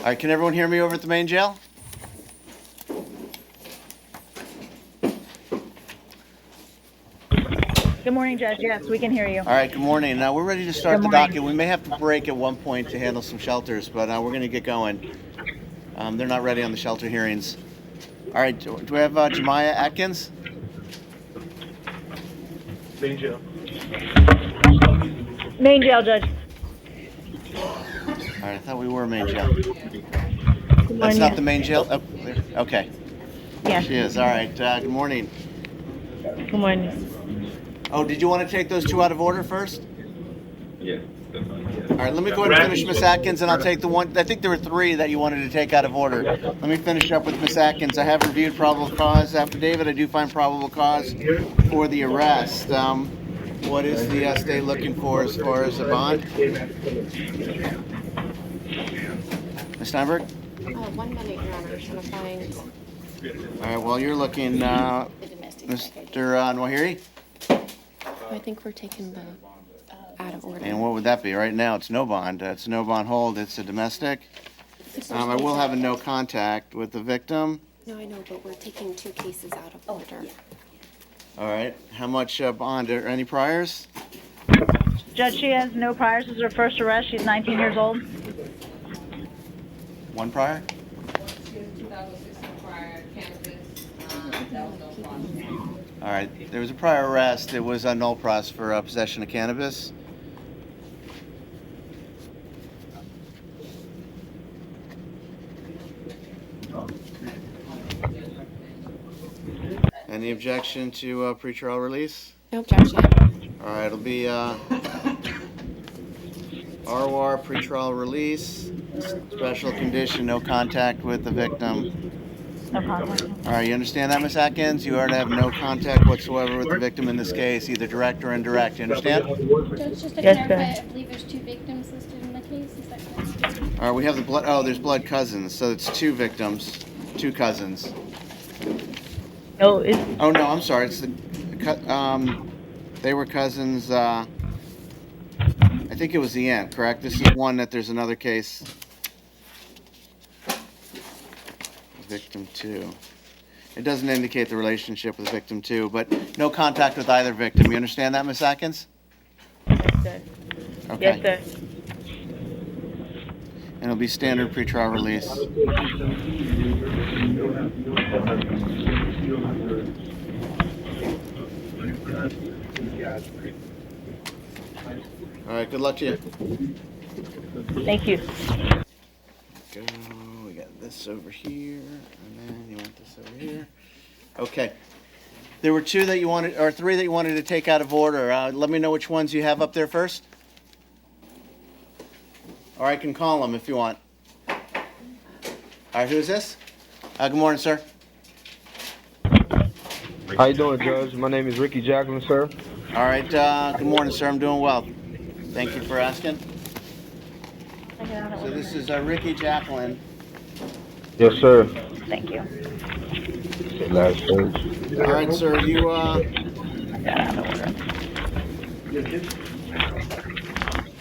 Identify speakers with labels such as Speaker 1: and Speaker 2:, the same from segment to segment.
Speaker 1: All right, can everyone hear me over at the main jail?
Speaker 2: Good morning, Judge. Yes, we can hear you.
Speaker 1: All right, good morning. Now we're ready to start the docket. We may have to break at one point to handle some shelters, but we're going to get going. They're not ready on the shelter hearings. All right, do we have Jemiah Atkins?
Speaker 3: Main jail.
Speaker 2: Main jail, Judge.
Speaker 1: All right, I thought we were main jail. That's not the main jail? Oh, okay.
Speaker 2: Yeah.
Speaker 1: She is. All right, good morning.
Speaker 2: Good morning.
Speaker 1: Oh, did you want to take those two out of order first?
Speaker 3: Yeah.
Speaker 1: All right, let me go ahead and finish Miss Atkins, and I'll take the one. I think there were three that you wanted to take out of order. Let me finish up with Miss Atkins. I have reviewed probable cause affidavit. I do find probable cause for the arrest. What is the state looking for as far as a bond? Ms. Steinberg?
Speaker 4: 1 minute, Your Honor. I'm trying to find
Speaker 1: All right, well, you're looking,
Speaker 4: the domestic.
Speaker 1: Mr. Nwahiri?
Speaker 4: I think we're taking the out of order.
Speaker 1: And what would that be? Right now, it's no bond. It's no bond hold. It's a domestic. I will have a no contact with the victim.
Speaker 4: No, I know, but we're taking 2 cases out of order.
Speaker 1: All right. How much bond? Are any priors?
Speaker 2: Judge, she has no priors. This is her first arrest. She's 19 years old.
Speaker 1: One prior?
Speaker 5: 2016 prior cannabis, that was no problem.
Speaker 1: All right. There was a prior arrest. It was a null pros for possession of cannabis. Any objection to pretrial release?
Speaker 4: No objection.
Speaker 1: All right, it'll be RWAR pretrial release, special condition, no contact with the victim.
Speaker 2: No contact.
Speaker 1: All right, you understand that, Ms. Atkins? You are to have no contact whatsoever with the victim in this case, either direct or indirect. You understand?
Speaker 6: Judge, just to
Speaker 2: Yes,
Speaker 6: clarify,
Speaker 2: sir.
Speaker 6: I believe there's 2 victims listed in the case, is that correct?
Speaker 1: All right, we have the blood. Oh, there's blood cousins, so it's 2 victims, 2 cousins.
Speaker 2: No, it's
Speaker 1: Oh no, I'm sorry. It's they were cousins. I think it was the aunt, correct? This is one that there's another case. Victim 2. It doesn't indicate the relationship with victim 2, but no contact with either victim. You understand that, Miss Atkins?
Speaker 2: yes, sir.
Speaker 1: Okay.
Speaker 2: Yes, sir.
Speaker 1: And it'll be standard pretrial release. All right, good luck to you.
Speaker 2: Thank you.
Speaker 1: Go. We got this over here, and then you want this over here. Okay. There were 2 that you wanted, or 3 that you wanted to take out of order. Let me know which ones you have up there first. Or I can call them if you want. All right, who is this? Good morning, sir.
Speaker 7: How you doing, Judge? My name is Ricky Jacqueline, sir.
Speaker 1: All right, good morning, sir. I'm doing well. Thank you for asking. So this is Ricky Jacqueline.
Speaker 7: Yes, sir.
Speaker 2: Thank you.
Speaker 7: Last page.
Speaker 1: All right, sir. You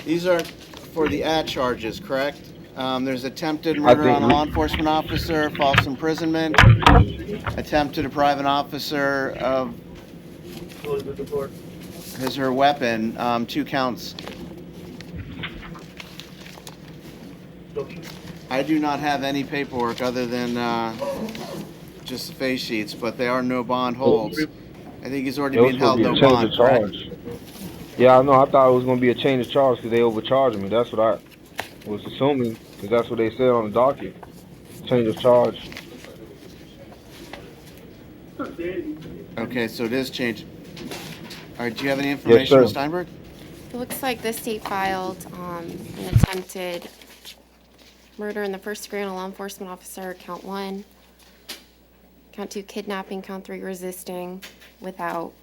Speaker 1: these are for the ad charges, correct? There's attempted murder on a law enforcement officer, false imprisonment, attempt to deprive an officer of his or her weapon, 2 counts. I do not have any paperwork other than just the face sheets, but they are no bond holds. I think he's already being held no bond, correct?
Speaker 7: Yeah, I know. I thought it was going to be a change of charge because they overcharged me. That's what I was assuming because that's what they said on the docket. Change of charge.
Speaker 1: Okay, so it is changed. All right, do you have any information,
Speaker 7: sir.
Speaker 1: Ms. Steinberg?
Speaker 4: It looks like the state filed an attempted murder in the first degree on a law enforcement officer, count 1. Count 2, kidnapping. Count 3, resisting without.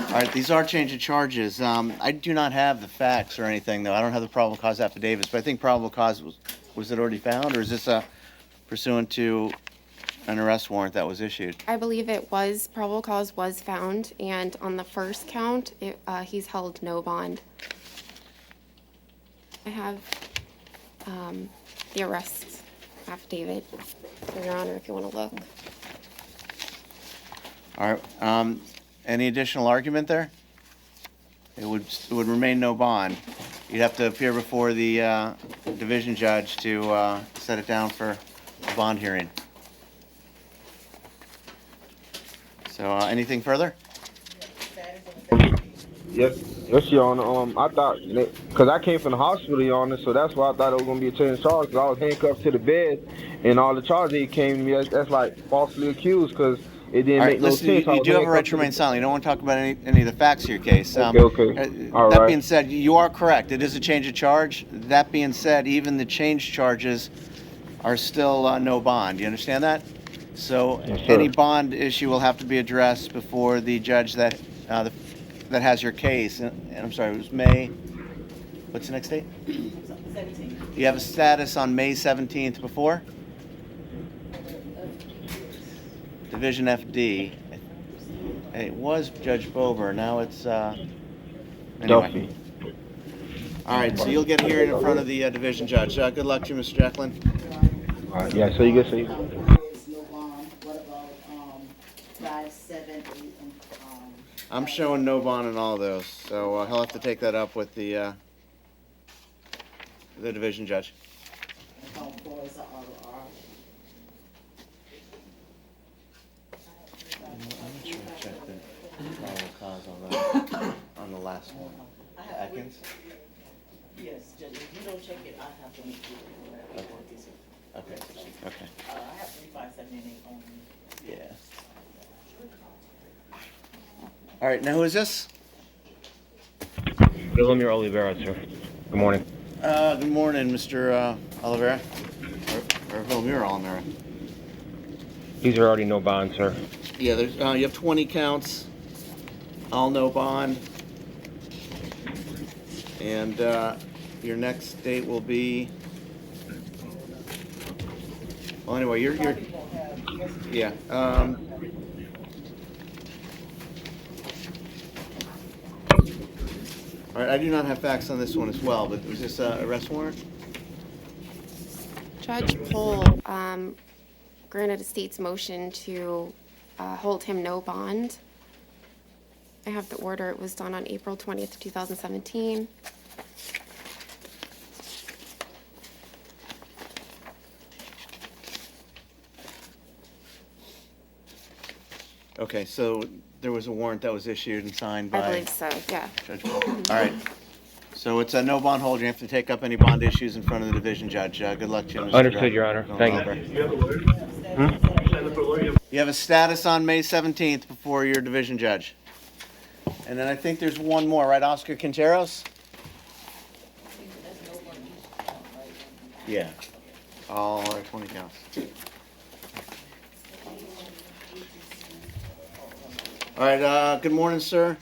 Speaker 1: All right, these are change of charges. I do not have the facts or anything, though. I don't have the probable cause affidavits, but I think probable cause was it already found, or is this pursuant to an arrest warrant that was issued.
Speaker 4: I believe it was, probable cause was found, and on the first count, he's held no bond. I have the arrest affidavit, for Your Honor, if you want to look.
Speaker 1: All right, any additional argument there? It would remain no bond. You'd have to appear before the division judge to set it down for a bond hearing. So, anything further?
Speaker 7: Yes, Your Honor. I thought, because I came from the hospital, Your Honor, so that's why I thought it was going to be a change of charge, because I was handcuffed to the bed, and all the charges that came to me, that's like falsely accused, because it didn't
Speaker 1: All
Speaker 7: make
Speaker 1: right,
Speaker 7: no
Speaker 1: listen,
Speaker 7: sense.
Speaker 1: you do have a right to remain silent. You don't want to talk about any of the facts of your case.
Speaker 7: Okay. All
Speaker 1: That
Speaker 7: right.
Speaker 1: being said, you are correct. It is a change of charge. That being said, even the change charges are still no bond. You understand that? So
Speaker 7: Yes, sir.
Speaker 1: any bond issue will have to be addressed before the judge that has your case. And I'm sorry, it was May. What's the next date? 17th. You have a status on May 17th before? Division FD. It was Judge Bober. Now it's anyway.
Speaker 7: Duffy.
Speaker 1: All right, so you'll get a hearing in front of the division judge. Good luck to you, Mr. Jacqueline.
Speaker 7: All right, yeah, so you get,
Speaker 8: Is no bond. What about 5, 7, 8, and
Speaker 1: I'm showing no bond on all of those, so he'll have to take that up with the division judge.
Speaker 8: count 4 is a RR?
Speaker 1: I'm not sure I checked the probable cause on the last one. Atkins?
Speaker 8: Yes, Judge. If you don't check it, I have to make you.
Speaker 1: Okay. Okay.
Speaker 8: I have 3, 5, 7, and 8 only.
Speaker 1: Yeah. All right, now who is this?
Speaker 9: William Oliveira, sir. Good morning.
Speaker 1: Good morning, Mr. Oliveira. Or Villamira Oliveira.
Speaker 9: These are already no bond, sir.
Speaker 1: Yeah, there's, you have 20 counts, all no bond. And your next date will be, well, anyway, you're yeah. All right, I do not have facts on this one as well, but was this arrest warrant?
Speaker 4: Judge Pohl granted a state's motion to hold him no bond. I have the order. It was done on April 20th, 2017.
Speaker 1: Okay, so there was a warrant that was issued and signed by
Speaker 4: I believe so, yeah.
Speaker 1: Judge Pohl. All right. So it's a no bond hold. You have to take up any bond issues in front of the division judge. Good luck to you, Mr.
Speaker 9: Understood, Your Honor. Thank you.
Speaker 1: Oliver.
Speaker 3: You have a lawyer? Sign up for a lawyer?
Speaker 1: You have a status on May 17th before your division judge. And then I think there's one more, right, Oscar Quinteros? Yeah. All 20 counts. All right, good morning, sir.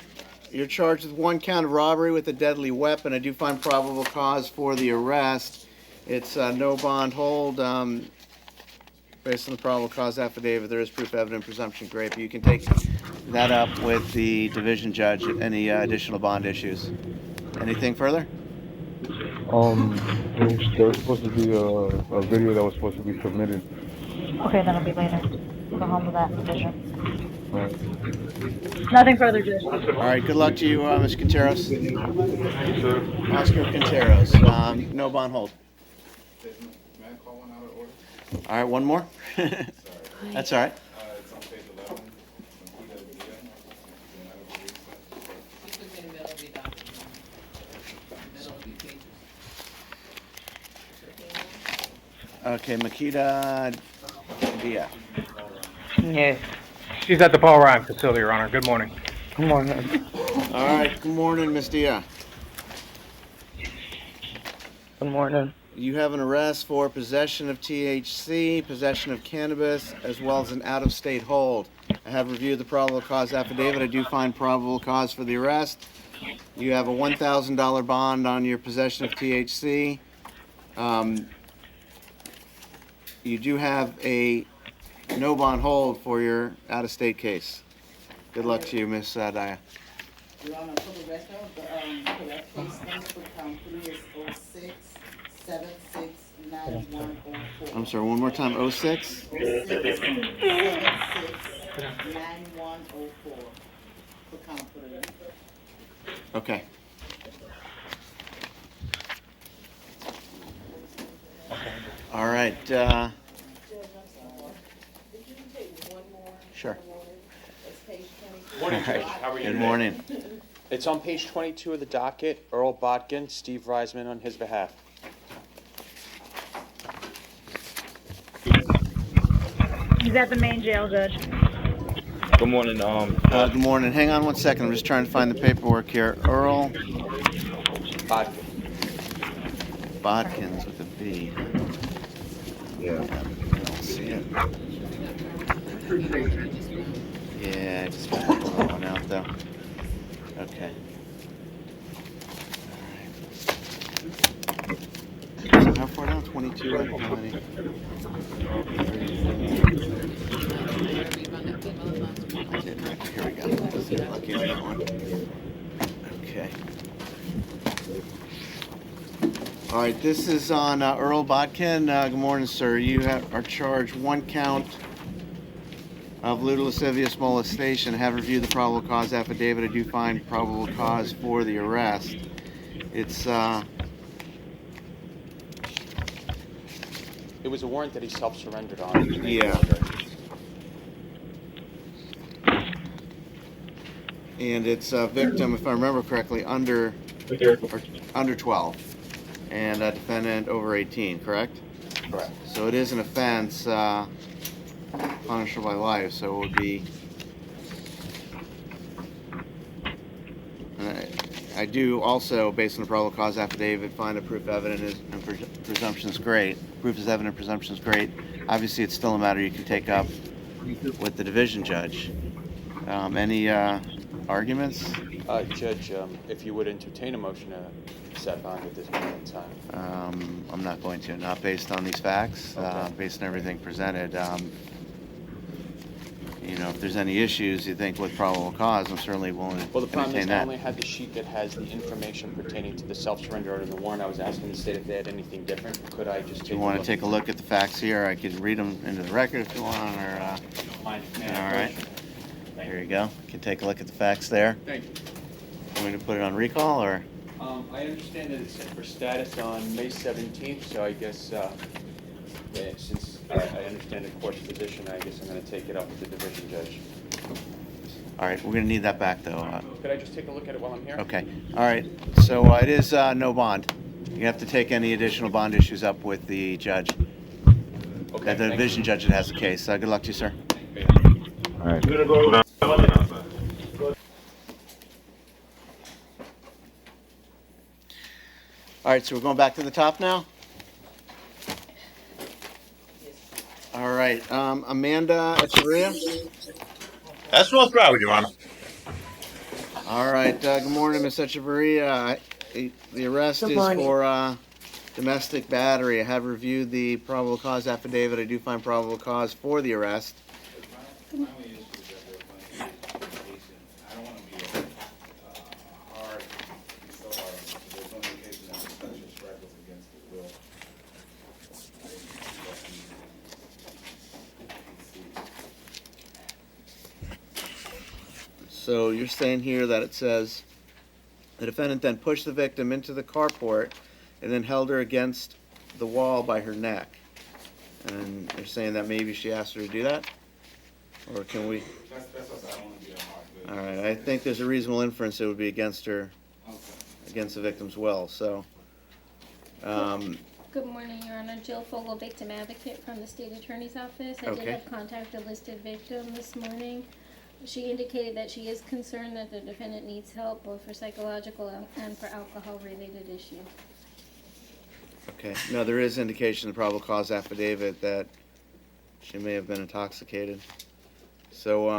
Speaker 1: You're charged with 1 count of robbery with a deadly weapon. I do find probable cause for the arrest. It's no bond hold. Based on the probable cause affidavit, there is proof evident presumption great, but you can take that up with the division judge at any additional bond issues. Anything further?
Speaker 10: There was supposed to be a video that was supposed to be submitted.
Speaker 2: Okay, then it'll be later. We'll go home with that division.
Speaker 10: Right.
Speaker 2: Nothing further, Judge.
Speaker 1: All right, good luck to you, Mr. Quinteros. Oscar Quinteros, no bond hold. All right, one more? That's all right. Okay, Makita Dia.
Speaker 11: Yeah, she's at the Paul Ryan facility, Your Honor. Good morning.
Speaker 10: Come on, man.
Speaker 1: All right, good morning, Miss Dia.
Speaker 11: Good morning.
Speaker 1: You have an arrest for possession of THC, possession of cannabis, as well as an out-of-state hold. I have reviewed the probable cause affidavit. I do find probable cause for the arrest. You have a $1,000 bond on your possession of THC. You do have a no bond hold for your out-of-state case. Good luck to you, Miss Daya.
Speaker 8: Your Honor, for the record, the correct case number for count 3 is 06-76-9104.
Speaker 1: I'm sorry, one more time, 06?
Speaker 8: 06-76-9104 for count 3.
Speaker 1: Okay. All right, sure.
Speaker 12: Morning, Judge. How are you
Speaker 1: Good
Speaker 12: today?
Speaker 1: morning.
Speaker 12: It's on page 22 of the docket. Earl Botkin, Steve Reisman on his behalf.
Speaker 2: He's at the main jail, Judge.
Speaker 7: Good morning.
Speaker 1: Good morning. Hang on one second. I'm just trying to find the paperwork here. Earl
Speaker 12: Botkin.
Speaker 1: Bodkins with a B.
Speaker 7: Yeah.
Speaker 1: I don't see it. Yeah, I just got to pull that one out though. Okay. All right. So how far down? 22. How many? I did right. Here we go. Let's get lucky on that one. Okay. All right, this is on Earl Botkin. Good morning, sir. You are charged one count of lewd lascivious molestation. Have reviewed the probable cause affidavit. I do find probable cause for the arrest. It's
Speaker 12: It was a warrant that he self-surrendered on.
Speaker 1: yeah. And it's a victim, if I remember correctly, under 12, and a defendant over 18. Correct?
Speaker 12: Correct.
Speaker 1: So it is an offense punishable by life. So it would be. I do also, based on the probable cause affidavit, find that proof evident is, and presumption is great. Proof is evident, presumption is great. Obviously, it's still a matter you can take up with the division judge. Any arguments?
Speaker 12: Judge, if you would entertain a motion to set bond at this point in time.
Speaker 1: I'm not going to. Not based on these facts. Based on everything presented. You know, if there's any issues you think with probable cause, I'm certainly willing to
Speaker 12: Well, the problem is
Speaker 1: entertain
Speaker 12: I
Speaker 1: that.
Speaker 12: only had the sheet that has the information pertaining to the self-surrender order in the warrant. I was asking the state if they had anything different. Could I just take
Speaker 1: Do you want to take a look at the facts here? I can read them into the record if you want, or
Speaker 12: Mind,
Speaker 1: all right. Here you go. You can take a look at the facts there.
Speaker 12: Thank you.
Speaker 1: Want me to put it on recall, or?
Speaker 12: I understand that it's set for status on May 17th, so I guess, since I understand the court's position, I guess I'm going to take it up with the division judge.
Speaker 1: All right, we're going to need that back, though.
Speaker 12: Could I just take a look at it while I'm here?
Speaker 1: Okay. All right. So it is no bond. You have to take any additional bond issues up with the judge.
Speaker 12: Okay,
Speaker 1: The
Speaker 12: thank
Speaker 1: division
Speaker 12: you.
Speaker 1: judge that has the case. Good luck to you, sir.
Speaker 7: All right.
Speaker 1: All right, so we're going back to the top now? All right, Amanda Echeverria?
Speaker 13: That's what's right with you, Honor.
Speaker 1: All right, good morning, Ms. Echeverria. The arrest is for domestic battery. I have reviewed the probable cause affidavit. I do find probable cause for the arrest. So you're saying here that it says the defendant then pushed the victim into the carport and then held her against the wall by her neck. And you're saying that maybe she asked her to do that? Or can we?
Speaker 14: That's what I don't want to be a hard.
Speaker 1: All right, I think there's a reasonable inference it would be against her, against the victim's will, so.
Speaker 6: Good morning, Your Honor. Jill Fogel, victim advocate from the State Attorney's Office. I
Speaker 1: Okay.
Speaker 6: did have contact a listed victim this morning. She indicated that she is concerned that the defendant needs help both for psychological and for alcohol-related issues.
Speaker 1: Okay, no, there is indication in the probable cause affidavit that she may have been intoxicated. So,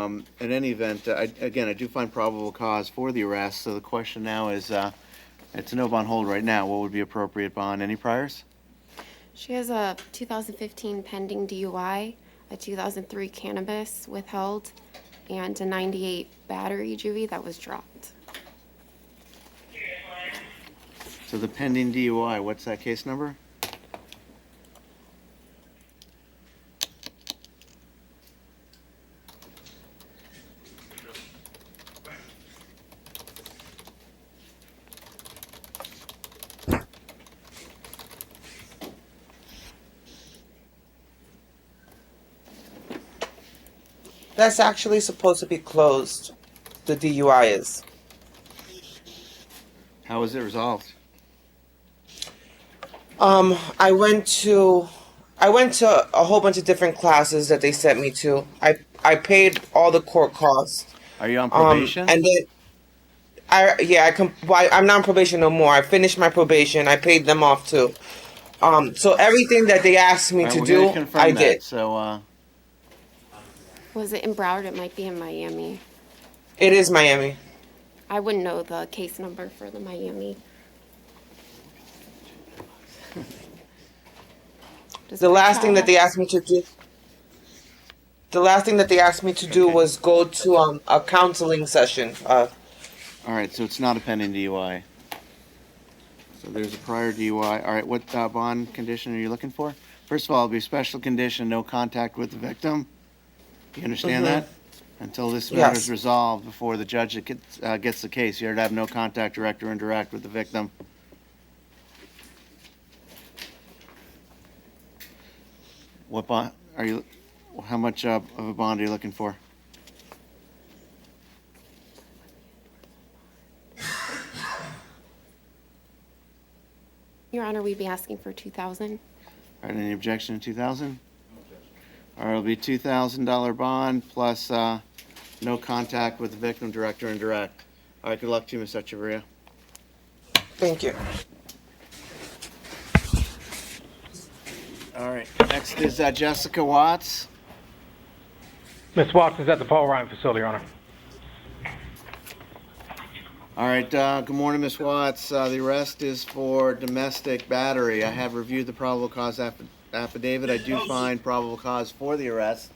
Speaker 1: in any event, I do find probable cause for the arrest, so the question now is, it's a no bond hold right now. What would be appropriate bond? Any priors?
Speaker 4: She has a 2015 pending DUI. a 2003 cannabis withheld, and a 98 battery juvie that was dropped.
Speaker 1: So the pending DUI, what's that case number?
Speaker 15: That's actually supposed to be closed. The DUI is.
Speaker 1: How was it resolved?
Speaker 15: I went to a whole bunch of different classes that they sent me to. I paid all the court costs.
Speaker 1: Are you on probation?
Speaker 15: And then I'm not on probation no more. I finished my probation. I paid them off too. So everything that they asked me to do, I did.
Speaker 1: So,
Speaker 4: Was it in Broward? It might be in Miami.
Speaker 15: It is Miami.
Speaker 4: I wouldn't know the case number for the Miami.
Speaker 15: The last thing that they asked me to do. Was go to a counseling session.
Speaker 1: All right, so it's not a pending DUI. So there's a prior DUI. All right, what bond condition are you looking for? First of all, it'll be a special condition, no contact with the victim. You understand that? Until this matter is resolved before the judge gets the case, you're to have no contact, direct or indirect, with the victim. What bond are you? How much of a bond are you looking for?
Speaker 4: Your Honor, we'd be asking for $2,000.
Speaker 1: All right, any objection to 2,000? All right, it'll be $2,000 bond plus no contact with the victim, direct or indirect. All right, good luck to you, Ms. Echeverria.
Speaker 15: Thank you.
Speaker 1: All right, next is Jessica Watts.
Speaker 11: Ms. Watts is at the Paul Ryan facility, Your Honor.
Speaker 1: All right, good morning, Ms. Watts. The arrest is for domestic battery. I have reviewed the probable cause affidavit. I do find probable cause for the arrest.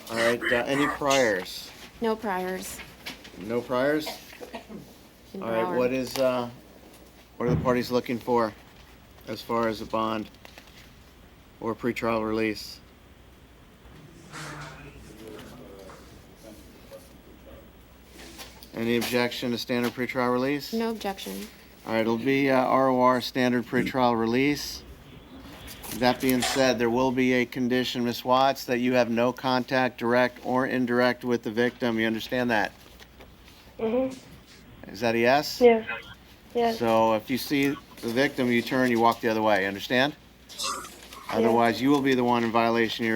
Speaker 1: All right, any priors?
Speaker 4: No priors.
Speaker 1: No priors?
Speaker 4: In
Speaker 1: All right,
Speaker 4: Broward.
Speaker 1: what are the parties looking for as far as a bond or pretrial release? Any objection to standard pretrial release?
Speaker 4: No objection.
Speaker 1: All right, it'll be ROR standard pretrial release. That being said, there will be a condition, Ms. Watts, that you have no contact, direct or indirect, with the victim. You understand that?
Speaker 16: Mhm.
Speaker 1: Is that a yes?
Speaker 16: Yes. Yes.
Speaker 1: So if you see the victim, you turn, you walk the other way. Understand? Otherwise, you will be the one in violation of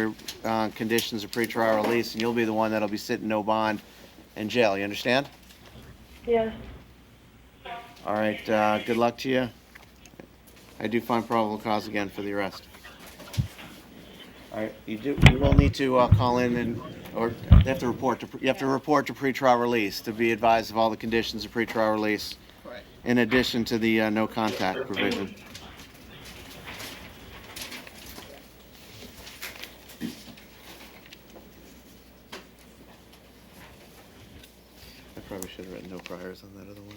Speaker 1: your conditions of pretrial release, and you'll be the one that'll be sitting no bond in jail. You understand?
Speaker 16: Yes.
Speaker 1: All right, good luck to you. I do find probable cause again for the arrest. All right, you will need to call in or you have to report to pretrial release to be advised of all the conditions of pretrial release, in addition to the no contact provision. I probably should have written no priors on that other one.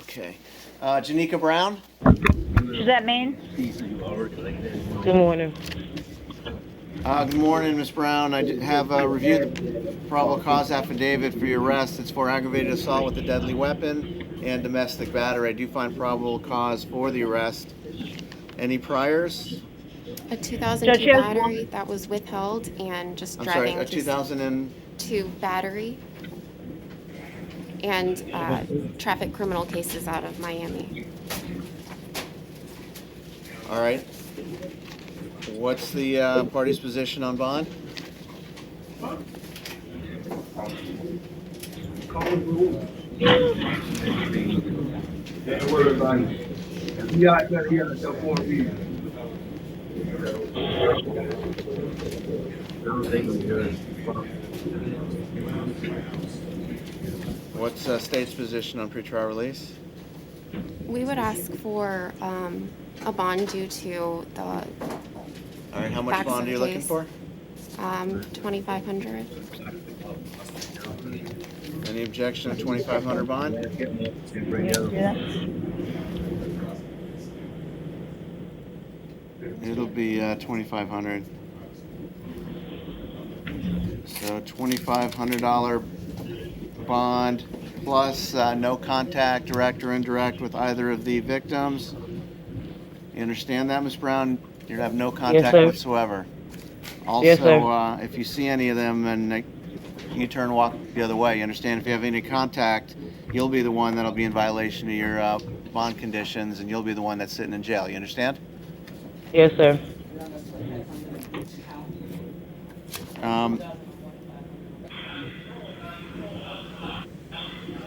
Speaker 1: Okay. Janika Brown?
Speaker 2: Suzette Main?
Speaker 16: Good morning.
Speaker 1: Good morning, Ms. Brown. I have reviewed the probable cause affidavit for your arrest. It's for aggravated assault with a deadly weapon and domestic battery. I do find probable cause for the arrest. Any priors?
Speaker 4: A 2002 battery that was withheld and just driving.
Speaker 1: I'm sorry, a 2002
Speaker 4: battery and traffic criminal cases out of Miami.
Speaker 1: All right. What's the party's position on bond? What's state's position on pretrial release?
Speaker 4: We would ask for a bond due to the
Speaker 1: All right, how much
Speaker 4: facts of
Speaker 1: bond are
Speaker 4: the
Speaker 1: you looking
Speaker 4: case.
Speaker 1: for?
Speaker 4: 2,500.
Speaker 1: Any objection to 2,500 bond? It'll be 2,500. So $2,500 bond plus no contact, direct or indirect, with either of the victims. You understand that, Ms. Brown? You'd have no contact
Speaker 16: sir.
Speaker 1: whatsoever. Also,
Speaker 16: Yes, sir.
Speaker 1: if you see any of them and you turn and walk the other way, you understand? If you have any contact, you'll be the one that'll be in violation of your bond conditions, and you'll be the one that's sitting in jail. You understand?
Speaker 16: Yes, sir.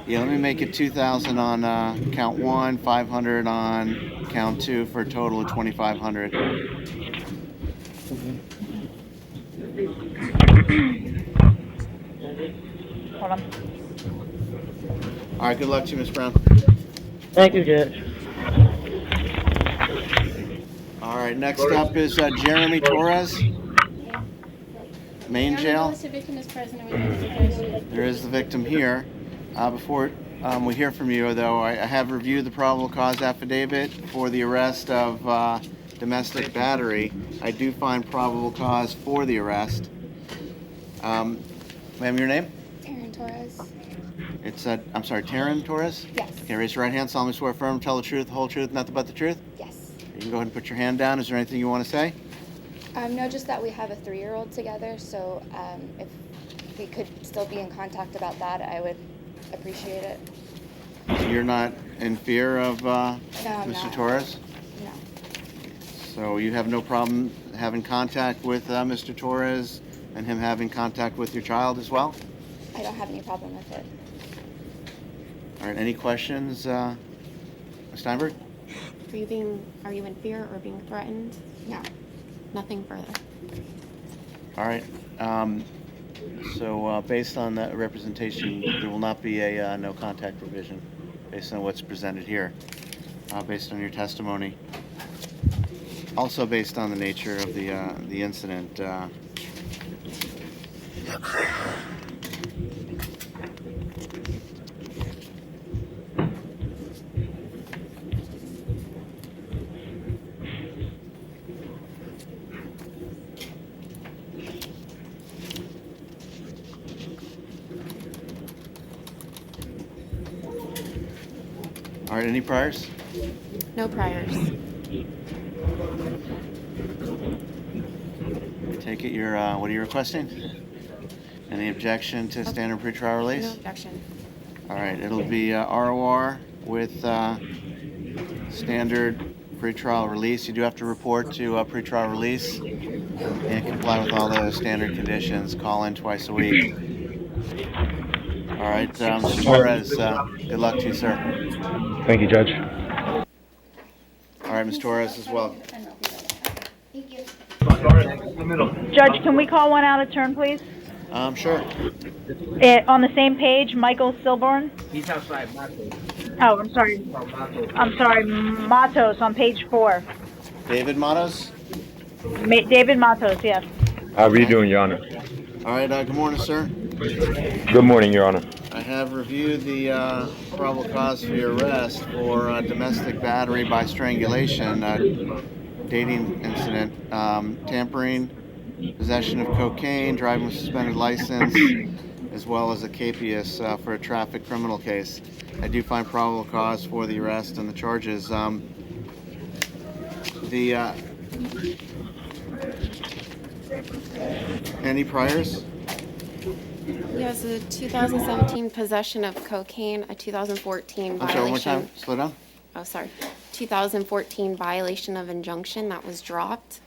Speaker 1: Yeah, let me make it 2,000 on count 1, 500 on count 2 for a total of 2,500.
Speaker 2: Hold on.
Speaker 1: All right, good luck to you, Ms. Brown.
Speaker 16: Thank you, Judge.
Speaker 1: All right, next up is Jeremy Torres, main jail.
Speaker 6: The victim is present and we can address you.
Speaker 1: There is the victim here. Before we hear from you, though, I have reviewed the probable cause affidavit for the arrest of domestic battery. I do find probable cause for the arrest. Ma'am, your name?
Speaker 17: Taryn Torres.
Speaker 1: It's, I'm sorry, Taryn Torres?
Speaker 17: Yes.
Speaker 1: Okay, raise your right hand, solemnly swear affirm, tell the truth, the whole truth, nothing but the truth?
Speaker 17: Yes.
Speaker 1: You can go ahead and put your hand down. Is there anything you want to say?
Speaker 17: No, just that we have a 3-year-old together, so if we could still be in contact about that, I would appreciate it.
Speaker 1: So you're not in fear of
Speaker 17: I'm
Speaker 1: Mr.
Speaker 17: not.
Speaker 1: Torres?
Speaker 17: No.
Speaker 1: So you have no problem having contact with Mr. Torres and him having contact with your child as well?
Speaker 17: I don't have any problem with it.
Speaker 1: All right, any questions, Ms. Steinberg?
Speaker 4: Are you in fear or being threatened?
Speaker 17: No.
Speaker 4: Nothing further.
Speaker 1: All right. So based on that representation, there will not be a no contact provision based on what's presented here, based on your testimony. Also based on the nature of the incident. All right, any priors?
Speaker 4: No priors.
Speaker 1: Take it you're, what are you requesting? Any objection to standard pretrial release?
Speaker 4: No objection.
Speaker 1: All right, it'll be ROR with standard pretrial release. You do have to report to pretrial release and comply with all the standard conditions. Call in twice a week. All right, Mr. Torres, good luck to you, sir.
Speaker 9: Thank you, Judge.
Speaker 1: All right, Ms. Torres as well.
Speaker 17: Thank you.
Speaker 2: Judge, can we call one out of turn, please?
Speaker 1: Sure.
Speaker 2: On the same page, Michael Silborn.
Speaker 18: He's outside, Matos.
Speaker 2: Oh, I'm sorry. I'm sorry, Matos on page 4.
Speaker 1: David Matos?
Speaker 2: David Matos, yes.
Speaker 9: How are you doing, Your Honor?
Speaker 1: All right, good morning, sir.
Speaker 9: Good morning, Your Honor.
Speaker 1: I have reviewed the probable cause for your arrest for domestic battery by strangulation, dating incident, tampering, possession of cocaine, driving with suspended license, as well as a capias for a traffic criminal case. I do find probable cause for the arrest and the charges. Any priors?
Speaker 4: He has a 2017 possession of cocaine, a 2014
Speaker 1: I'm
Speaker 4: violation.
Speaker 1: sorry, one more time. Slow down.
Speaker 4: Oh, sorry. 2014 violation of injunction that was dropped.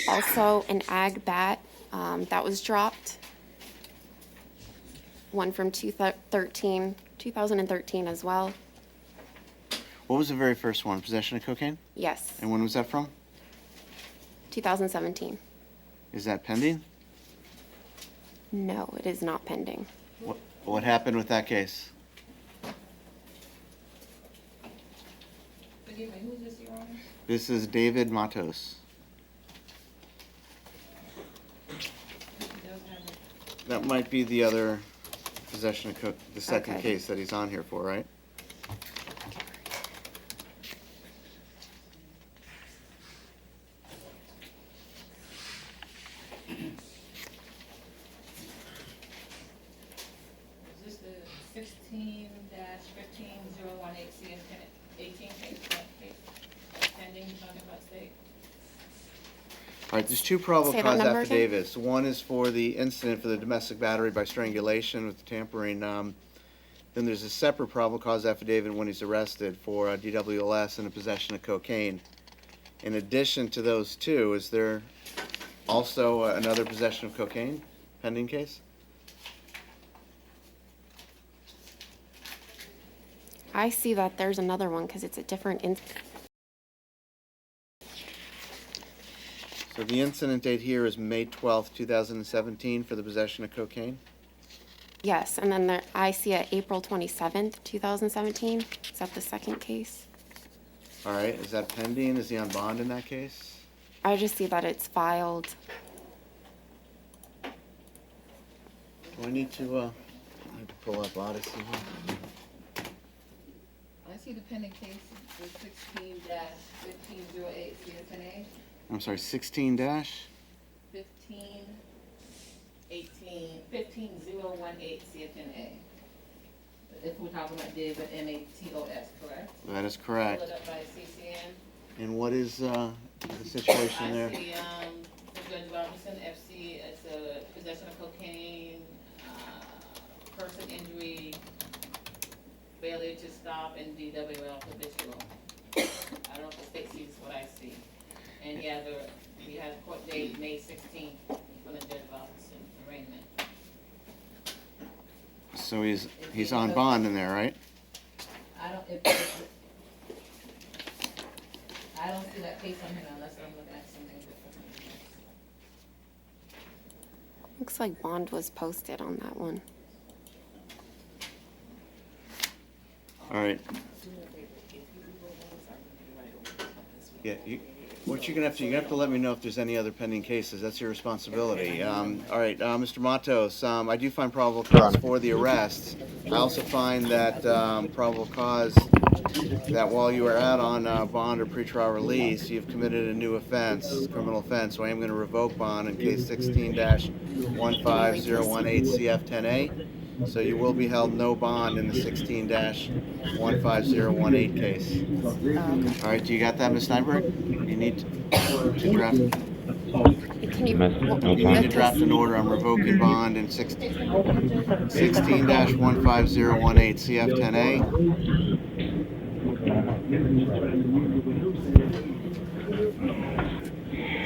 Speaker 4: Also, an ag bat that was dropped. One from 2013 as well.
Speaker 1: What was the very first one? Possession of cocaine?
Speaker 4: Yes,
Speaker 1: And when was that from?
Speaker 4: 2017.
Speaker 1: Is that pending?
Speaker 4: No, it is not pending.
Speaker 1: What happened with that case?
Speaker 5: Excuse me, who's this, Your Honor?
Speaker 1: This is David Matos. That might be the other possession of the second
Speaker 4: Okay.
Speaker 1: case that he's on here for, right?
Speaker 5: Is this the 16-15018 case, that case, pending, you're talking about state?
Speaker 1: All right, there's two probable
Speaker 4: Say that
Speaker 1: cause
Speaker 4: number again?
Speaker 1: affidavits. One is for the incident for the domestic battery by strangulation with tampering. Then there's a separate probable cause affidavit when he's arrested for DWLS and a possession of cocaine. In addition to those two, is there also another possession of cocaine pending case?
Speaker 4: I see that there's another one because it's a different
Speaker 1: So the incident date here is May 12th, 2017 for the possession of cocaine?
Speaker 4: Yes, and then there, I see a April 27th, 2017. Is that the second case?
Speaker 1: All right, is that pending? Is he on bond in that case?
Speaker 4: I just see that it's filed.
Speaker 1: Do I need to pull up Odyssey here?
Speaker 5: I see the pending case, the 16-1508 CFNA,
Speaker 1: I'm sorry, 16 dash?
Speaker 5: 15018 CFNA. If we're talking about David Matos, correct?
Speaker 1: That is correct.
Speaker 5: Pull it up by CCN.
Speaker 1: And what is the situation there?
Speaker 5: I see, Judge Robinson, FC, it's a possession of cocaine, person injury, failure to stop, and DWL habitual. I don't know if the state sees what I see. And yeah, we have court date May 16th for the Judge Robinson arraignment.
Speaker 1: So he's on bond in there, right?
Speaker 5: I don't see that case on here unless I'm looking at something different.
Speaker 4: Looks like bond was posted on that one.
Speaker 1: All right. Yeah, what you're gonna have to let me know if there's any other pending cases. That's your responsibility. All right, Mr. Matos, I do find probable cause for the arrest. I also find that probable cause that while you are out on bond or pretrial release, you've committed a new offense, criminal offense. So I am going to revoke bond in case 16-15018 CF10A. So you will be held no bond in the 16-15018 case. All right, do you got that, Ms. Steinberg? You need to draft.
Speaker 4: Can you
Speaker 1: You need to draft an order on revoking bond in 16-15018 CF10A.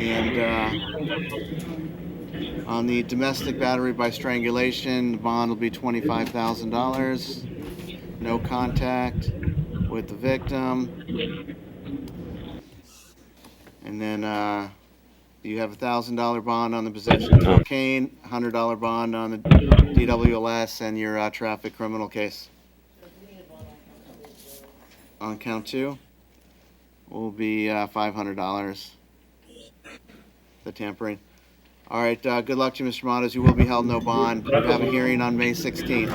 Speaker 1: And on the domestic battery by strangulation, the bond will be $25,000. No contact with the victim. And then you have a $1,000 bond on the possession of cocaine, $100 bond on the DWLS, and your traffic criminal case. On count two will be $500. The tampering. All right, good luck to you, Mr. Matos. You will be held no bond. You have a hearing on May 16th.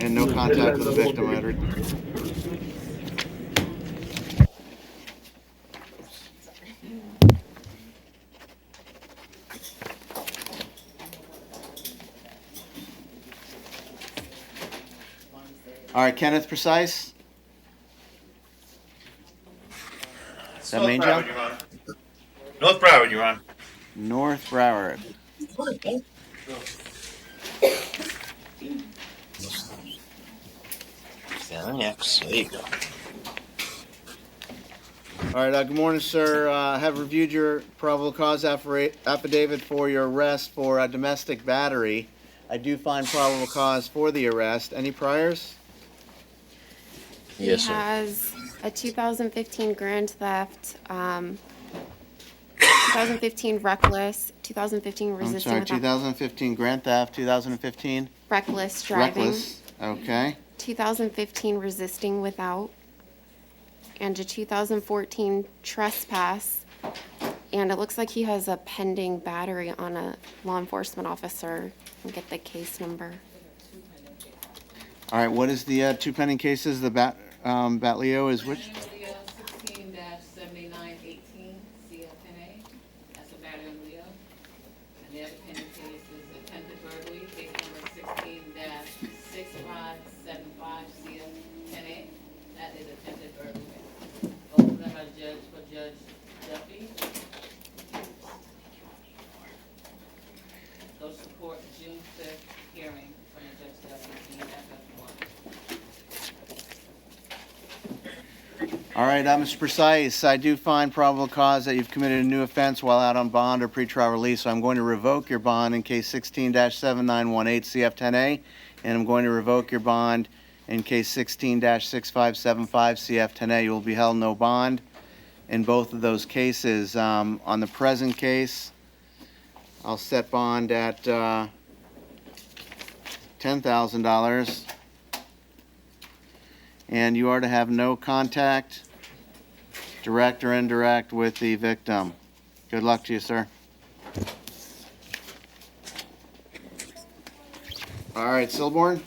Speaker 1: And no contact with the victim, Edward. All right, Kenneth Precise. Is that main job?
Speaker 13: North Broward, Your Honor.
Speaker 1: North Broward.
Speaker 13: Yes, there you go.
Speaker 1: All right, good morning, sir. I have reviewed your probable cause affidavit for your arrest for domestic battery. I do find probable cause for the arrest. Any priors?
Speaker 4: He has a 2015 grand theft, 2015 reckless, 2015
Speaker 1: I'm
Speaker 4: resisting
Speaker 1: sorry,
Speaker 4: without
Speaker 1: 2015 grand theft, 2015
Speaker 4: reckless driving,
Speaker 1: reckless. Okay.
Speaker 4: 2015 resisting without, and a 2014 trespass. And it looks like he has a pending battery on a law enforcement officer. I'll get the case number.
Speaker 1: All right, what is the two pending cases? The Batleo is which?
Speaker 5: 16-7918 CFNA. That's a battery on Leo. And the other pending case is attempted burglary, case number 16-6575 CFNA. That is attempted burglary. Both of them are judged for Judge Duffy. Those support June 5th hearing from the Judge Duffy, DFF1.
Speaker 1: All right, Mr. Precise, I do find probable cause that you've committed a new offense while out on bond or pretrial release, so I'm going to revoke your bond in case 16-7918 CF10A, and I'm going to revoke your bond in case 16-6575 CF10A. You will be held no bond in both of those cases. On the present case, I'll set bond at $10,000. And you are to have no contact, direct or indirect, with the victim. Good luck to you, sir. All right, Silborn.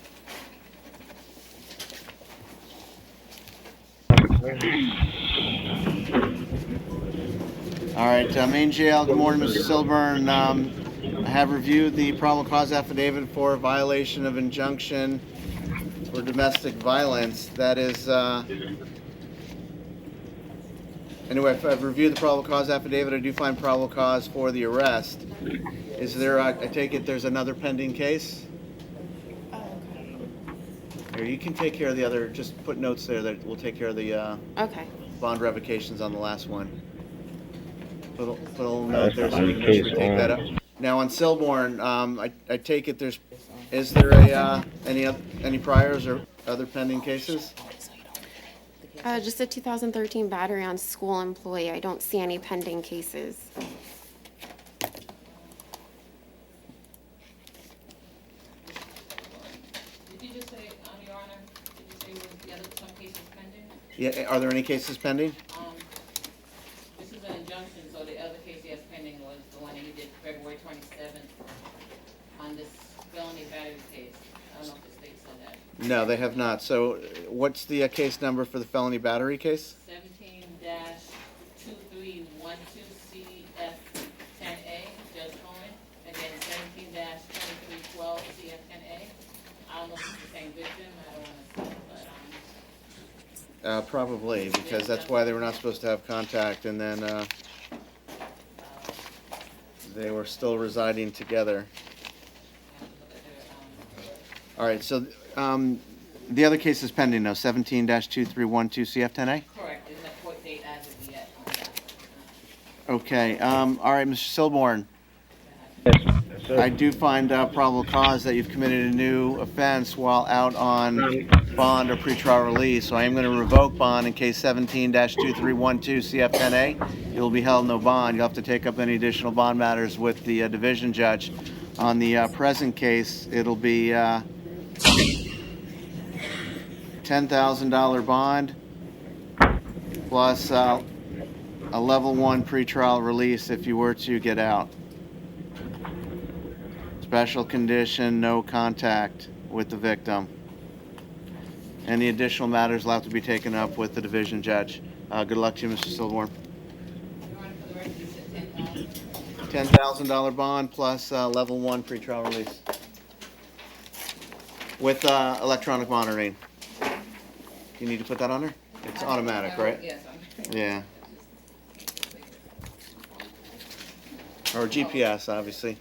Speaker 1: All right, main jail. Good morning, Mr. Silburn. I have reviewed the probable cause affidavit for violation of injunction for domestic violence. That is, anyway, if I've reviewed the probable cause affidavit, I do find probable cause for the arrest. Is there, I take it there's another pending case? Here, you can take care of the other, just put notes there that we'll take care of the
Speaker 4: Okay.
Speaker 1: bond revocations on the last one. Put a little note there so we can make sure we take that up. Now on Silborn, I take it is there any priors or other pending cases?
Speaker 4: Just a 2013 battery on school employee. I don't see any pending cases.
Speaker 5: Did you just say, Your Honor, did you say the other, some cases pending?
Speaker 1: Yeah, are there any cases pending?
Speaker 5: This is an injunction, so the other case he has pending was the one that he did February 27th on this felony battery case. I don't know if the state said that.
Speaker 1: No, they have not. So what's the case number for the felony battery case?
Speaker 5: 17-2312CF10A, Judge Cohen. Again, 17-2312 CF10A. I don't know if it's the same victim. I don't want to say, but
Speaker 1: Probably, because that's why they were not supposed to have contact, and then they were still residing together. All right, so the other case is pending, though, 17-2312 CF10A?
Speaker 5: correct. There's no court date as of yet on that.
Speaker 1: Okay, all right, Mr. Silborn. I do find probable cause that you've committed a new offense while out on bond or pretrial release, so I am going to revoke bond in case 17-2312 CF10A. You'll be held no bond. You'll have to take up any additional bond matters with the division judge. On the present case, it'll be $10,000 bond plus a level 1 pretrial release if you were to get out. Special condition, no contact with the victim. Any additional matters will have to be taken up with the division judge. Good luck to you, Mr. Silborn. $10,000 bond plus level 1 pretrial release with electronic monitoring. You need to put that on there? It's automatic, right?
Speaker 5: Yes.
Speaker 1: Yeah. Or GPS, obviously.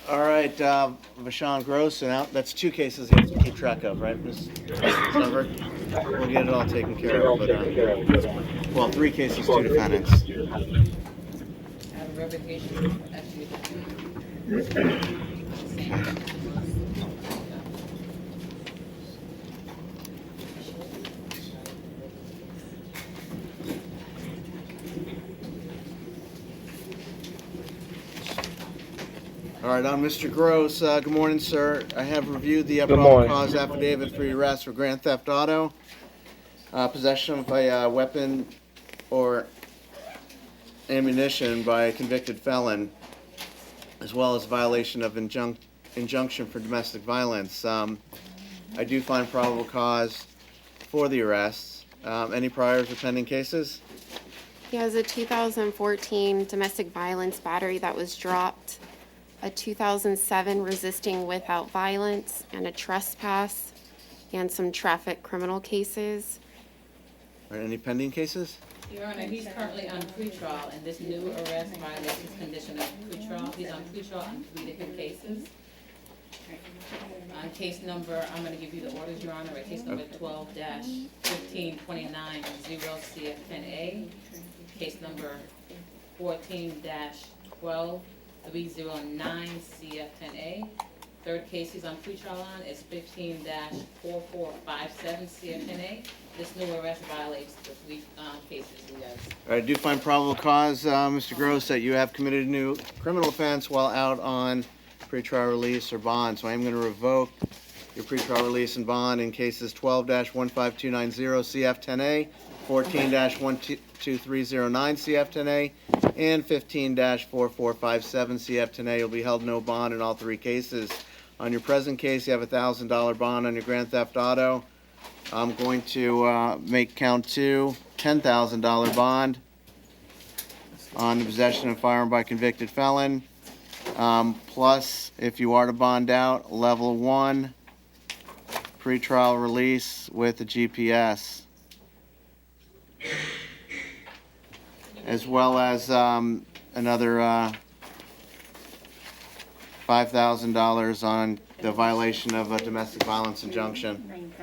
Speaker 1: All right, Vashon Gross, and out. That's 2 cases you have to keep track of, right, Ms. Summer? We'll get it all taken care of, but, well, 3 cases, 2 defendants.
Speaker 5: Revocation, actually.
Speaker 1: All right, on Mr. Gross, good morning, sir. I have reviewed the
Speaker 7: Good
Speaker 1: probable
Speaker 7: morning.
Speaker 1: cause affidavit for your arrest for grand theft auto, possession of a weapon or ammunition by a convicted felon, as well as violation of injunction for domestic violence. I do find probable cause for the arrests. Any priors or pending cases?
Speaker 4: He has a 2014 domestic violence battery that was dropped, a 2007 resisting without violence, and a trespass, and some traffic criminal cases.
Speaker 1: All right, any pending cases?
Speaker 5: Your Honor, he's currently on pretrial, and this new arrest violates his condition of pretrial. He's on pretrial on 3 different cases. On case number, I'm gonna give you the orders, Your Honor, case number 12-15290-CF10A, case number 14-12309-CF10A. Third case he's on pretrial on is 15-4457-CF10A. This new arrest violates the 3 cases he has.
Speaker 1: All right, I do find probable cause, Mr. Gross, that you have committed a new criminal offense while out on pretrial release or bond. So I am going to revoke your pretrial release and bond in cases 12-15290 CF10A, 14-12309 CF10A, and 15-4457 CF10A. You'll be held no bond in all 3 cases. On your present case, you have a $1,000 bond on your grand theft auto. I'm going to make count 2, $10,000 bond on the possession of firearm by convicted felon. Plus, if you are to bond out, level 1 pretrial release with the GPS, as well as another $5,000 on the violation of a domestic violence injunction.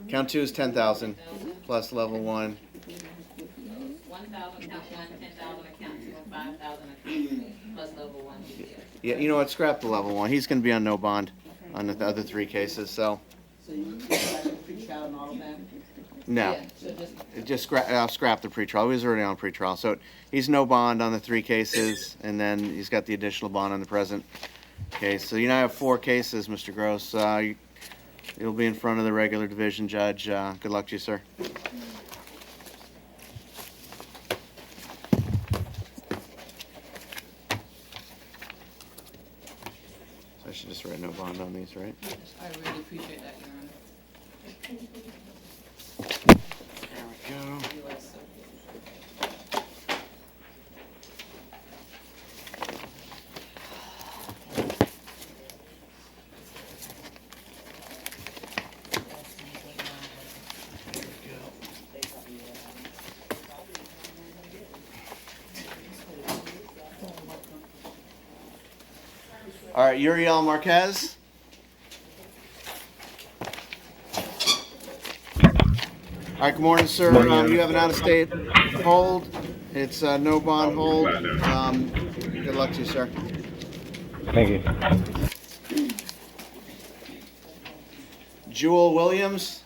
Speaker 1: Count 2 is 10,000 plus level 1.
Speaker 5: 1,000 count 1, 10,000 account 2, and 5,000 account 3, plus level 1.
Speaker 1: Yeah, you know what? Scrap the level 1. He's going to be on no bond on the other 3 cases. So
Speaker 8: So you pretrial and all of that?
Speaker 1: no,
Speaker 5: Yeah, so
Speaker 1: just scrap the pretrial. He was already on pretrial, so he's no bond on the 3 cases, and then he's got the additional bond on the present case. So you now have 4 cases, Mr. Gross. You'll be in front of the regular division judge. Good luck to you, sir. I should just write no bond on these, right?
Speaker 5: I really appreciate that, Your Honor.
Speaker 1: There we go. All right, Uriel Marquez. All right, good morning, sir. You have an out-of-state hold. It's no bond hold. Good luck to you, sir.
Speaker 9: Thank you.
Speaker 1: Jewel Williams.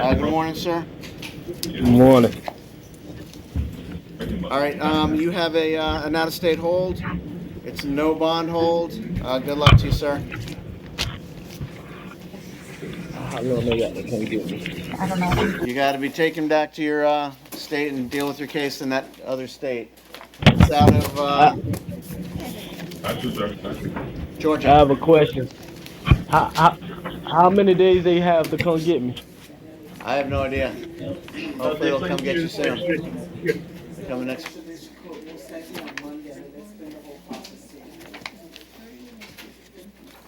Speaker 1: Good morning, sir.
Speaker 7: Good morning.
Speaker 1: All right, you have an out-of-state hold. It's a no bond hold. Good luck to you, sir.
Speaker 7: I don't know that. They can't get me.
Speaker 2: I don't know.
Speaker 1: You got to be taken back to your state and deal with your case in that other state. It's out of Georgia.
Speaker 16: I have a question. How many days they have to come get me?
Speaker 1: I have no idea. Hopefully they'll come get you soon. Coming next.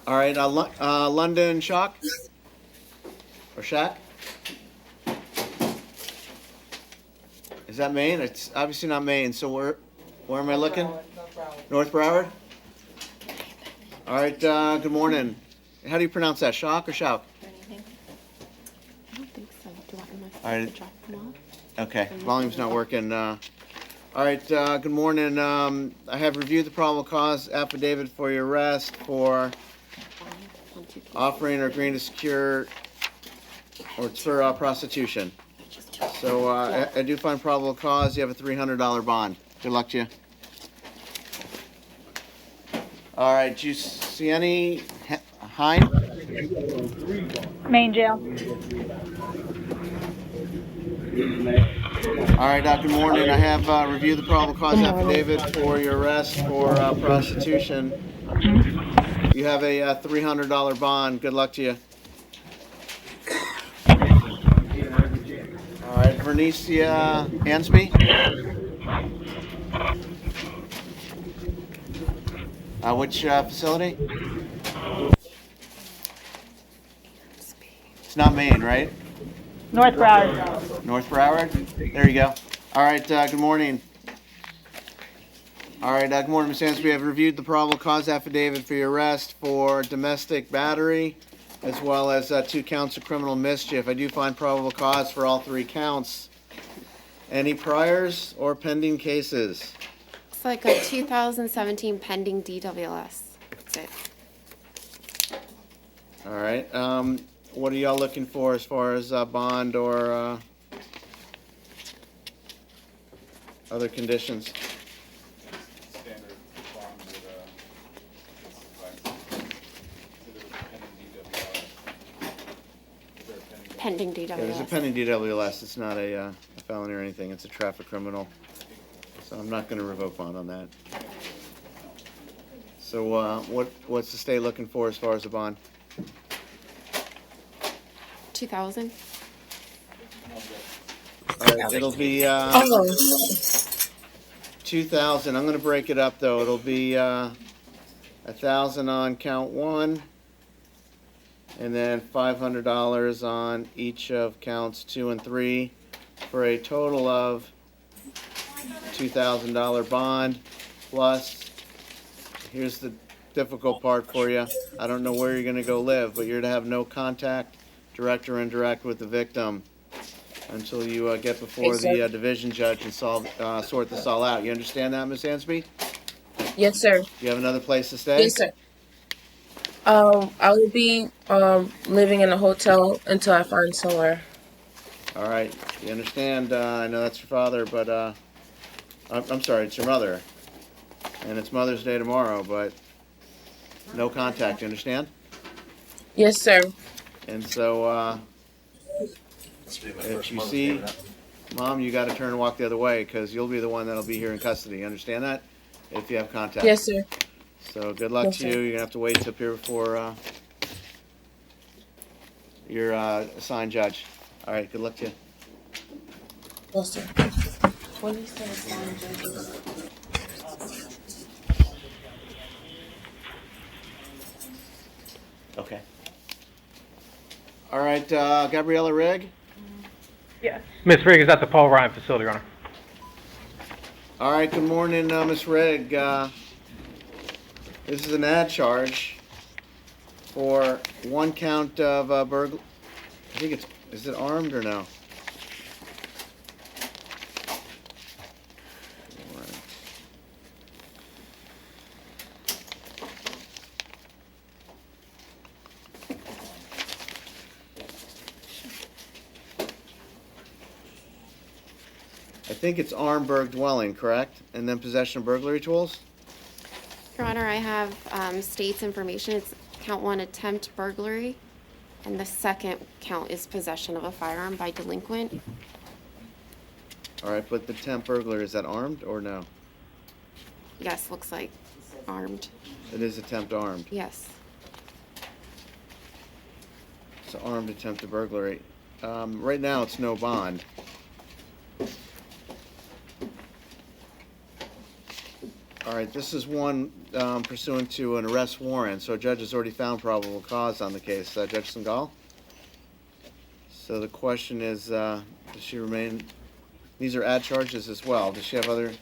Speaker 1: All right, London Shock or Shack. Is that Maine? It's obviously not Maine. So where am I looking? North Broward. All right. Good morning. How do you pronounce that? Shock or Shock?
Speaker 4: I don't think so. Do I want
Speaker 1: All right.
Speaker 4: to drop them off?
Speaker 1: Okay, volume's not working. All right, good morning. I have reviewed the probable cause affidavit for your arrest for
Speaker 4: on 2 cases.
Speaker 1: offering or agreeing to secure or it's for prostitution. So I do find probable cause. You have a $300 bond. Good luck to you. All right, do you see any Hein?
Speaker 2: Main jail.
Speaker 1: All right, good morning. I have reviewed the probable cause affidavit for your arrest for prostitution. You have a $300 bond. Good luck to you. All right, Vernicia Ansby. Which facility? It's not Maine, right?
Speaker 2: North Broward.
Speaker 1: North Broward? There you go. All right, good morning. All right, good morning, Ms. Ansby. I've reviewed the probable cause affidavit for your arrest for domestic battery, as well as 2 counts of criminal mischief. I do find probable cause for all 3 counts. Any priors or pending cases?
Speaker 4: It's like a 2017 pending DWS. That's it.
Speaker 1: All right. What are y'all looking for as far as bond or other conditions?
Speaker 14: Standard bond with
Speaker 4: Pending DWS.
Speaker 1: Yeah, there's a pending DWS. It's not a felony or anything. It's a traffic criminal. So I'm not going to revoke bond on that. So what's the state looking for as far as a bond?
Speaker 4: 2000.
Speaker 1: All right, it'll be 2,000. I'm going to break it up though. It'll be 1,000 on count 1, and then $500 on each of counts 2 and 3, for a total of $2,000 bond. Plus, here's the difficult part for you. I don't know where you're going to go live, but you're to have no contact, direct or indirect, with the victim until you get before the division judge and sort this all out. You understand that, Ms. Ansby?
Speaker 18: Yes, sir.
Speaker 1: You have another place to stay?
Speaker 18: Yes, sir. I will be living in a hotel until I find somewhere.
Speaker 1: All right. You understand? I know that's your father, but I'm sorry, it's your mother. And it's Mother's Day tomorrow, but no contact, you understand?
Speaker 18: Yes, sir.
Speaker 1: And so, if you see Mom, you got to turn and walk the other way, because you'll be the one that'll be here in custody. You understand that? If you have contact.
Speaker 18: Yes, sir.
Speaker 1: So good luck
Speaker 18: Yes,
Speaker 1: to you.
Speaker 18: sir.
Speaker 1: You're going to have to wait to appear before your assigned judge. All right, good luck to you.
Speaker 18: Yes, sir. When you say assigned judges?
Speaker 1: Okay. All right, Gabriella Rigg.
Speaker 2: Yes.
Speaker 11: Miss Rigg is at the Paul Ryan facility, Your Honor.
Speaker 1: All right, good morning, Miss Rigg. This is an ad charge for 1 count of burglary. I think is it armed or no? I think it's armed burg dwelling, correct? And then possession of burglary tools?
Speaker 4: Your Honor, I have state's information. It's count 1, attempt burglary, and the second count is possession of a firearm by delinquent.
Speaker 1: All right, but the attempt burglary, is that armed or no?
Speaker 4: Yes, looks like armed.
Speaker 1: It is attempt armed.
Speaker 4: Yes.
Speaker 1: It's an armed attempt to burglary. Right now, it's no bond. All right, this is one pursuant to an arrest warrant, so a judge has already found probable cause on the case. Judge Singal? So the question is, does she remain, these are ad charges as well. Does she have other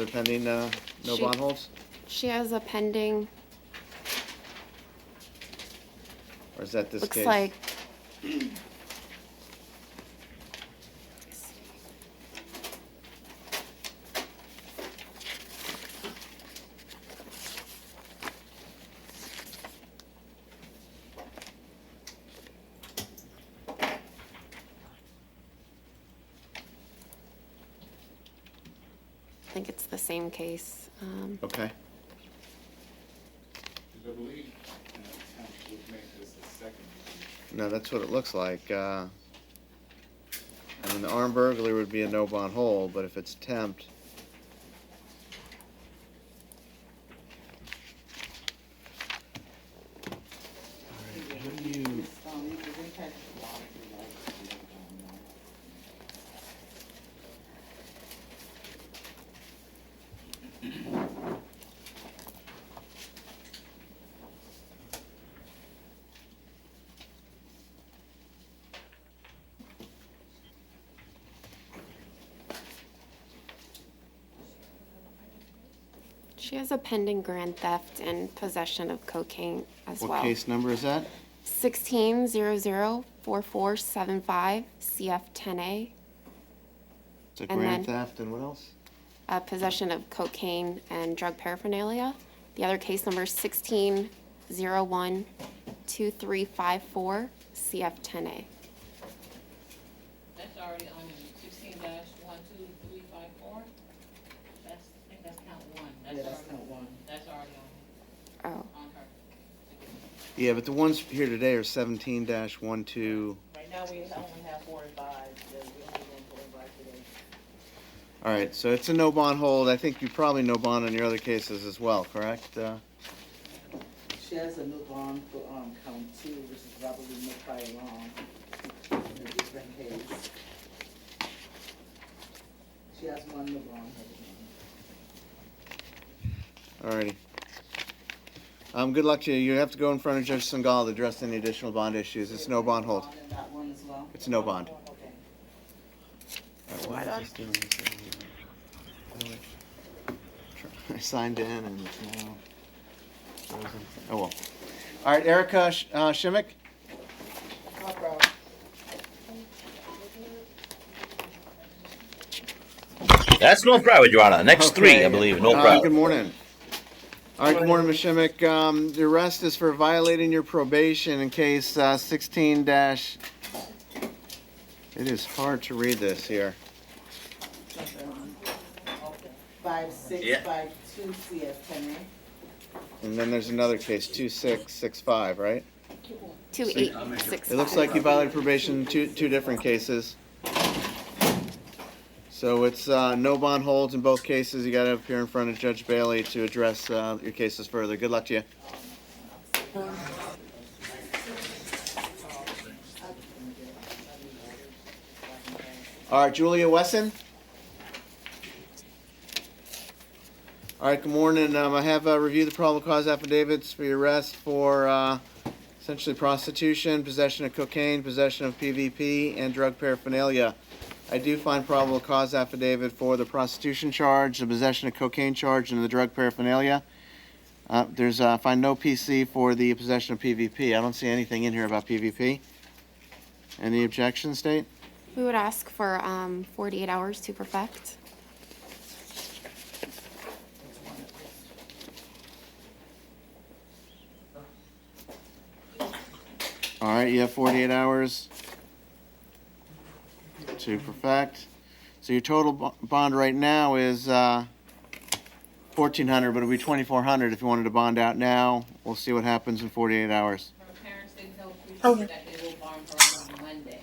Speaker 1: pending no bond holds?
Speaker 4: She has a pending,
Speaker 1: Or is that this
Speaker 4: looks
Speaker 1: case?
Speaker 4: like, I think it's the same case.
Speaker 1: Okay.
Speaker 14: I believe an attempt would make this the second.
Speaker 1: No, that's what it looks like. I mean, the armed burglary would be a no bond hold, but if it's attempt. Alright, how do you?
Speaker 4: She has a pending grand theft and possession of cocaine as well.
Speaker 1: What case number is that?
Speaker 4: 16004475 CF10A.
Speaker 1: It's a
Speaker 4: And
Speaker 1: grand
Speaker 4: then-
Speaker 1: theft and what else?
Speaker 4: Possession of cocaine and drug paraphernalia. The other case number is 16012354 CF10A.
Speaker 5: That's already on 16-12354. I think that's count one.
Speaker 8: Yeah, that's count one.
Speaker 5: That's already
Speaker 4: Oh.
Speaker 5: on her.
Speaker 1: Yeah, but the ones here today are 17-12.
Speaker 8: Right now, we only have 4 and 5, we only going 4 and 5 today.
Speaker 1: All right, so it's a no bond hold. I think you probably no bond on your other cases as well, correct?
Speaker 8: She has a new bond for, count 2, which is Robert Lee McFly Long, in a different case. She has one new bond.
Speaker 1: All righty. Good luck to you. You have to go in front of Judge Singal to address any additional bond issues. It's no bond hold.
Speaker 8: And that one as well?
Speaker 1: It's no bond.
Speaker 8: Okay.
Speaker 1: All right, what is this doing? I signed in and it's now frozen. Oh well. All right, Erica Shimmick.
Speaker 8: No problem.
Speaker 13: That's no problem, Your Honor. Next three, I
Speaker 1: Okay.
Speaker 13: believe. No
Speaker 1: Good
Speaker 13: problem.
Speaker 1: morning. All right, good morning, Ms. Shimmick. The arrest is for violating your probation in case 16 dash. It is hard to read this here.
Speaker 8: 5652 CF10A.
Speaker 1: And then there's another case, 2665, right?
Speaker 4: 2865.
Speaker 1: It looks like you violated probation in two different cases. So it's no bond holds in both cases. You got to appear in front of Judge Bailey to address your cases further. Good luck to you. All right, Julia Wesson. All right, good morning. I have reviewed the probable cause affidavits for your arrest for essentially prostitution, possession of cocaine, possession of PVP, and drug paraphernalia. I do find probable cause affidavit for the prostitution charge, the possession of cocaine charge, and the drug paraphernalia. I find no PC for the possession of PVP. I don't see anything in here about PVP. Any objection, State?
Speaker 4: We would ask for 48 hours to perfect.
Speaker 1: All right, you have 48 hours to perfect. So your total bond right now is $1,400, but it'll be $2,400 if you wanted to bond out now. We'll see what happens in 48 hours.
Speaker 5: Her parents didn't tell police that they will bond her on Monday.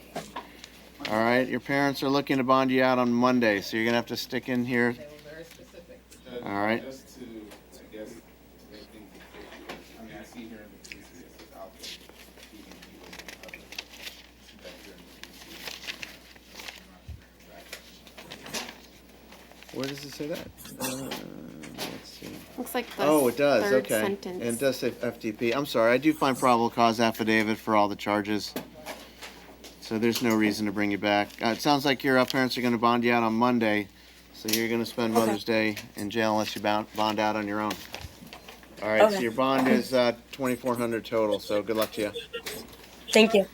Speaker 1: All right, your parents are looking to bond you out on Monday, so you're gonna have to stick in here.
Speaker 5: They were very specific.
Speaker 1: All right.
Speaker 14: Just to, I guess, to make things official, I mean, I see here in the PC, it says Alpha, PDP, and other. See that here in the PC.
Speaker 1: Where does it say that? Let's see.
Speaker 4: Looks like the
Speaker 1: Oh, it does,
Speaker 4: third
Speaker 1: okay.
Speaker 4: sentence.
Speaker 1: And it does say FTP. I'm sorry, I do find probable cause affidavit for all the charges. So there's no reason to bring you back. It sounds like your parents are gonna bond you out on Monday, so you're gonna spend Mother's Day in jail unless you bond out on your own. All right, so
Speaker 18: Okay.
Speaker 1: your bond is $2,400 total, so good luck to you.
Speaker 18: Thank you.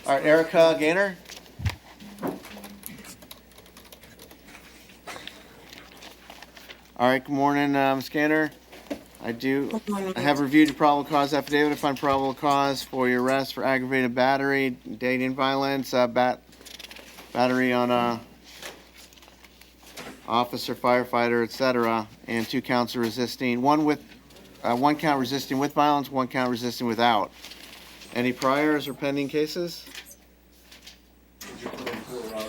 Speaker 1: All right, Erica Gaynor. All right, good morning, Ms. Gaynor. I have reviewed your probable cause affidavit. I find probable cause for your arrest for aggravated battery, dating violence, battery on a officer, firefighter, etc., and 2 counts of resisting. One count resisting with violence, 1 count resisting without. Any priors or pending cases?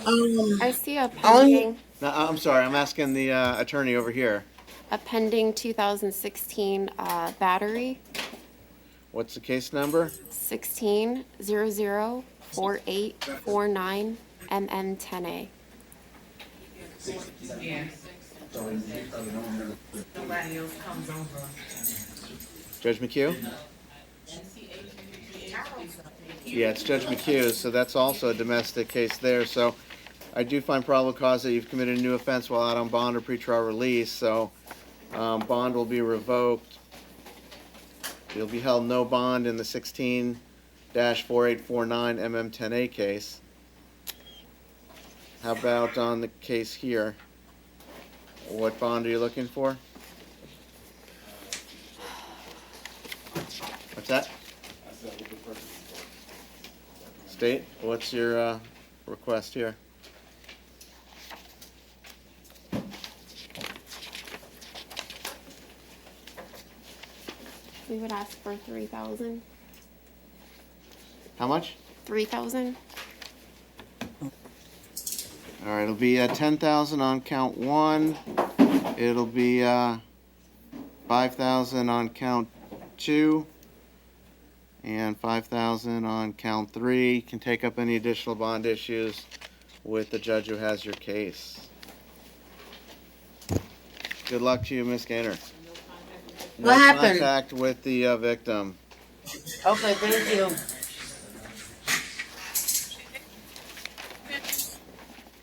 Speaker 4: I see a pending,
Speaker 1: No, I'm sorry. I'm asking the attorney over here.
Speaker 4: 2016 battery,
Speaker 1: What's the case number?
Speaker 4: 16004849 MM10A.
Speaker 3: Nobody else comes over.
Speaker 1: Judge McHugh? Yeah, it's Judge McHugh, so that's also a domestic case there. So I do find probable cause that you've committed a new offense while out on bond or pretrial release. So bond will be revoked. You'll be held no bond in the 16-4849 MM10A case. How about on the case here? What bond are you looking for? What's that? State, what's your request here?
Speaker 4: We would ask for 3,000.
Speaker 1: How much?
Speaker 4: 3,000.
Speaker 1: All right, it'll be 10,000 on count 1. It'll be 5,000 on count 2, and 5,000 on count 3. You can take up any additional bond issues with the judge who has your case. Good luck to you, Miss Gaynor.
Speaker 19: What happened?
Speaker 1: Contact with the victim.
Speaker 19: Okay, thank you.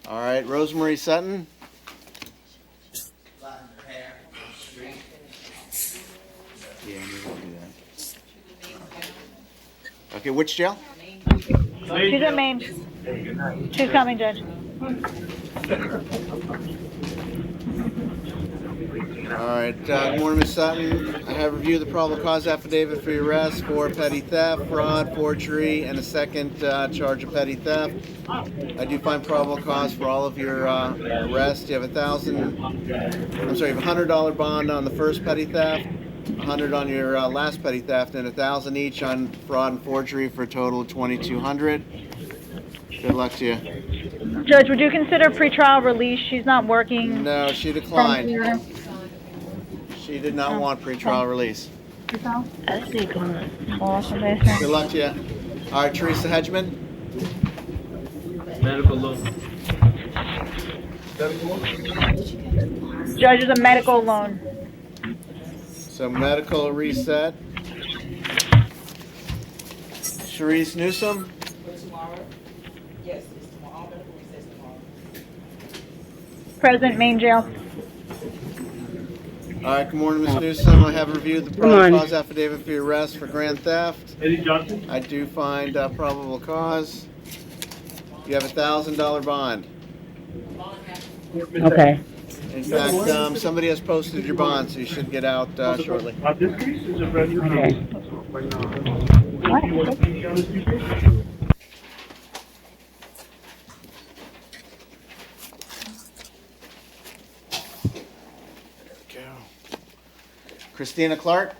Speaker 1: All right, Rosemary Sutton. Yeah, we will do that. Okay, which jail?
Speaker 2: She's at Maine. She's coming, Judge.
Speaker 1: All right, good morning, Ms. Sutton. I have reviewed the probable cause affidavit for your arrest for petty theft, fraud, forgery, and a second charge of petty theft. I do find probable cause for all of your arrests. You have you have a $100 bond on the first petty theft, $100 on your last petty theft, and $1,000 each on fraud and forgery for a total of $2,200. Good luck to you.
Speaker 2: Judge, would you consider pretrial release? She's not working.
Speaker 1: No, she declined. She did not want pretrial release. Good luck to you. All right, Teresa Hedgeman.
Speaker 3: Medical loan.
Speaker 2: Judge is a medical loan.
Speaker 1: So medical reset. Sharice Newsom.
Speaker 8: Yes, it's tomorrow. All medical recess tomorrow.
Speaker 2: Present, Maine Jail.
Speaker 1: All right, good morning, Ms. Newsom. I have reviewed the probable cause affidavit for your arrest for grand theft.
Speaker 3: Eddie Johnson?
Speaker 1: I do find probable cause. You have a $1,000 bond.
Speaker 19: Okay.
Speaker 1: In fact, somebody has posted your bond, so you should get out shortly. Christina Clark.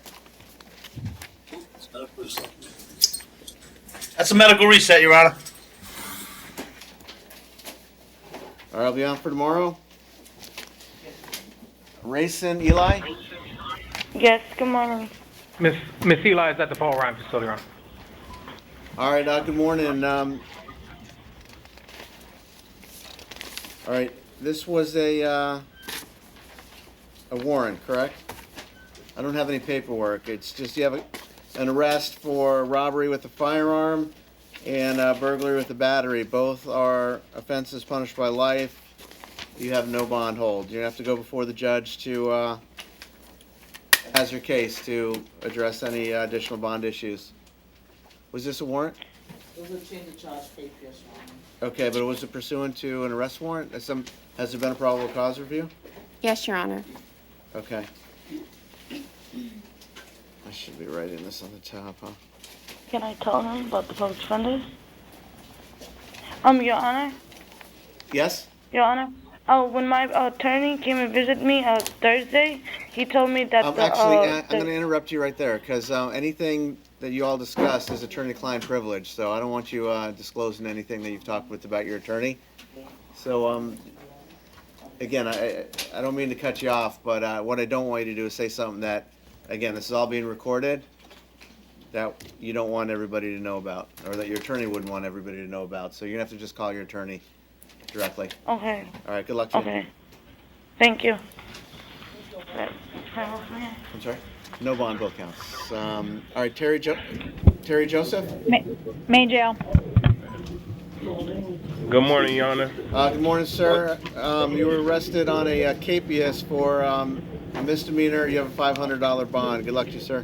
Speaker 13: That's a medical reset, Your Honor.
Speaker 1: All right, I'll be on for tomorrow. Rayson Eli.
Speaker 2: Yes, good morning.
Speaker 11: Miss Eli is at the Paul Ryan facility, Your Honor.
Speaker 1: All right, good morning. All right, this was a warrant, correct? I don't have any paperwork. It's just you have an arrest for robbery with a firearm and burglary with a battery. Both are offenses punished by life. You have no bond hold. You have to go before the judge to, as your case, to address any additional bond issues. Was this a warrant?
Speaker 8: It was a change of charge paper, yes, Your Honor.
Speaker 1: Okay, but was it pursuant to an arrest warrant? Has there been a probable cause review?
Speaker 4: Yes, Your Honor.
Speaker 1: Okay. I should be writing this on the top, huh?
Speaker 20: Can I tell him about the public defender? Your Honor?
Speaker 1: Yes?
Speaker 20: Your Honor? When my attorney came and visited me Thursday, he told me that
Speaker 1: I'm going to interrupt you right there because anything that you all discussed is attorney-client privilege, so I don't want you disclosing anything that you've talked with about your attorney. So, again, I don't mean to cut you off, but what I don't want you to do is say something that, again, this is all being recorded, that you don't want everybody to know about, or that your attorney wouldn't want everybody to know about. So you're going to have to just call your attorney directly.
Speaker 20: Okay.
Speaker 1: All right, good luck to you.
Speaker 20: Okay. Thank you.
Speaker 1: I'm sorry? No bond, both counts. All right, Terry Joseph?
Speaker 2: Main jail.
Speaker 21: Good morning, Your Honor.
Speaker 1: Good morning, sir. You were arrested on a capias for a misdemeanor. You have a $500 bond. Good luck to you, sir.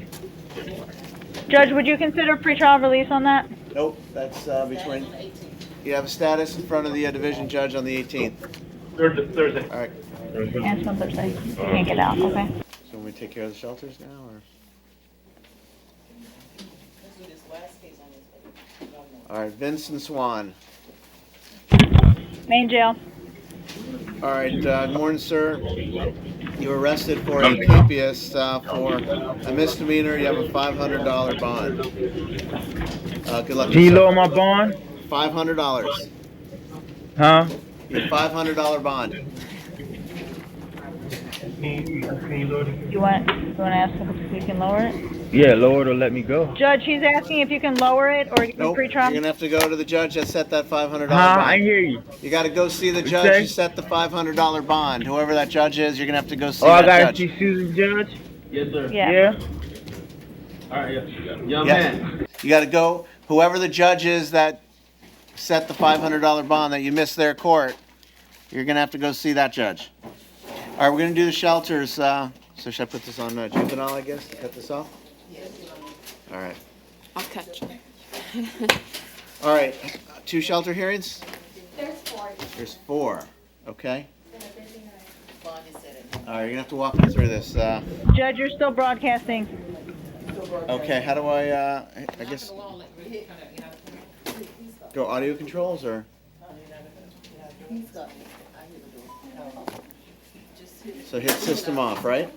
Speaker 2: Judge, would you consider pretrial release on that?
Speaker 1: Nope, that's between. You have a status in front of the division judge on the 18th.
Speaker 21: Thursday.
Speaker 1: All right.
Speaker 2: And it's on Thursday. You can't get out, okay?
Speaker 1: So we take care of the shelters now, or? All right, Vincent Swan.
Speaker 2: Main jail.
Speaker 1: All right, good morning, sir. You were arrested for a capias for a misdemeanor. You have a $500 bond. Good luck.
Speaker 9: Can you lower my bond?
Speaker 1: $500.
Speaker 9: Huh?
Speaker 1: Your $500 bond.
Speaker 2: You want to ask if you can lower it?
Speaker 9: Yeah, lower it or let me go.
Speaker 2: Judge, he's asking if you can lower it or
Speaker 1: Nope.
Speaker 2: pretrial.
Speaker 1: You're gonna have to go to the judge that set that $500
Speaker 9: Huh?
Speaker 1: bond.
Speaker 9: I hear you.
Speaker 1: You got to go see the
Speaker 9: What'd you
Speaker 1: judge
Speaker 9: say?
Speaker 1: who set the $500 bond. Whoever that judge is, you're gonna have to go see
Speaker 9: Oh, I
Speaker 1: that
Speaker 9: gotta
Speaker 1: judge.
Speaker 9: see Susan Judge?
Speaker 21: Yes, sir.
Speaker 2: Yeah.
Speaker 21: All right, young
Speaker 1: Yeah.
Speaker 21: man.
Speaker 1: You got to go. Whoever the judge is that set the $500 bond that you missed their court, you're gonna have to go see that judge. All right, we're gonna do the shelters. So should I put this on juvenile? I guess cut this off. All right.
Speaker 4: I'll cut you.
Speaker 1: All right. 2 shelter hearings.
Speaker 17: There's 4.
Speaker 1: There's 4. Okay. All right, you're gonna have to walk me through this.
Speaker 2: Judge, you're still broadcasting.
Speaker 1: Okay. How do I guess go audio controls or? So hit system off, right?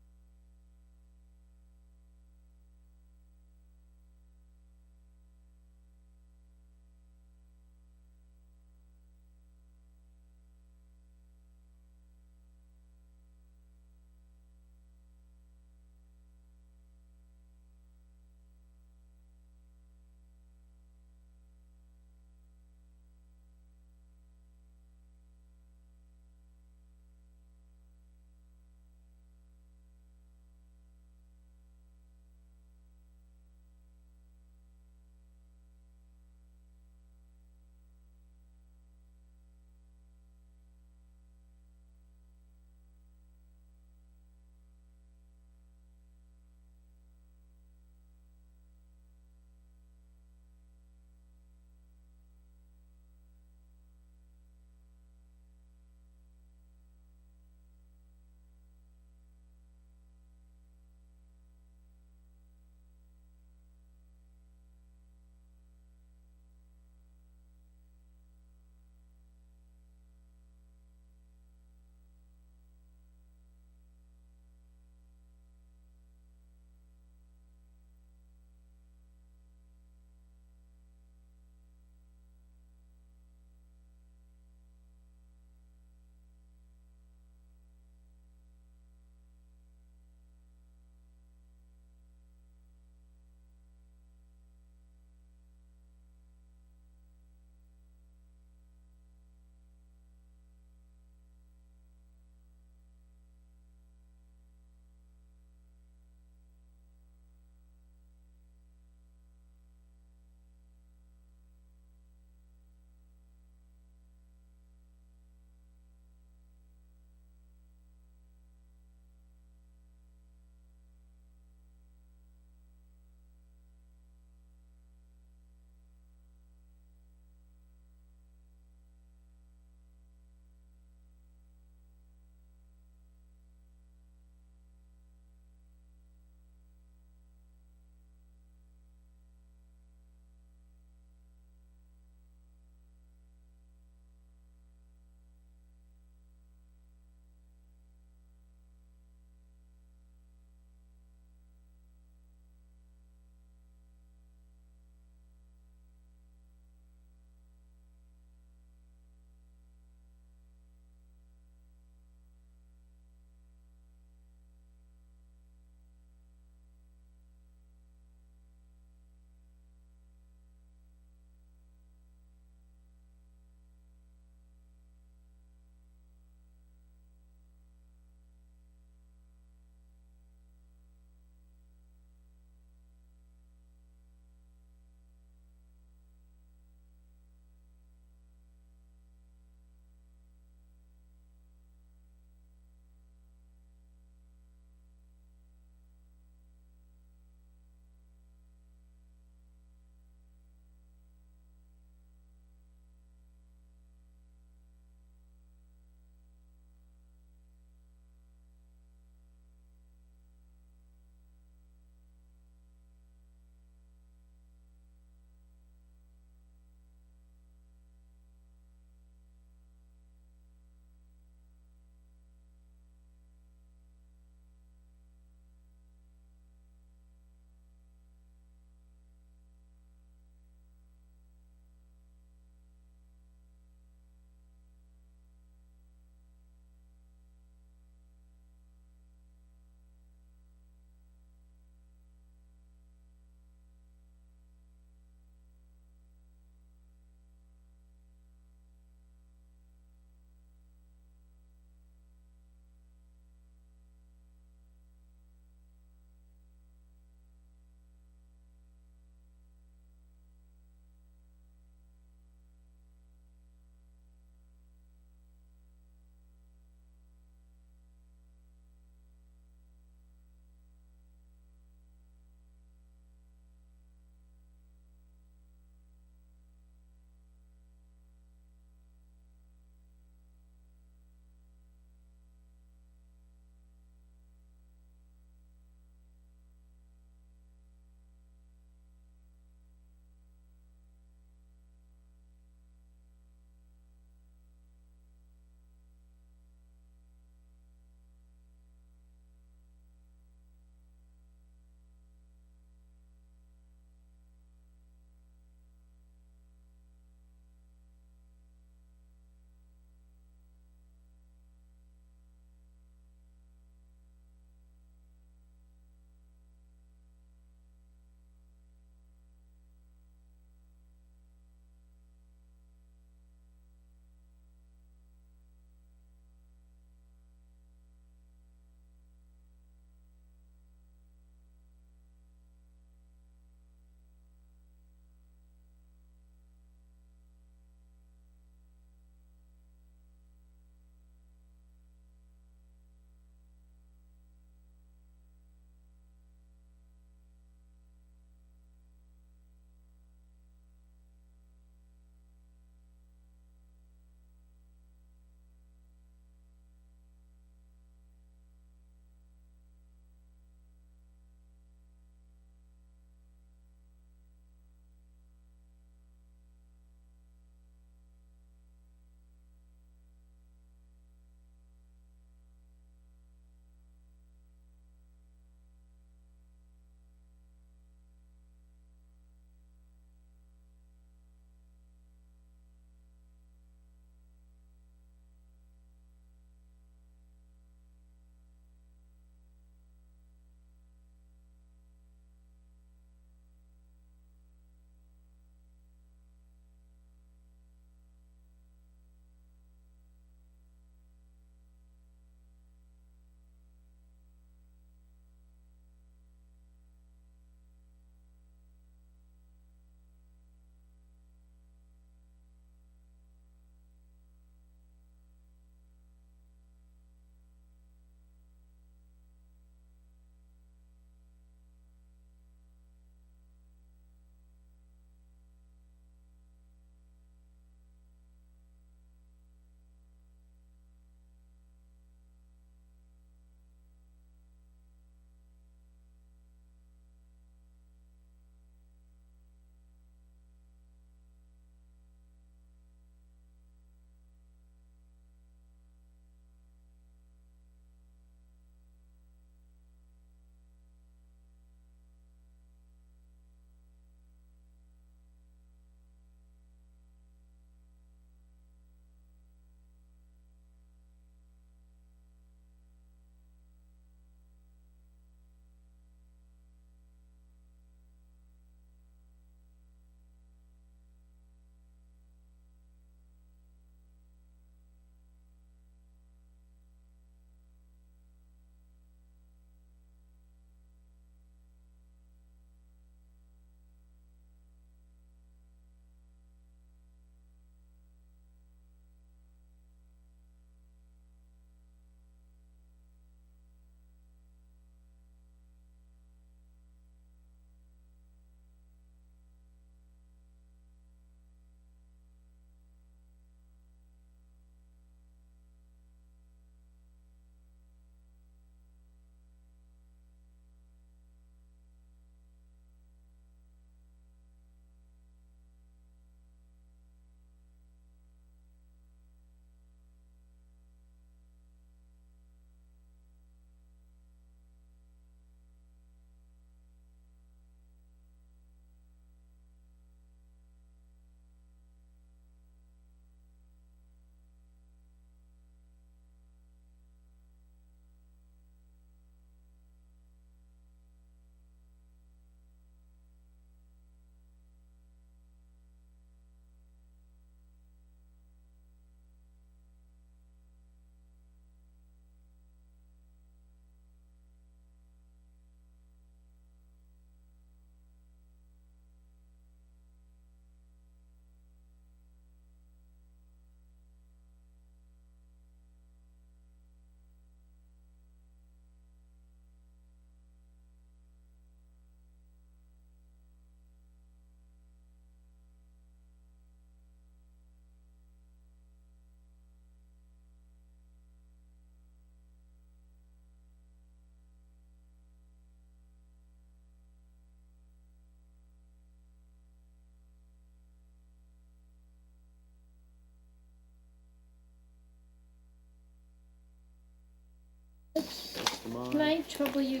Speaker 1: them on.
Speaker 6: Can I trouble you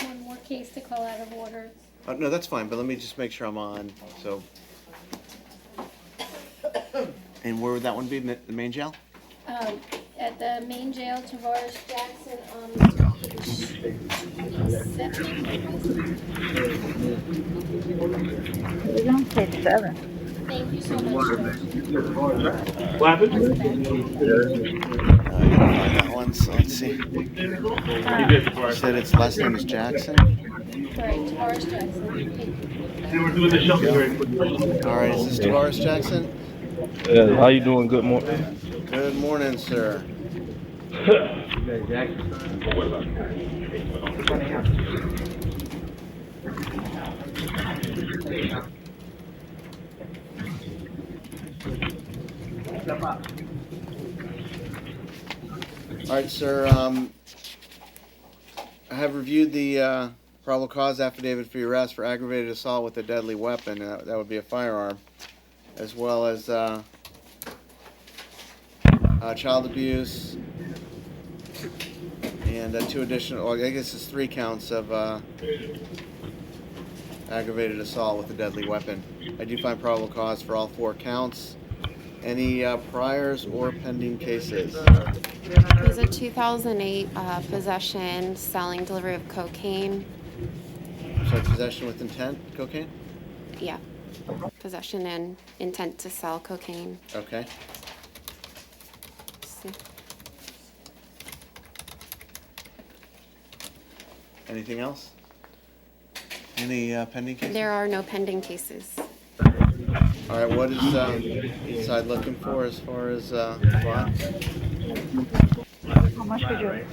Speaker 6: one more case to call out of order?
Speaker 1: No, that's fine, but let me just make sure I'm on, so. And where would that one be, the main jail?
Speaker 6: At the main jail, Tavares Jackson, 7.
Speaker 2: We're on page 7.
Speaker 6: Thank you so much, Judge.
Speaker 21: What happened?
Speaker 1: I gotta find that one, so let's see. You said its last name is Jackson?
Speaker 6: Sorry, Tavares Jackson.
Speaker 21: They were doing the shelter hearing.
Speaker 1: Alright, is this Tavares Jackson?
Speaker 9: How you doing? Good morning.
Speaker 1: Good morning, sir. Alright, sir, I have reviewed the probable cause affidavit for your arrest for aggravated assault with a deadly weapon, that would be a firearm, as well as child abuse, and 2 additional, well, I guess it's 3 counts of aggravated assault with a deadly weapon. I do find probable cause for all 4 counts. Any priors or pending cases?
Speaker 4: There's a 2008 possession, selling, delivery of cocaine.
Speaker 1: So possession with intent, cocaine?
Speaker 4: Yeah. Possession and intent to sell cocaine.
Speaker 1: Okay.
Speaker 4: See.
Speaker 1: Anything else? Any pending cases?
Speaker 4: There are no pending cases.
Speaker 1: All right, what is each side looking for as far as bond?
Speaker 2: How much would you?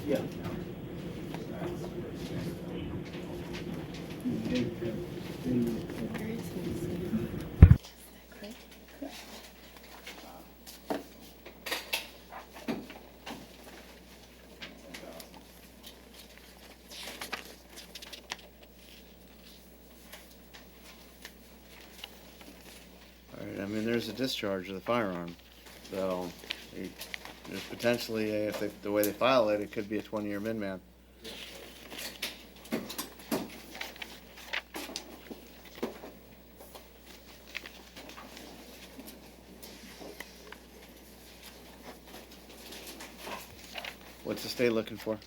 Speaker 21: Yeah.
Speaker 1: All right, I mean, there's a discharge of the firearm, so there's potentially, if the way they file it, it could be a 20-year min-man. What's the state looking for?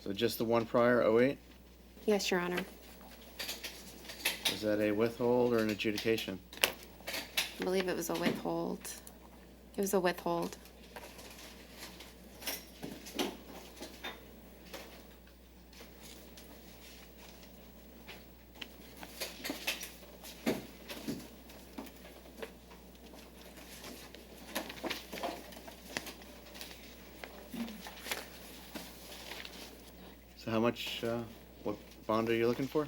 Speaker 1: So just the one prior, 08?
Speaker 4: Yes, Your Honor.
Speaker 1: Is that a withhold or an adjudication?
Speaker 4: I believe it was a withhold. It was a withhold.
Speaker 1: So how much, what bond are you looking for?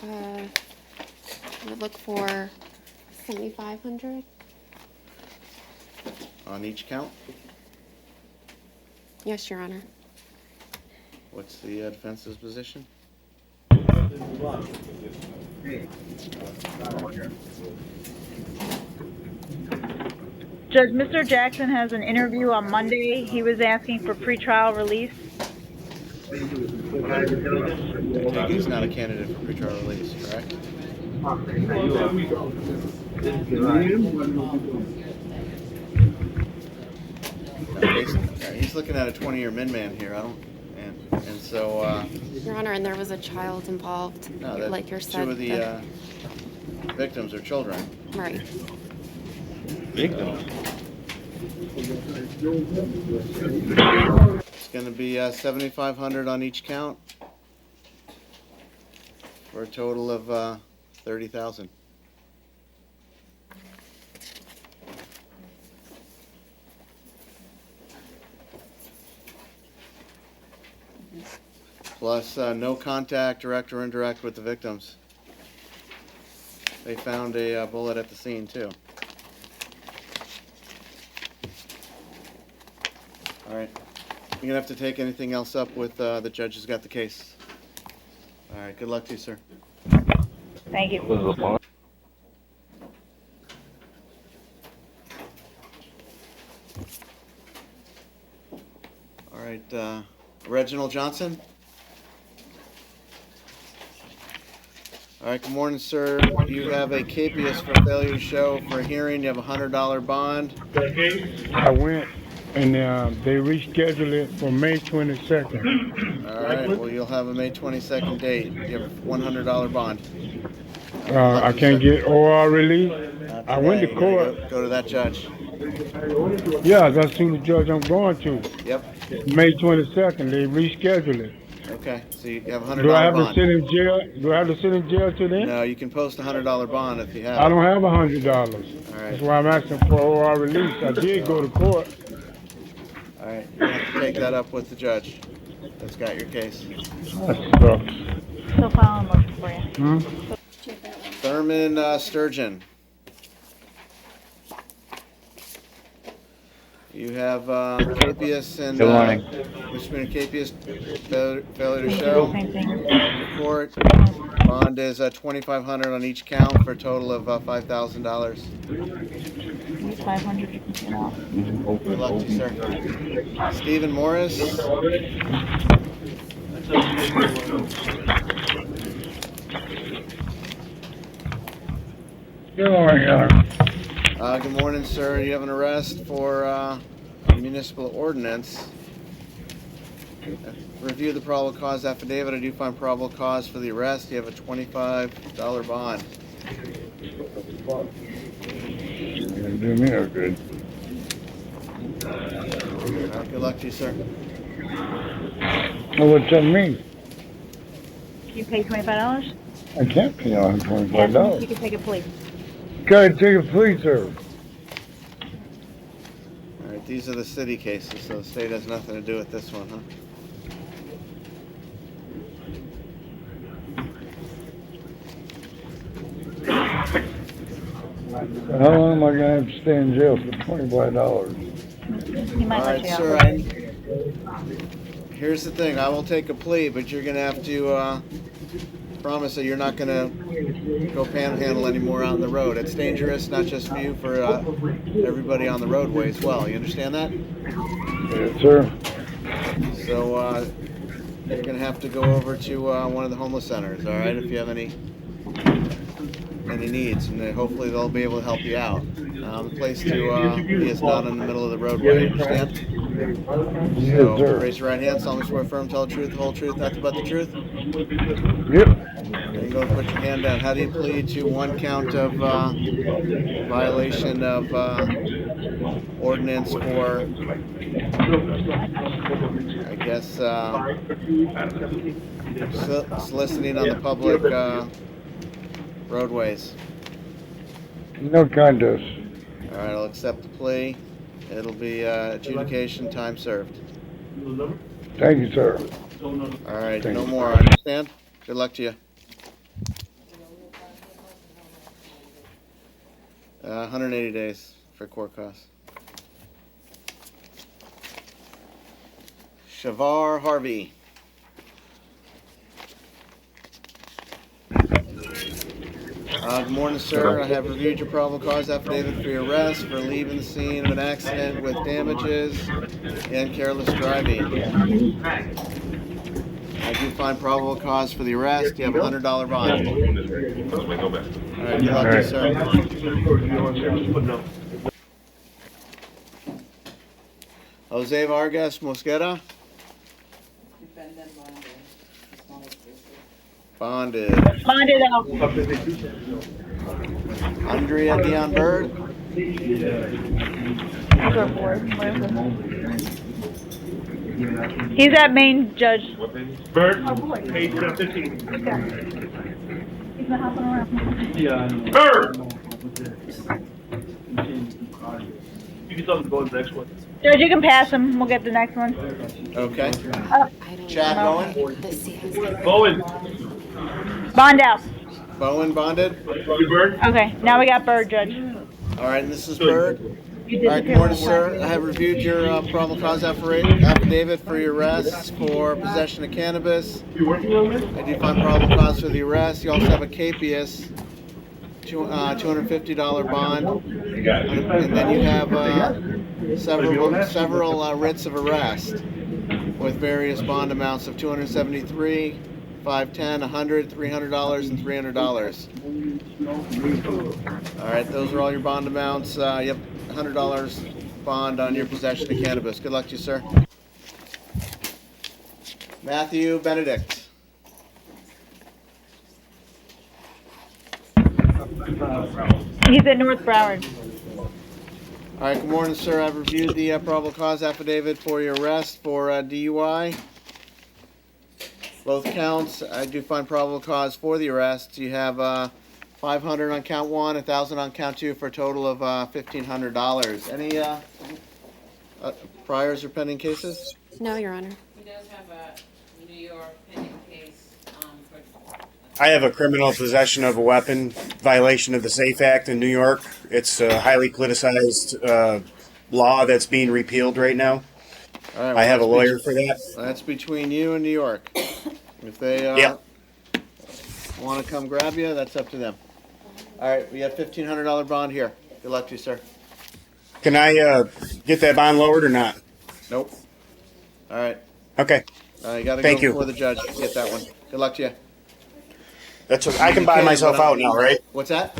Speaker 4: I would look for 7,500.
Speaker 1: On each count?
Speaker 4: Yes, Your Honor.
Speaker 1: What's the defense's position?
Speaker 2: Judge, Mr. Jackson has an interview on Monday. He was asking for pretrial release.
Speaker 1: I think he's not a candidate for pretrial release, correct? He's looking at a 20-year min-man here. I don't, and so.
Speaker 4: Your Honor, and there was a child involved,
Speaker 1: No,
Speaker 4: like you said.
Speaker 1: 2 of the victims are children.
Speaker 4: Right.
Speaker 1: Victims. It's going to be 7,500 on each count for a total of 30,000. Plus no contact, direct or indirect, with the victims. They found a bullet at the scene too. All right. You're gonna have to take anything else up with the judge who's got the case. All right. Good luck to you, sir.
Speaker 2: Thank you.
Speaker 1: All right. Reginald Johnson. All right. Good morning, sir. You have a capias for failure to show for a hearing. You have a $100 bond.
Speaker 10: I went and they rescheduled it for May 22nd.
Speaker 1: All right. Well, you'll have a May 22nd date. You have a $100 bond.
Speaker 10: I can't get OR relief. I went to
Speaker 1: You gotta
Speaker 10: court.
Speaker 1: go to that judge.
Speaker 10: Yeah, that's the judge I'm going to.
Speaker 1: Yep.
Speaker 10: May 22nd. They rescheduled it.
Speaker 1: Okay. So you have a $100
Speaker 10: Do I have
Speaker 1: bond.
Speaker 10: to sit in jail? Do I have to sit in jail till then?
Speaker 1: No, you can post a $100 bond if you have.
Speaker 10: I don't have $100.
Speaker 1: All right.
Speaker 10: That's why I'm asking for OR release. I did go to court.
Speaker 1: All right. You have to take that up with the judge that's got your case.
Speaker 10: That sucks.
Speaker 2: Still filing motion for you.
Speaker 1: Thurman Sturgeon. You have capias and
Speaker 9: Good morning.
Speaker 1: misdemeanor capias failure to show. Court bond is $2,500 on each count for a total of $5,000.
Speaker 2: 500 you can get off.
Speaker 1: Good luck to you, sir. Stephen Morris.
Speaker 10: Good morning,
Speaker 1: Good morning, sir. You have an arrest for municipal ordinance. Review the probable cause affidavit. I do find probable cause for the arrest. You have a $25 bond.
Speaker 10: Do me a good.
Speaker 1: Good luck to you, sir.
Speaker 10: Well, what's that mean?
Speaker 2: Can you pay $25?
Speaker 10: I can't pay $125.
Speaker 2: Yes, you can take a plea.
Speaker 10: Gotta take a plea, sir.
Speaker 1: All right, these are the city cases, so the state has nothing to do with this one, huh?
Speaker 10: How long am I gonna have to stay in jail for $25?
Speaker 2: He might
Speaker 1: All
Speaker 2: let
Speaker 1: right,
Speaker 2: you out.
Speaker 1: sir. Here's the thing. I will take a plea, but you're gonna have to promise that you're not gonna go panhandle anymore out on the road. It's dangerous, not just for you, for everybody on the roadway as well. You understand that?
Speaker 10: Yes, sir.
Speaker 1: So you're gonna have to go over to one of the homeless centers. All right, if you have any needs, and then hopefully they'll be able to help you out. The place to be is not in the middle of the roadway. Understand?
Speaker 10: Yes,
Speaker 1: So
Speaker 10: sir.
Speaker 1: raise your right hand. Solemnly swear firm, tell the truth, the whole truth, nothing but the truth.
Speaker 10: Yep.
Speaker 1: There you go. Put your hand down. How do you plead to one count of violation of ordinance for, I guess, soliciting on the public roadways?
Speaker 10: No contest.
Speaker 1: All right, I'll accept the plea. It'll be adjudication, time served.
Speaker 10: Thank you, sir.
Speaker 1: All right,
Speaker 10: Thank
Speaker 1: no
Speaker 10: you.
Speaker 1: more. Understand? Good luck to you. 180 days for court costs. Shavar Harvey. Good morning, sir. I have reviewed your probable cause affidavit for your arrest for leaving the scene of an accident with damages and careless driving. I do find probable cause for the arrest. You have a $100 bond. All right, good luck to you, sir. Jose Vargas Mosquera. Bonded.
Speaker 2: Bonded out.
Speaker 1: Andrea Dion Bird.
Speaker 2: He's at main judge.
Speaker 21: Bird, page 15.
Speaker 2: He's not hopping around.
Speaker 21: Yeah. Bird! You can tell him to go to the next one.
Speaker 2: Judge, you can pass him. We'll get the next one.
Speaker 1: Okay. Chad Bowen.
Speaker 21: Bowen.
Speaker 2: Bond out.
Speaker 1: Bowen bonded?
Speaker 2: Okay, now we got Bird, Judge.
Speaker 1: All right, and this is Bird.
Speaker 2: You
Speaker 1: All right, good
Speaker 2: disappeared
Speaker 1: morning,
Speaker 2: one
Speaker 1: sir.
Speaker 2: time.
Speaker 1: I have reviewed your probable cause affidavit for your arrest for possession of cannabis. I do find probable cause for the arrest. You also have a capias, $250 bond, and then you have several writs of arrest with various bond amounts of $273, $510, $100, $300, and $300. All right, those are all your bond amounts. You have $100 bond on your possession of cannabis. Good luck to you, sir. Matthew Benedict.
Speaker 2: He's at North Broward.
Speaker 1: All right, good morning, sir. I've reviewed the probable cause affidavit for your arrest for DUI. Both counts, I do find probable cause for the arrest. You have $500 on count one, $1,000 on count two, for a total of $1,500. Any priors or pending cases?
Speaker 4: No, Your Honor.
Speaker 5: He does have a New York pending case, for
Speaker 12: I have a criminal possession of a weapon violation of the SAFE Act in New York. It's a highly politicized law that's being repealed right now.
Speaker 1: All right, well,
Speaker 12: I have a lawyer for that.
Speaker 1: That's between you and New York. If they want to come grab you, that's up to them. All right, we have $1,500 bond here. Good luck to you, sir.
Speaker 12: Can I get that bond lowered or not?
Speaker 1: Nope. All right.
Speaker 12: Okay.
Speaker 1: You got to
Speaker 12: Thank
Speaker 1: go
Speaker 12: you.
Speaker 1: before the judge to get that one. Good luck to you.
Speaker 12: That's okay. I can bond myself out now, right?
Speaker 1: What's that?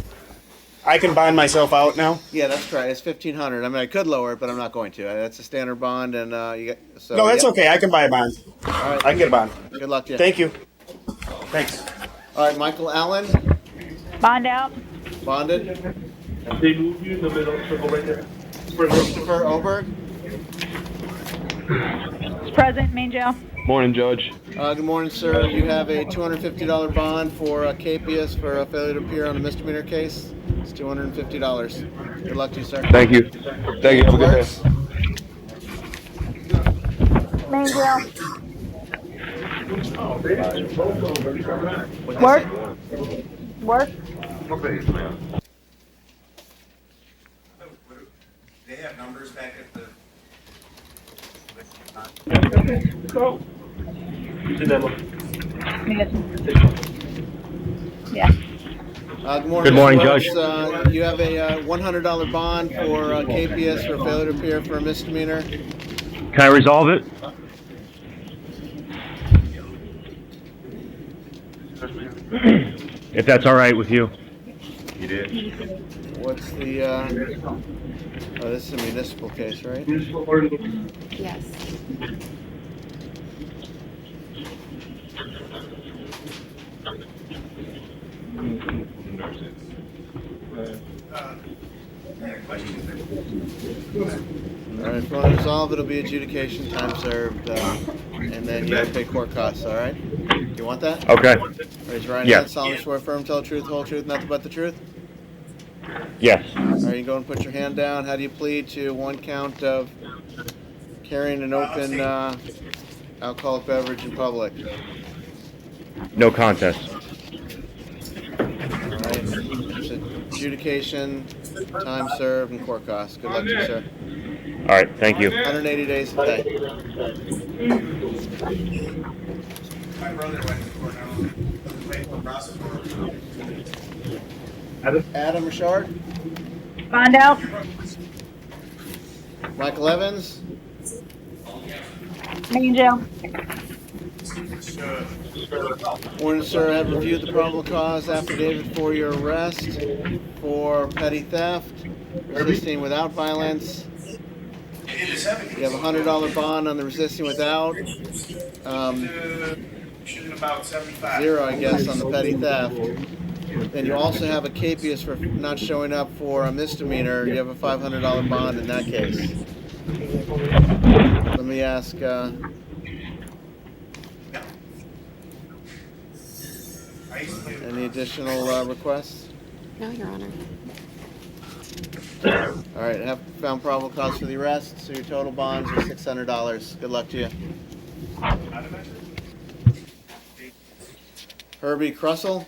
Speaker 12: I can bond myself out now.
Speaker 1: Yeah, that's correct. It's $1,500. I mean, I could lower it, but I'm not going to. That's a standard bond, and you get. So,
Speaker 12: No, that's
Speaker 1: yeah.
Speaker 12: okay. I can buy a bond.
Speaker 1: All right.
Speaker 12: I can get a bond.
Speaker 1: Good luck to you.
Speaker 12: Thank you. Thanks.
Speaker 1: All right, Michael Allen,
Speaker 2: Bond out.
Speaker 1: bonded.
Speaker 21: They move you in the middle, circle right there.
Speaker 1: Christopher Oberg.
Speaker 2: It's present, main jail.
Speaker 9: Morning, Judge.
Speaker 1: Good morning, sir. You have a $250 bond for capias for a failure to appear on a misdemeanor case. It's $250. Good luck to you, sir.
Speaker 9: Thank you. Thank you. Have a good day.
Speaker 2: Main jail. Work. Work.
Speaker 12: They have numbers back at the.
Speaker 21: Go.
Speaker 2: Yeah.
Speaker 1: Good morning,
Speaker 11: Good morning,
Speaker 1: Mr.
Speaker 11: Judge.
Speaker 1: Brooks. You have a $100 bond for capias for failure to appear for a misdemeanor.
Speaker 11: Can I resolve it? If that's all right with you.
Speaker 12: You did.
Speaker 1: What's the? Oh, this is a municipal case, right?
Speaker 4: Yes.
Speaker 1: All right, if you want to resolve, it'll be adjudication, time served, and then you have to pay court costs. All right? You want that?
Speaker 11: Okay.
Speaker 1: Raise your right
Speaker 11: Yeah.
Speaker 1: hand. Solemnly swear, firm, tell the truth, whole truth, nothing but the truth.
Speaker 11: Yes.
Speaker 1: All right, you go and put your hand down. How do you plead to one count of carrying an open alcoholic beverage in public?
Speaker 11: No contest.
Speaker 1: All right. It's adjudication, time served, and court costs. Good luck to you, sir.
Speaker 11: All right. Thank you.
Speaker 1: 180 days to pay.
Speaker 12: My brother went to court now. Wait for prosecutor.
Speaker 1: Adam Richard,
Speaker 2: Bond out.
Speaker 1: Michael Evans,
Speaker 2: Main jail.
Speaker 1: Warren, sir, I have reviewed the probable cause affidavit for your arrest for petty theft, resisting without violence. You have a $100 bond on the resisting without.
Speaker 12: About 75.
Speaker 1: Zero, I guess, on the petty theft. Then you also have a capias for not showing up for a misdemeanor. You have a $500 bond in that case. Let me ask. Any additional requests?
Speaker 4: No, Your Honor.
Speaker 1: All right, have found probable cause for the arrest, so your total bonds are $600. Good luck to you. Herbie Crussell,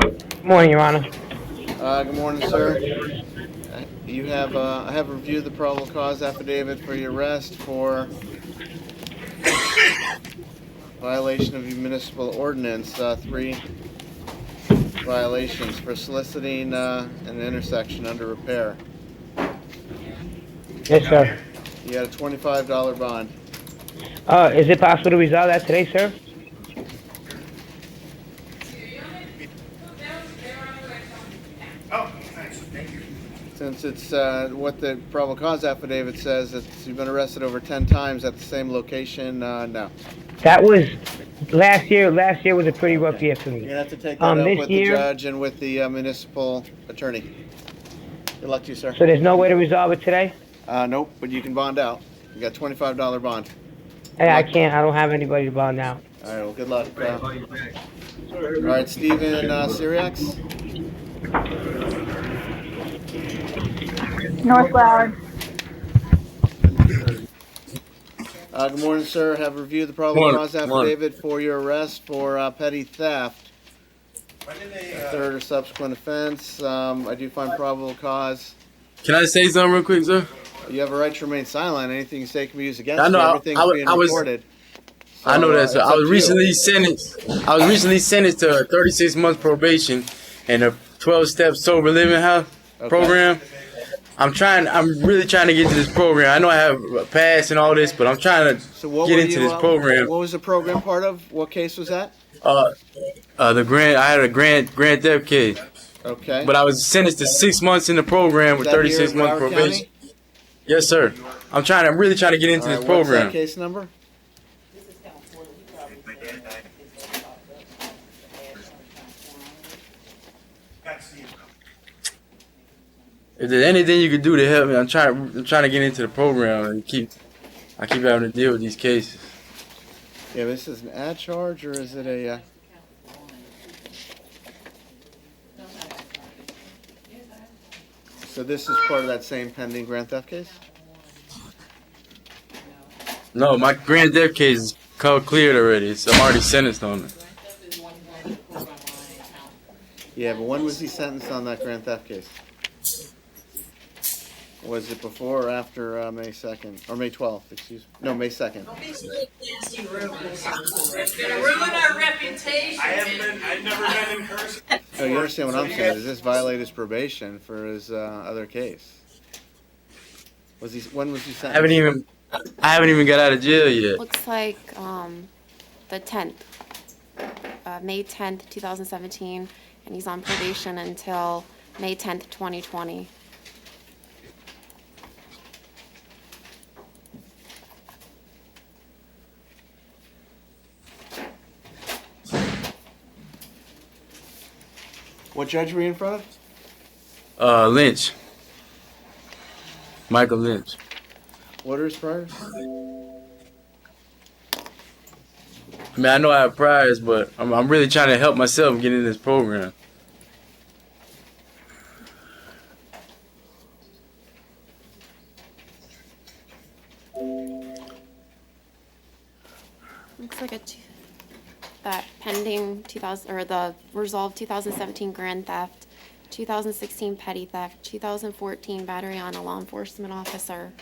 Speaker 16: Good morning, Your Honor.
Speaker 1: Good morning, sir. You have, I have reviewed the probable cause affidavit for your arrest for violation of your municipal ordinance, 3 violations for soliciting an intersection under repair.
Speaker 16: Yes, sir.
Speaker 1: You got a $25 bond.
Speaker 16: Is it possible to resolve that today, sir?
Speaker 1: Since it's what the probable cause affidavit says, that you've been arrested over 10 times at the same location, no.
Speaker 16: That was last year. Last year was a pretty rough year for
Speaker 1: You're
Speaker 16: me.
Speaker 1: gonna have to take that up
Speaker 16: This
Speaker 1: with
Speaker 16: year,
Speaker 1: the judge and with the municipal attorney. Good luck to you, sir.
Speaker 16: so there's no way to resolve it today?
Speaker 1: Nope, but you can bond out. You got $25 bond.
Speaker 16: Hey, I can't. I don't have anybody to bond now.
Speaker 1: All right, well, good luck. All right, Steven Syriacs.
Speaker 2: North Broward.
Speaker 1: Good morning, sir. Have reviewed the probable cause affidavit for your arrest for petty theft. A third or subsequent offense. I do find probable cause.
Speaker 15: Can I say something real quick, sir?
Speaker 1: You have a right to remain silent. Anything you say can be used against
Speaker 15: I know,
Speaker 1: you. Everything's being recorded.
Speaker 15: I know that, sir.
Speaker 1: it's
Speaker 15: I
Speaker 1: up
Speaker 15: was
Speaker 1: to you.
Speaker 15: recently sentenced to a 36 month probation and a 12-step sober living house program. I'm really trying to get to this program. I know I have a pass and all this, but I'm trying to get into this program.
Speaker 1: What was the program part of? What case was that?
Speaker 15: I had a grand theft case.
Speaker 1: Okay.
Speaker 15: But I was sentenced to 6 months in the program with 36 months probation. Yes, sir. I'm really trying to get into this program.
Speaker 1: What's that case number?
Speaker 15: If there's anything you could do to help me, I'm trying to get into the program and I keep having to deal with these cases.
Speaker 1: Yeah, this is an ad charge or is it a? So this is part of that same pending grand theft case?
Speaker 15: No, my grand theft case is cleared already, so I'm already sentenced on it.
Speaker 1: Yeah, but when was he sentenced on that grand theft case? Was it before or after May 2nd? Or May 12th, excuse me. No, May 2nd.
Speaker 3: It's gonna ruin our reputation.
Speaker 13: I've never been in person.
Speaker 1: Oh, you understand what I'm saying? Does this violate his probation for his other case? When was he sentenced?
Speaker 15: I haven't even got out of jail yet.
Speaker 4: Looks like the 10th, May 10th, 2017, and he's on probation until May 10th, 2020.
Speaker 1: What judge were you in front of?
Speaker 15: Lynch. Michael Lynch.
Speaker 1: What are his priors?
Speaker 15: I mean, I know I have priors, but I'm really trying to help myself get in this program.
Speaker 4: Looks like that pending 2000 or the resolved 2017 grand theft, 2016 petty theft, 2014 battery on a law enforcement officer.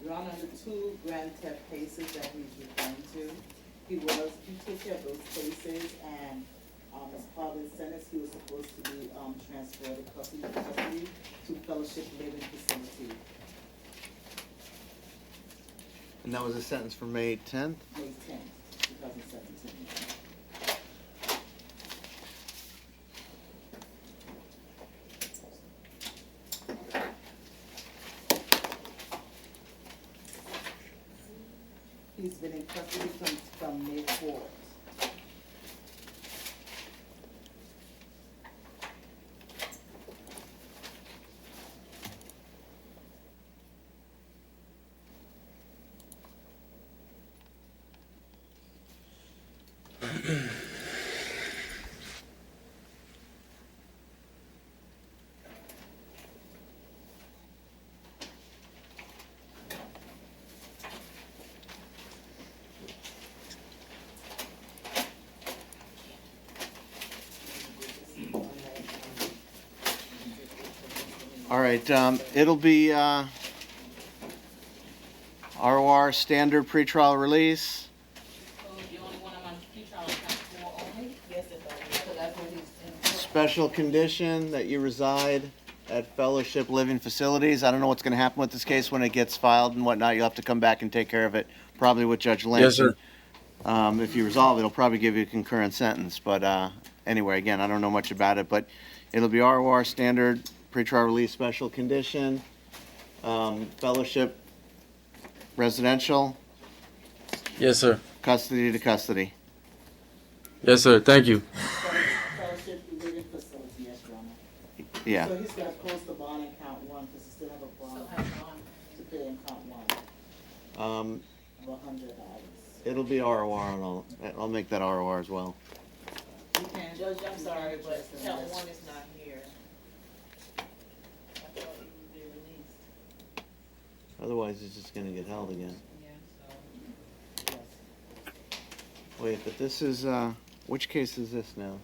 Speaker 8: Your Honor, the 2 grand theft cases that he's referring to, he took care of those cases, and as part of the sentence, he was supposed to be transferred to custody to Fellowship Living Facility.
Speaker 1: And that was a sentence for May 10th?
Speaker 8: May 10th, 2017. He's been in custody from May 4th.
Speaker 1: All right, it'll be ROR standard pretrial release. Special condition that you reside at Fellowship Living Facilities. I don't know what's going to happen with this case when it gets filed and whatnot. You'll have to come back and take care of it, probably with Judge Lynch.
Speaker 15: Yes, sir.
Speaker 1: If you resolve it, it'll probably give you a concurrent sentence. But anyway, again, I don't know much about it, but it'll be ROR standard pretrial release special condition, Fellowship residential,
Speaker 15: Yes, sir.
Speaker 1: custody to custody.
Speaker 15: Yes, sir. Thank you.
Speaker 8: Fellowship Living Facility, yes, Your Honor.
Speaker 1: Yeah.
Speaker 8: So he's gonna post the bond in count one, because he still have a bond to pay in count one of $100.
Speaker 1: It'll be ROR and I'll make that ROR as well.
Speaker 3: Judge, I'm sorry, but count one is not here. I thought it would be released.
Speaker 1: Otherwise, it's just gonna get held again. Wait, but this is, which case is this now?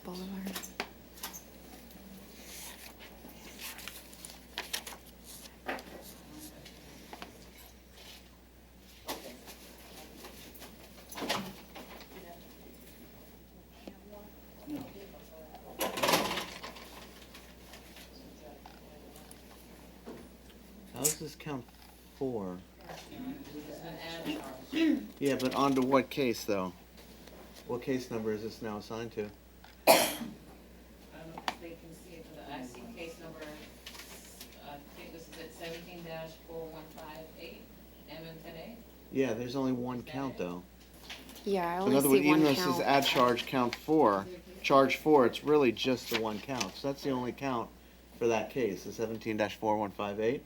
Speaker 4: Boulevard.
Speaker 1: How's this count 4? Yeah, but onto what case though? What case number is this now assigned to?
Speaker 5: I don't know if they can see it, but I see case number, I think this is at 17-4158, M10A.
Speaker 1: Yeah, there's only one count though.
Speaker 4: Yeah, I
Speaker 1: So in
Speaker 4: only
Speaker 1: other words,
Speaker 4: see
Speaker 1: even
Speaker 4: one
Speaker 1: though this is
Speaker 4: count.
Speaker 1: add charge count 4, charge 4, it's really just the one count. So that's the only count for that case, the 17-4158.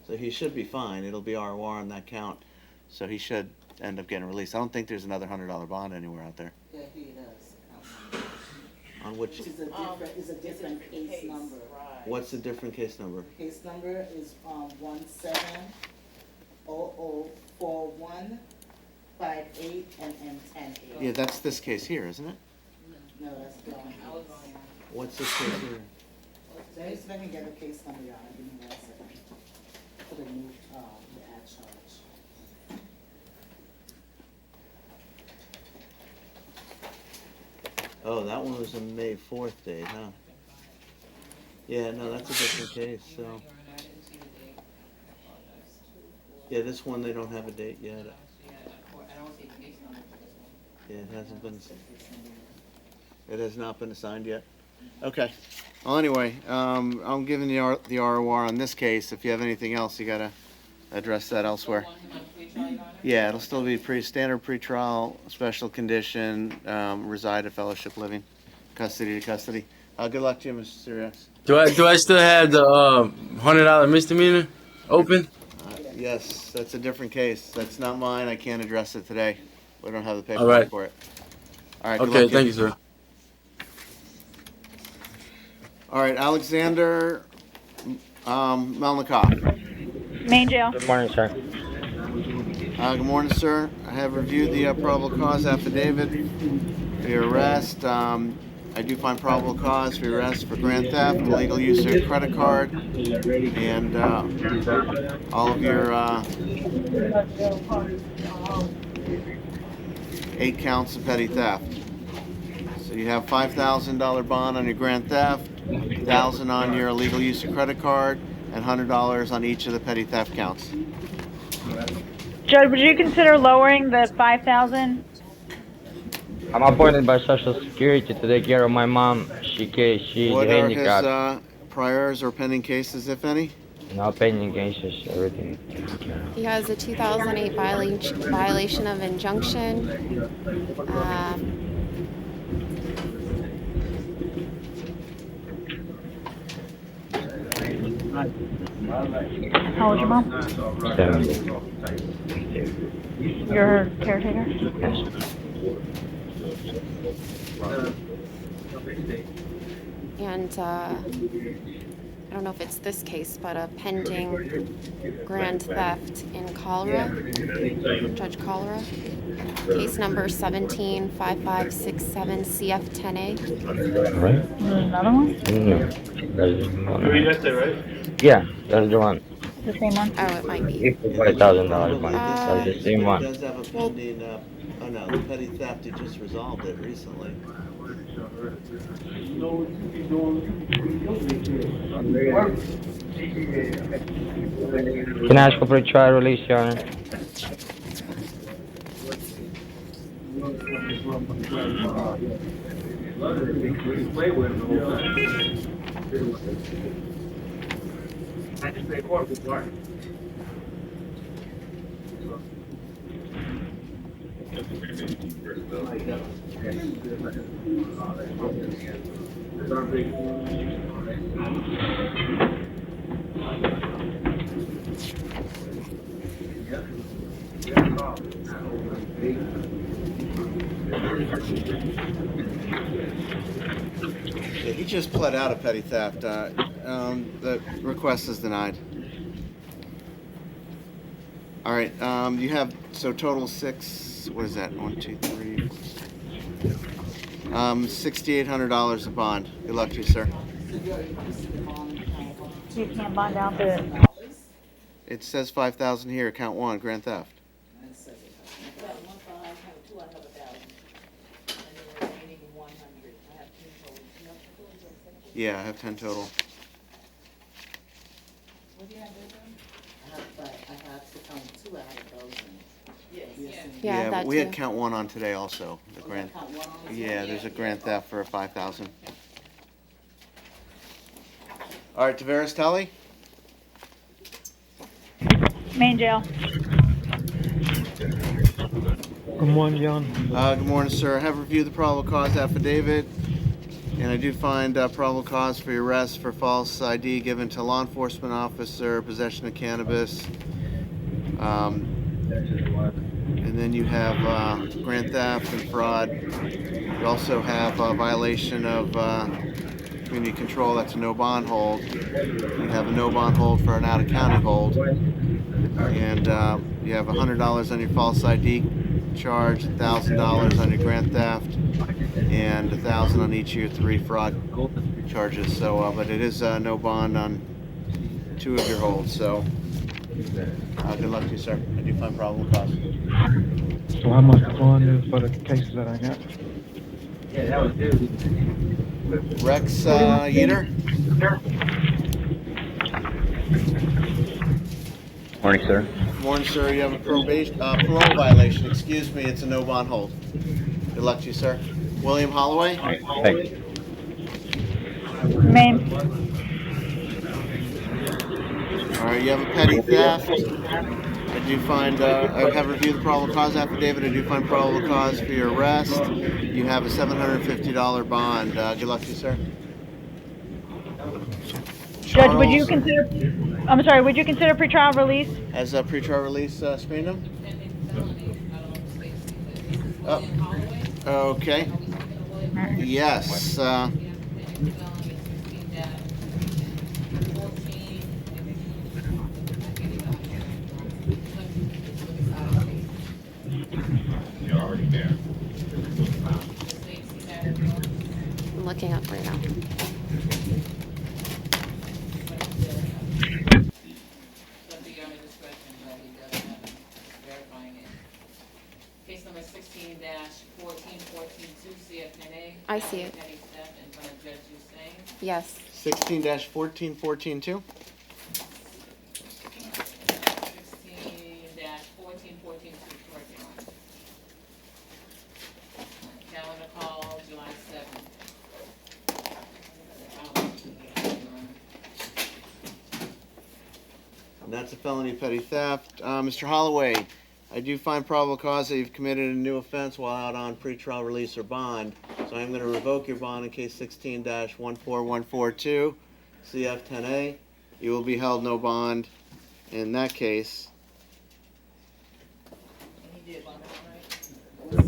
Speaker 1: So he should be fine. It'll be ROR on that count. So he should end up getting released. I don't think there's another $100 bond anywhere out there.
Speaker 8: Yeah, he does.
Speaker 1: On which,
Speaker 8: Which is a different case number.
Speaker 1: what's the different case number?
Speaker 8: Case number is 17004158 and M10.
Speaker 1: Yeah, that's this case here, isn't it?
Speaker 8: No, that's the one.
Speaker 1: What's this case here?
Speaker 8: Just let me get a case number, Your Honor. Give me 1 second. For the new, the add charge.
Speaker 1: Oh, that one was a May 4th date, huh? Yeah, no, that's a different case, so. Yeah, this one, they don't have a date yet. Yeah, it hasn't been, it has not been assigned yet. Okay. Well, anyway, I'm giving you the ROR on this case. If you have anything else, you gotta address that elsewhere. Yeah, it'll still be standard pretrial, special condition, reside at Fellowship Living, custody to custody. Good luck to you, Mr. Sirius.
Speaker 15: Do I still have the $100 misdemeanor open?
Speaker 1: Yes, that's a different case. That's not mine. I can't address it today. We don't have the
Speaker 15: All
Speaker 1: paperwork
Speaker 15: right.
Speaker 1: for it. All right. Good
Speaker 15: Okay,
Speaker 1: luck to
Speaker 15: thank you, sir.
Speaker 1: All right, Alexander Melnikov.
Speaker 2: Main jail.
Speaker 7: Good morning, sir.
Speaker 1: Good morning, sir. I have reviewed the probable cause affidavit for your arrest. I do find probable cause for your arrest for grand theft, illegal use of your credit card, and all of your 8 counts of petty theft. So you have $5,000 bond on your grand theft, $1,000 on your illegal use of credit card, and $100 on each of the petty theft counts.
Speaker 2: Judge, would you consider lowering the 5,000?
Speaker 7: I'm appointed by Social Security to take care of my mom. She's
Speaker 1: What are
Speaker 7: handicapped.
Speaker 1: his priors or pending cases, if any?
Speaker 7: No pending cases, everything.
Speaker 4: He has a 2008 violation of injunction.
Speaker 2: How old's your mom?
Speaker 7: 70.
Speaker 2: You're her caretaker?
Speaker 7: Yes.
Speaker 4: And I don't know if it's this case, but a pending grand theft in Cholera, Judge Cholera. Case number 175567 CF10A.
Speaker 7: Right?
Speaker 2: Another one?
Speaker 7: No. That's the
Speaker 21: Three
Speaker 7: one.
Speaker 21: yesterday, right?
Speaker 7: Yeah, that's the one.
Speaker 2: The same one?
Speaker 4: Oh, it might be.
Speaker 7: It's $5,000
Speaker 1: Probably
Speaker 7: bond.
Speaker 1: this
Speaker 7: That's the
Speaker 1: case,
Speaker 7: same
Speaker 1: but he
Speaker 7: one.
Speaker 1: does have a
Speaker 4: Well-
Speaker 1: pending, oh no, the petty theft, he just resolved it recently.
Speaker 7: Can I ask for a trial release, Your Honor?
Speaker 1: Yeah, he just pled out a petty theft. The request is denied. All right, you have, so total 6, what is that, 1, 2, 3, $6,800 of bond. Good luck to you, sir.
Speaker 2: You can't bond out the,
Speaker 1: It says 5,000 here, count 1, grand theft. Yeah, I have 10 total.
Speaker 8: What do you have there, I have to count 2 out of those.
Speaker 4: Yeah,
Speaker 1: but
Speaker 4: that
Speaker 1: we had
Speaker 4: too.
Speaker 1: count 1 on today also. The grand.
Speaker 8: Count 1 on this?
Speaker 1: Yeah, there's a grand theft for 5,000. All right, Tavares Telly.
Speaker 2: main jail.
Speaker 16: Good morning, John.
Speaker 1: Good morning, sir. I have reviewed the probable cause affidavit, and I do find probable cause for your arrest for false ID given to law enforcement officer, possession of cannabis. And then you have grand theft and fraud. You also have a violation of community control. That's a no bond hold. You have a no bond hold for an out of county hold. And you have $100 on your false ID charge, $1,000 on your grand theft, and $1,000 on each of your 3 fraud charges. So, but it is no bond on 2 of your holds. So, good luck to you, sir. I do find probable cause.
Speaker 16: So how much the bond is for the cases that I got?
Speaker 1: Rex Yeater.
Speaker 7: Morning, sir.
Speaker 1: Morning, sir. You have a parole violation. Excuse me. It's a no bond hold. Good luck to you, sir. William Holloway.
Speaker 7: Thank you.
Speaker 2: Main.
Speaker 1: All right. You have a petty theft. I do find. I have reviewed the probable cause affidavit. I do find probable cause for your arrest. You have a $750 bond. Good luck to you, sir.
Speaker 2: Judge, would you consider, I'm sorry, would you consider pretrial release?
Speaker 1: Has a pretrial release screened him? Oh. Okay. Yes.
Speaker 4: I'm looking up right now.
Speaker 5: Case number 16-14142 CF10A.
Speaker 4: I see it.
Speaker 5: Petty theft in front of Judge Hussein.
Speaker 4: Yes.
Speaker 1: 16-1414-2.
Speaker 5: 16-1442, correct, Your Honor. Calendar call, July 7th.
Speaker 1: And that's a felony petty theft. Mr. Holloway, I do find probable cause that you've committed a new offense while out on pretrial release or bond. So I'm going to revoke your bond in case 16-14142, CF10A. You will be held no bond in that case.
Speaker 5: And he did bond it, right?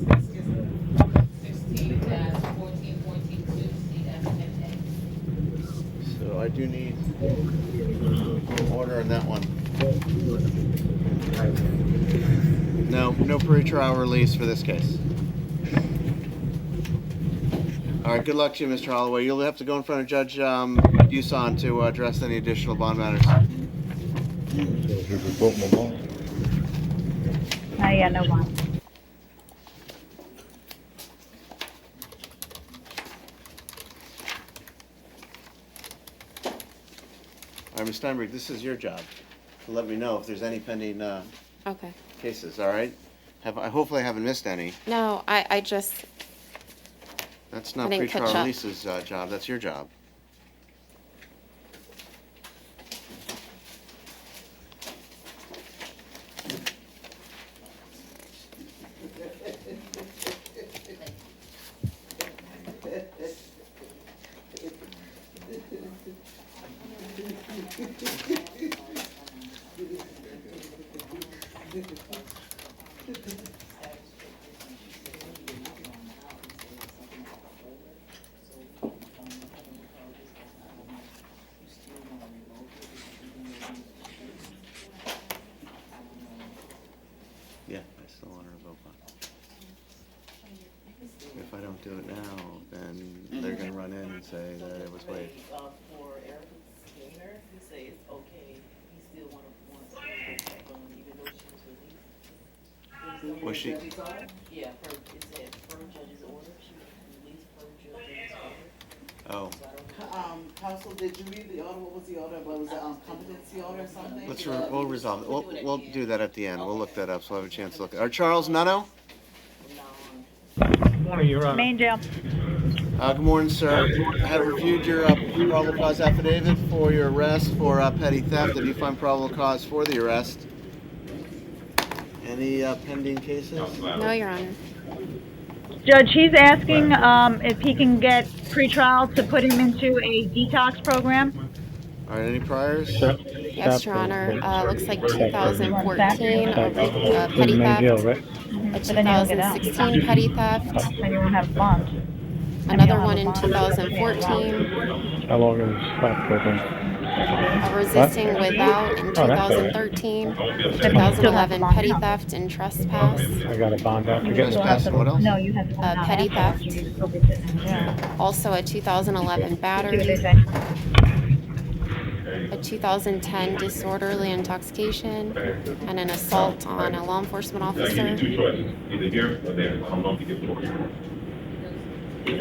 Speaker 5: 16-1442 CF10A.
Speaker 1: So So I do need order on that one. No pre-trial release for this case. All right, good luck to you, Mr. Holloway. You'll have to go in front of Judge Buson to address any additional bond matters.
Speaker 2: Yeah, no bond.
Speaker 1: All right, Ms. Steinberg, this is your job to let me know if there's any pending
Speaker 4: Okay.
Speaker 1: cases, all right? Hopefully I haven't missed any.
Speaker 4: No, I just,
Speaker 1: That's not
Speaker 4: I didn't
Speaker 1: pre-trial
Speaker 4: catch up.
Speaker 1: release's job, that's your job. Yeah, I still want to revoke one. If I don't do it now, then they're gonna run in and say that it was waived.
Speaker 3: For Erica's gainer, he say it's okay, he still wants to back on, even though she was released.
Speaker 1: Was she?
Speaker 3: Yeah, it said per judge's order, she was released per judge's order.
Speaker 1: Oh.
Speaker 8: Counsel, did you read the order? What was the order? What was it, competency order or something?
Speaker 1: We'll resolve it. We'll do that at the end. We'll look that up, so we'll have a chance to look at it. Charles Nunno?
Speaker 11: Morning, Your Honor.
Speaker 2: Main jail.
Speaker 1: Good morning, sir. I have reviewed your probable cause affidavit for your arrest for petty theft. I do find probable cause for the arrest. Any pending cases?
Speaker 4: no, Your Honor.
Speaker 2: Judge, he's asking if he can get pretrial to put him into a detox program.
Speaker 1: All right, any priors?
Speaker 4: Yes, Your Honor. Looks like 2014 petty theft, a 2016 petty theft,
Speaker 2: And you won't have bond.
Speaker 4: another one in 2014,
Speaker 10: How long is the stop program?
Speaker 4: a resisting without in 2013, 2011 petty theft and trespass,
Speaker 10: I got a bond out to get
Speaker 1: Trespass and what else?
Speaker 2: No, you have to.
Speaker 4: petty theft, also a 2011 battery, a 2010 disorderly intoxication, and an assault on a law enforcement officer.
Speaker 5: In 1982, disorderly conduct adjudicated. In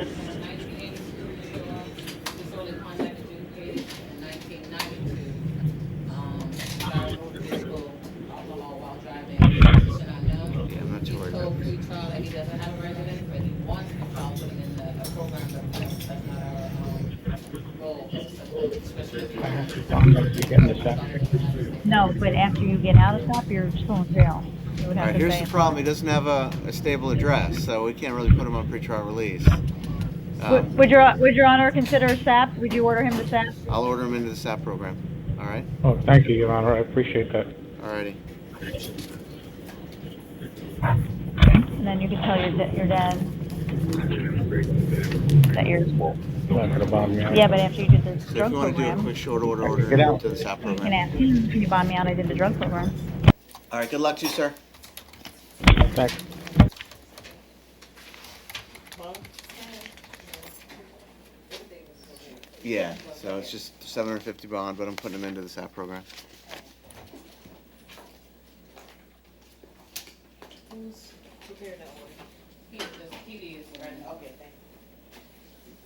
Speaker 5: 1992, driving over physical alcohol while driving, condition unknown.
Speaker 1: Yeah, I'm not too worried
Speaker 5: Told
Speaker 1: about this.
Speaker 5: pre-trial that he doesn't have a residence, but he wants to file put him in the program, but that's not our goal.
Speaker 2: No, but after you get out of stop, you're still in jail. You would
Speaker 1: All
Speaker 2: have
Speaker 1: right,
Speaker 2: to
Speaker 1: here's
Speaker 2: pay
Speaker 1: the
Speaker 2: it.
Speaker 1: problem. He doesn't have a stable address, so we can't really put him on pretrial release.
Speaker 2: Would your honor consider SAP? Would you order him to SAP?
Speaker 1: I'll order him into the SAP program. All right?
Speaker 10: Oh, thank you, Your Honor, I appreciate that.
Speaker 1: All righty.
Speaker 2: And then you can tell your dad that you're.
Speaker 10: Not gonna bond me out.
Speaker 2: Yeah, but after you did the
Speaker 1: So if
Speaker 2: drug
Speaker 1: you want to do a
Speaker 2: program,
Speaker 1: quick short order
Speaker 10: Get out.
Speaker 1: to the SAP
Speaker 2: you can
Speaker 1: program.
Speaker 2: ask him, can you bond me out? I did the drug program.
Speaker 1: All right, good luck to you, sir.
Speaker 10: Thanks.
Speaker 1: Yeah, so it's just 750 bond, but I'm putting him into the SAP program.
Speaker 3: Who's prepared that order?
Speaker 5: He is, right?
Speaker 3: Okay, thank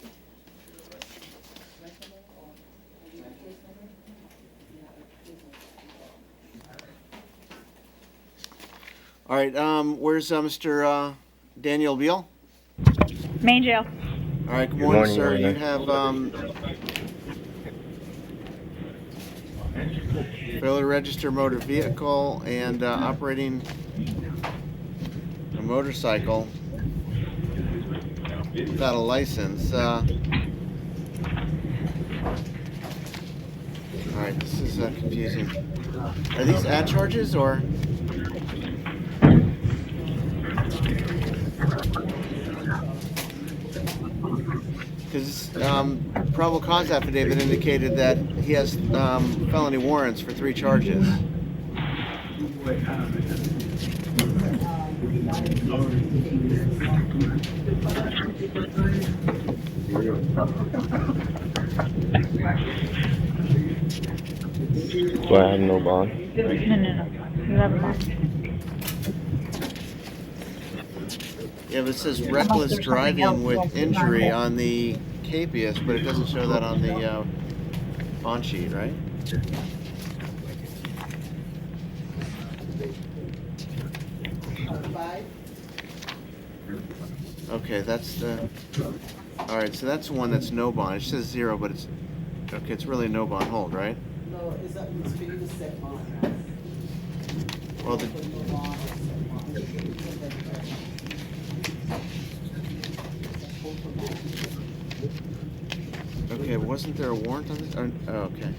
Speaker 3: you.
Speaker 1: All right, where's Mr. Daniel Beal?
Speaker 2: Main jail.
Speaker 1: All right, good
Speaker 10: Good
Speaker 1: morning,
Speaker 10: morning,
Speaker 1: sir.
Speaker 10: Your
Speaker 1: You have failure to register motor vehicle and operating a motorcycle without a license. All right, this is confusing. Are these ad charges or? Because probable cause affidavit indicated that he has felony warrants for 3 charges.
Speaker 7: Do I have no bond?
Speaker 2: No. You have a bond.
Speaker 1: Yeah, but it says reckless driving with injury on the capias, but it doesn't show that on the bond sheet, right? Okay, that's the. All right, so that's the one that's no bond. It says 0, but it's okay. It's really no bond hold, right?
Speaker 8: No, it's for you to set bond.
Speaker 1: Well, okay, but wasn't there a warrant on this? Oh, okay.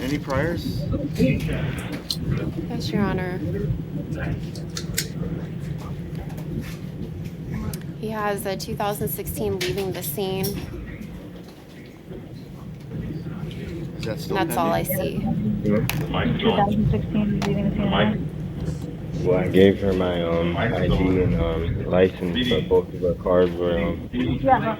Speaker 1: Any priors?
Speaker 4: Yes, Your Honor. He has a 2016 leaving the scene.
Speaker 1: Is that still
Speaker 4: That's all I see.
Speaker 2: 2016 leaving the scene.
Speaker 7: Well, I gave her my ID and license, but both of her cars were
Speaker 2: Yeah.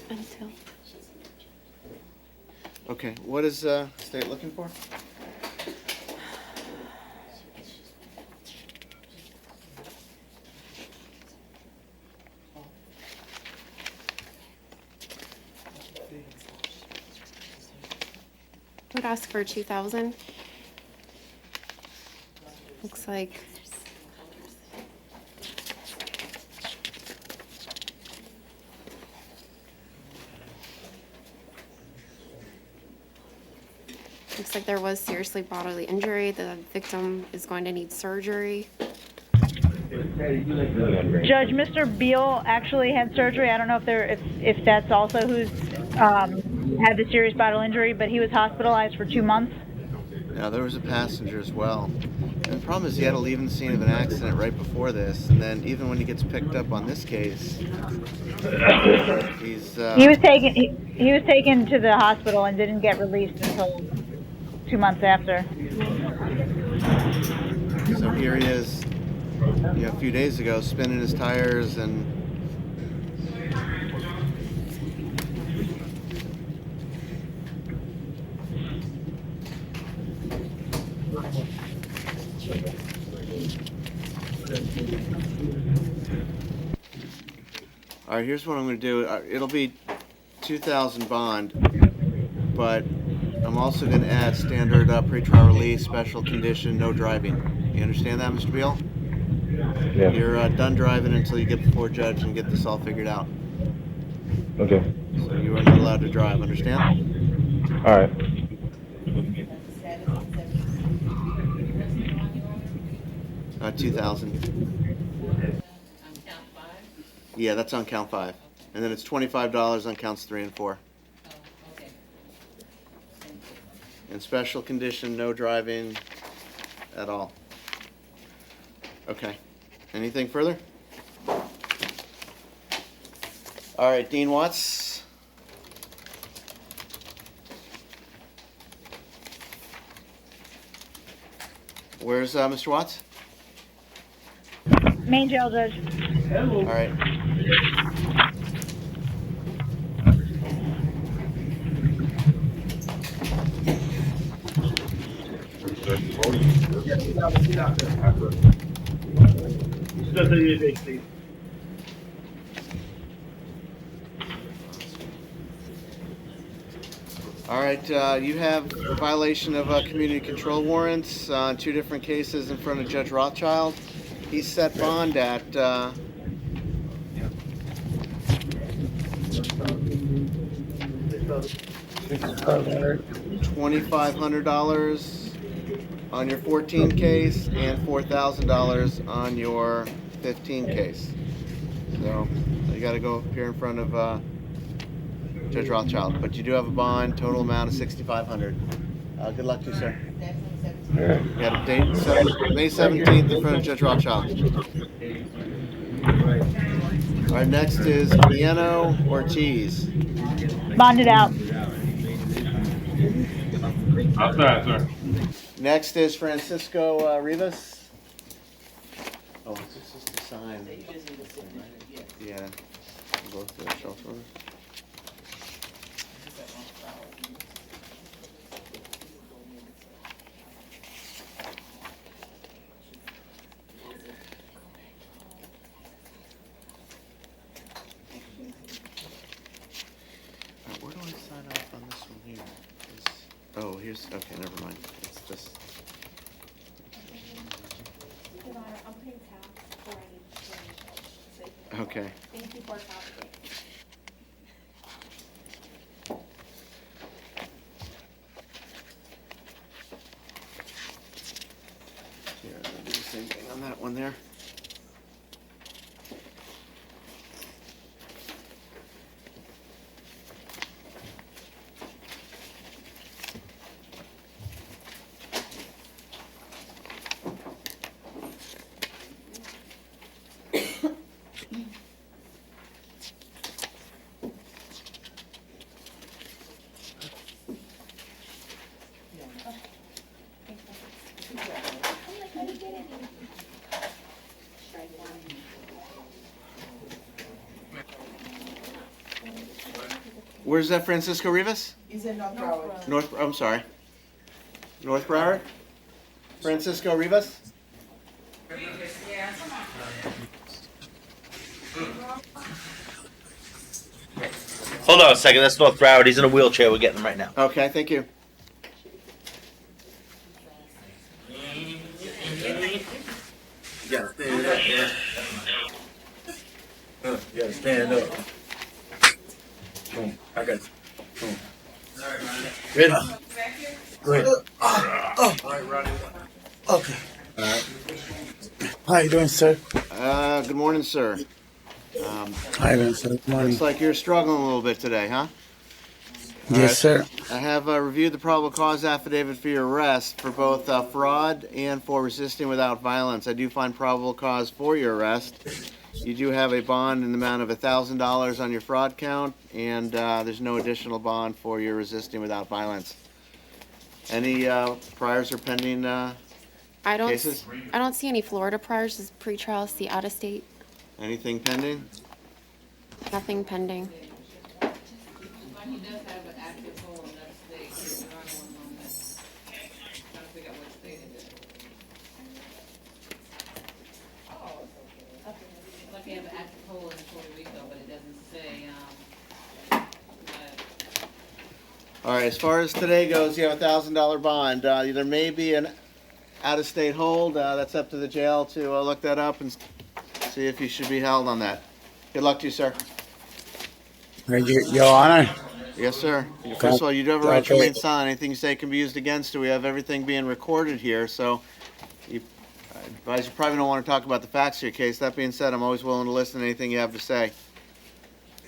Speaker 4: Until.
Speaker 1: Okay, what is state looking for?
Speaker 4: Would ask for 2,000. Looks like. Looks like there was seriously bodily injury. The victim is going to need surgery.
Speaker 2: Judge, Mr. Beal actually had surgery. I don't know if that's also who's had the serious bodily injury, but he was hospitalized for 2 months.
Speaker 1: Now there was a passenger as well. And the problem is he had to leave the scene of an accident right before this, and then even when he gets picked up on this case, he's
Speaker 2: he was taken to the hospital and didn't get released until 2 months after.
Speaker 1: So here he is, a few days ago, spinning his tires and. All right, here's what I'm going to do. It'll be 2,000 bond, but I'm also going to add standard pretrial release, special condition, no driving. You understand that, Mr. Beal?
Speaker 7: Yeah.
Speaker 1: You're done driving until you get before judge and get this all figured out.
Speaker 7: Okay.
Speaker 1: So you are not allowed to drive, understand?
Speaker 7: All right.
Speaker 1: 2,000.
Speaker 5: On count 5?
Speaker 1: Yeah, that's on count 5. And then it's $25 on counts 3 and 4.
Speaker 5: Oh, okay.
Speaker 1: And special condition, no driving at all. Okay. Anything further? All right, Dean Watts. Where's Mr. Watts?
Speaker 2: Main jail judge.
Speaker 1: All right. All right, you have a violation of community control warrants on 2 different cases in front of Judge Rothschild. He's set bond at $2,500 on your 14 case and $4,000 on your 15 case. So you got to go appear in front of Judge Rothschild, but you do have a bond, total amount of $6,500. Good luck to you, sir. You got a date, May 17th in front of Judge Rothschild. All right, next is Piano Ortiz.
Speaker 2: Bonded out.
Speaker 21: Outside, sir.
Speaker 1: Next is Francisco Rivas. Oh, is this just a sign? Yeah. Both the shelter. Where do I sign off on this one here? Oh, here's, okay, never mind. It's just.
Speaker 17: I'm putting tabs for any change.
Speaker 1: Okay.
Speaker 17: Thank you for accommodating.
Speaker 1: Here, I'm gonna do the same thing on that one there. Where's that Francisco Rivas?
Speaker 8: He's in North Broward.
Speaker 1: I'm sorry. North Broward? Francisco Rivas?
Speaker 14: Hold on a second. That's North Broward. He's in a wheelchair. We're getting him right now.
Speaker 1: Okay, thank you.
Speaker 15: You gotta stand up, man. You gotta stand up. Boom. I got you. Boom. Ready? Go ahead. Okay. All right. How you doing, sir?
Speaker 1: Good morning, sir.
Speaker 15: How you doing, sir? Good morning.
Speaker 1: Looks like you're struggling a little bit today, huh?
Speaker 15: Yes, sir.
Speaker 1: I have reviewed the probable cause affidavit for your arrest for both fraud and for resisting without violence. I do find probable cause for your arrest. You do have a bond in the amount of $1,000 on your fraud count, and there's no additional bond for your resisting without violence. Any priors or pending cases?
Speaker 4: I don't see any Florida priors. This pretrial, see out of state.
Speaker 1: Anything pending?
Speaker 4: Nothing pending.
Speaker 5: He does have an active hold in another state, so we're on one moment. Trying to figure out what state it is. Like he has an active hold in Puerto Rico, but it doesn't say,
Speaker 1: All right, as far as today goes, you have $1,000 bond. There may be an out-of-state hold. That's up to the jail to look that up and see if you should be held on that. Good luck to you, sir.
Speaker 18: Your Honor.
Speaker 1: Yes, sir. First of all, you do have a right to
Speaker 18: Okay.
Speaker 1: remain silent. Anything you say can be used against you. We have everything being recorded here, so I advise you probably don't want to talk about the facts of your case. That being said, I'm always willing to listen to anything you have to say.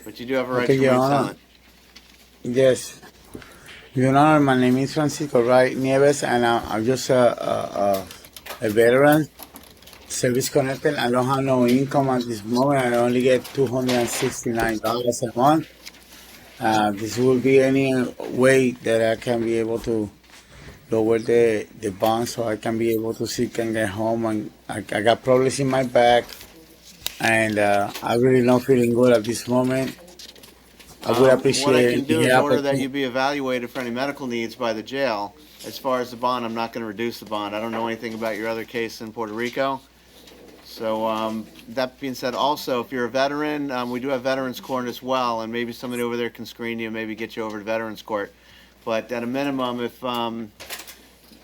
Speaker 1: But you do have a right
Speaker 18: Okay,
Speaker 1: to
Speaker 18: Your
Speaker 1: remain
Speaker 18: Honor.
Speaker 1: silent.
Speaker 18: Yes. Your Honor, my name is Francisco Wright Nieves, and I'm just a veteran, service connected. I don't have no income at this moment. I only get $269 a month. This will be any way that I can be able to lower the bond so I can be able to seek and get home. And I got problems in my back, and I really not feeling good at this moment. I would
Speaker 1: What I
Speaker 18: appreciate
Speaker 1: can do
Speaker 18: the
Speaker 1: is
Speaker 18: help.
Speaker 1: order that you be evaluated for any medical needs by the jail. As far as the bond, I'm not going to reduce the bond. I don't know anything about your other case in Puerto Rico. So that being said, also, if you're a veteran, we do have Veterans Court as well, and maybe somebody over there can screen you, maybe get you over to Veterans Court. But at a minimum, if Mr.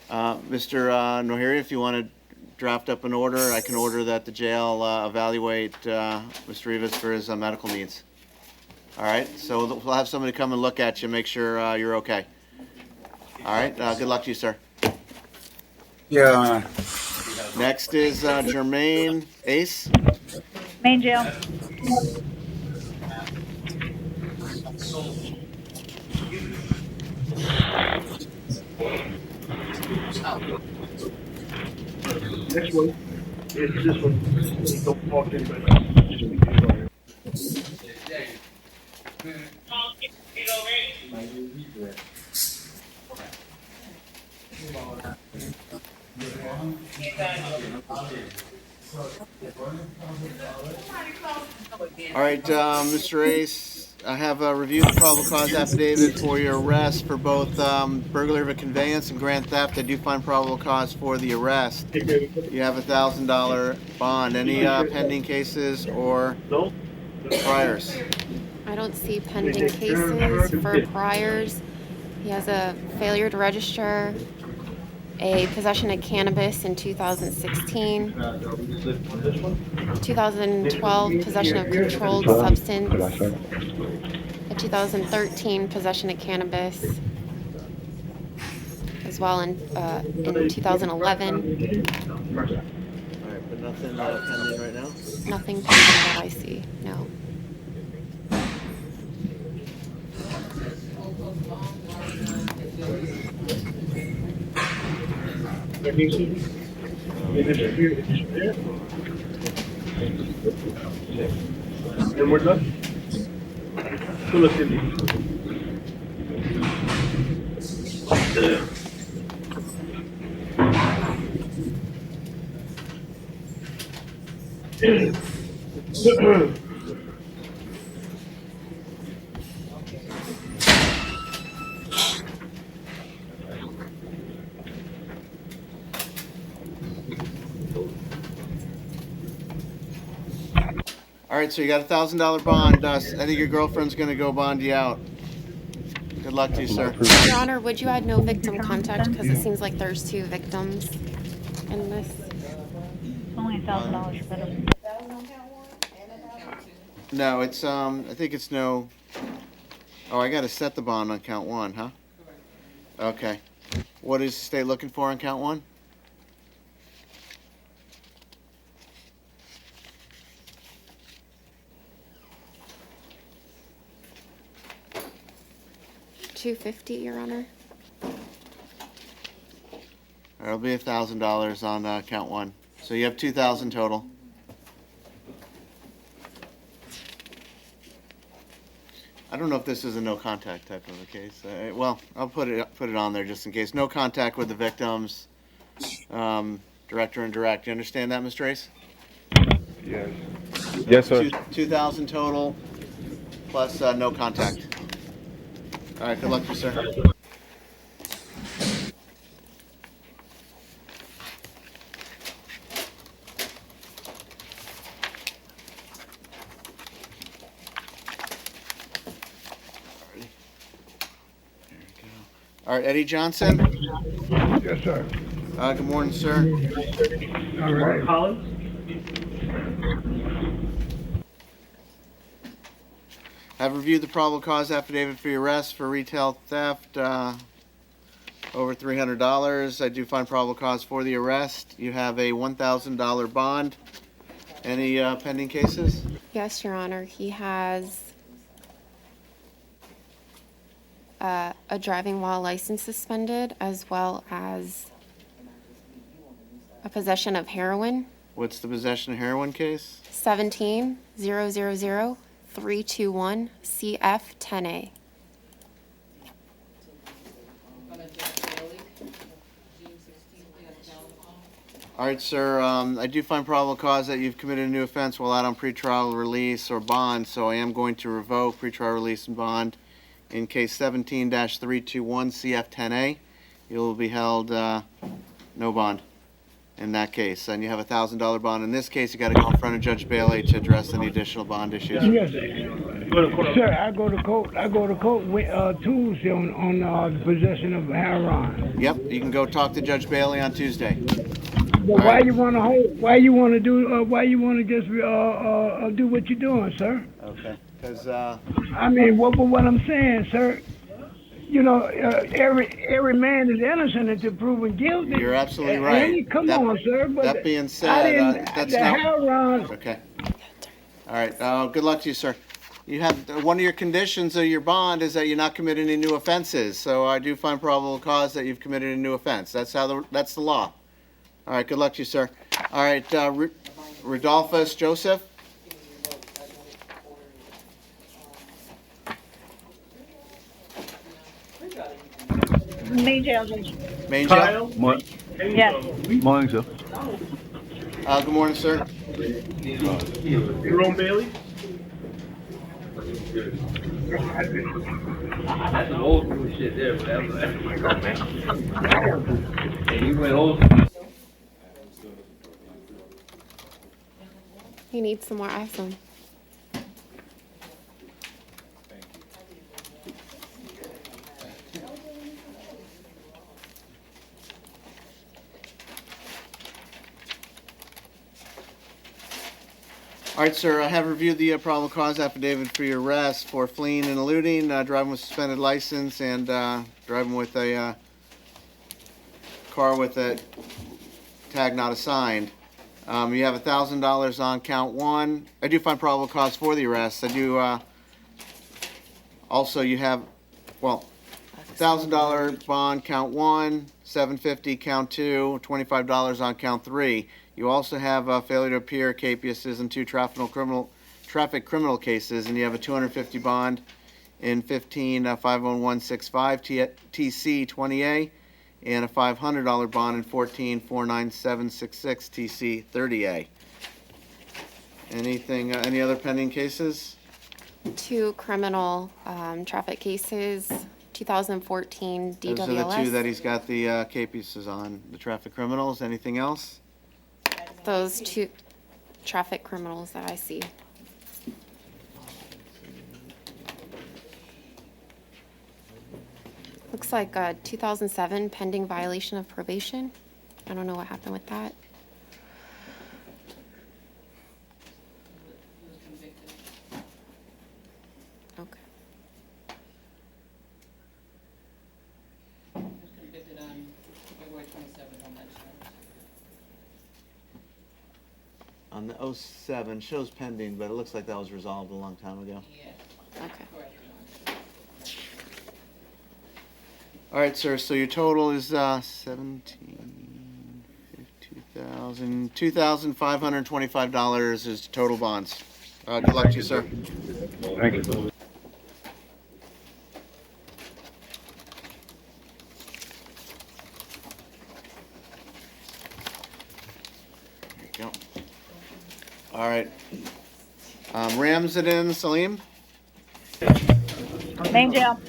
Speaker 1: Nohiri, if you want to draft up an order, I can order that the jail evaluate Mr. Rivas for his medical needs. All right, so we'll have somebody come and look at you, make sure you're okay. All right, good luck to you, sir.
Speaker 18: Yeah.
Speaker 1: Next is Jermaine Ace.
Speaker 2: Main jail.
Speaker 21: Next one is this one. Don't walk in, but
Speaker 1: All right, Mr. Ace, I have reviewed the probable cause affidavit for your arrest for both burglary of a conveyance and grand theft. I do find probable cause for the arrest. You have $1,000 bond. Any pending cases or priors?
Speaker 4: I don't see pending cases for priors. He has a failure to register, a possession of cannabis in 2016, 2012 possession of controlled substance, a 2013 possession of cannabis, as well in 2011.
Speaker 1: All right, but nothing pending right now?
Speaker 4: Nothing pending that I see, no.
Speaker 21: and we're done. So let's get
Speaker 1: All right, so you got $1,000 bond. I think your girlfriend's going to go bond you out. Good luck to you, sir.
Speaker 4: Your Honor, would you add no victim contact because it seems like there's 2 victims in this?
Speaker 2: Only $1,000 for veterans.
Speaker 1: No, it's I think it's no. Oh, I got to set the bond on count 1, huh? Okay. What is the state looking for on count 1?
Speaker 4: $250, Your Honor.
Speaker 1: It'll be $1,000 on count 1. So you have 2,000 total. I don't know if this is a no contact type of a case. Well, I'll put it on there just in case. No contact with the victims. Direct or indirect. You understand that, Mr. Ace?
Speaker 9: Yes. Yes, sir.
Speaker 1: 2,000 total plus no contact. All right. Good luck to you, sir. There we go. All right, Eddie Johnson.
Speaker 10: Yes, sir.
Speaker 1: Good morning, sir.
Speaker 10: All right.
Speaker 21: Collins?
Speaker 1: Have reviewed the probable cause affidavit for your arrest for retail theft over $300. I do find probable cause for the arrest. You have a $1,000 bond. Any pending cases?
Speaker 4: Yes, Your Honor. He has a driving while license suspended, as well as a possession of heroin.
Speaker 1: What's the possession of heroin case?
Speaker 4: 17-000-321 CF-10A.
Speaker 1: All right, sir. I do find probable cause that you've committed a new offense while out on pretrial release or bond, so I am going to revoke pretrial release and bond in case 17-321 CF-10A. You'll be held no bond in that case, and you have a $1,000 bond. In this case, you got to go in front of Judge Bailey to address any additional bond issues.
Speaker 10: Yes, sir. I go to court with Tuesday on the possession of heroin.
Speaker 1: Yep, you can go talk to Judge Bailey on Tuesday.
Speaker 10: But why you want to hold? Why you want to do? Why you want to just do what you're doing, sir?
Speaker 1: Okay. Because
Speaker 10: I mean, what I'm saying, sir. You know, every man is innocent until proven guilty.
Speaker 1: You're absolutely right.
Speaker 10: Come on, sir. But
Speaker 1: that being said, that's
Speaker 10: the
Speaker 1: not
Speaker 10: heroin.
Speaker 1: okay. All right. Good luck to you, sir. You have one of your conditions of your bond is that you're not committing any new offenses. So I do find probable cause that you've committed a new offense. That's the law. All right. Good luck to you, sir. All right. Rodolphus Joseph.
Speaker 2: Main jail, Judge.
Speaker 1: Main jail.
Speaker 2: Yes.
Speaker 21: Morning, sir.
Speaker 1: Good morning, sir.
Speaker 21: Jerome Bailey?
Speaker 19: That's some old school shit there, but that was and he went old.
Speaker 4: He needs some more iPhone.
Speaker 1: All right, sir. I have reviewed the probable cause affidavit for your arrest for fleeing and eluding, driving with suspended license, and driving with a car with a tag not assigned. You have $1,000 on count one. I do find probable cause for the arrest. I do. Also, you have, $1,000 bond count one, $750 count two, $25 on count three. You also have failure to appear, capiases, and two traffic criminal cases, and you have a $250 bond in 15-50165 TC 20A, and a $500 bond in 14-49766 TC 30A. Any other pending cases?
Speaker 4: 2 criminal traffic cases, 2014 DWLS.
Speaker 1: Those are the 2 that he's got the capiases on, the traffic criminals. Anything else?
Speaker 4: Those 2 traffic criminals that I see. Looks like 2007 pending violation of probation. I don't know what happened with that. Okay.
Speaker 5: He was convicted on February 27th on that charge.
Speaker 1: On the 07, shows pending, but it looks like that was resolved a long time ago.
Speaker 5: Yeah.
Speaker 4: Okay.
Speaker 5: Correct.
Speaker 1: All right, sir, so your total is $2,525 is total bonds. Good luck to you, sir.
Speaker 21: Thank you.
Speaker 1: There you go. All right. Ramzadin Salim.
Speaker 2: Main jail.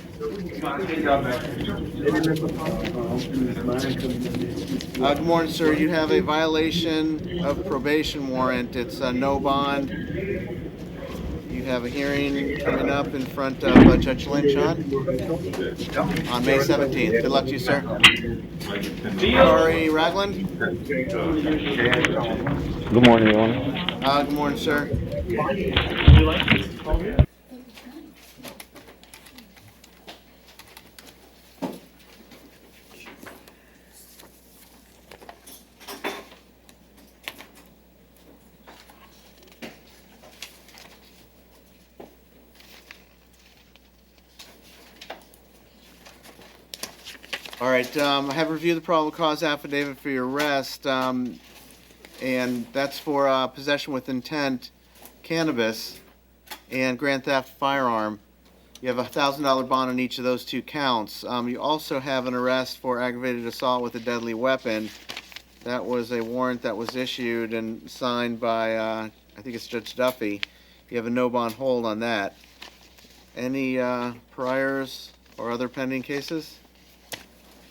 Speaker 1: Good morning, sir. You have a violation of probation warrant. It's no bond. You You have a hearing coming up in front of Judge Lynch on May 17th. Good luck to you, sir. Sorry, Ragland.
Speaker 7: Good morning, Your Honor.
Speaker 1: Good morning, sir. All right, I have reviewed the probable cause affidavit for your arrest, and that's for possession with intent, cannabis, and grand theft firearm. You have a $1,000 bond on each of those two counts. You also have an arrest for aggravated assault with a deadly weapon. That was a warrant that was issued and signed by, I think it's Judge Duffy. You have a no bond hold on that. Any priors or other pending cases?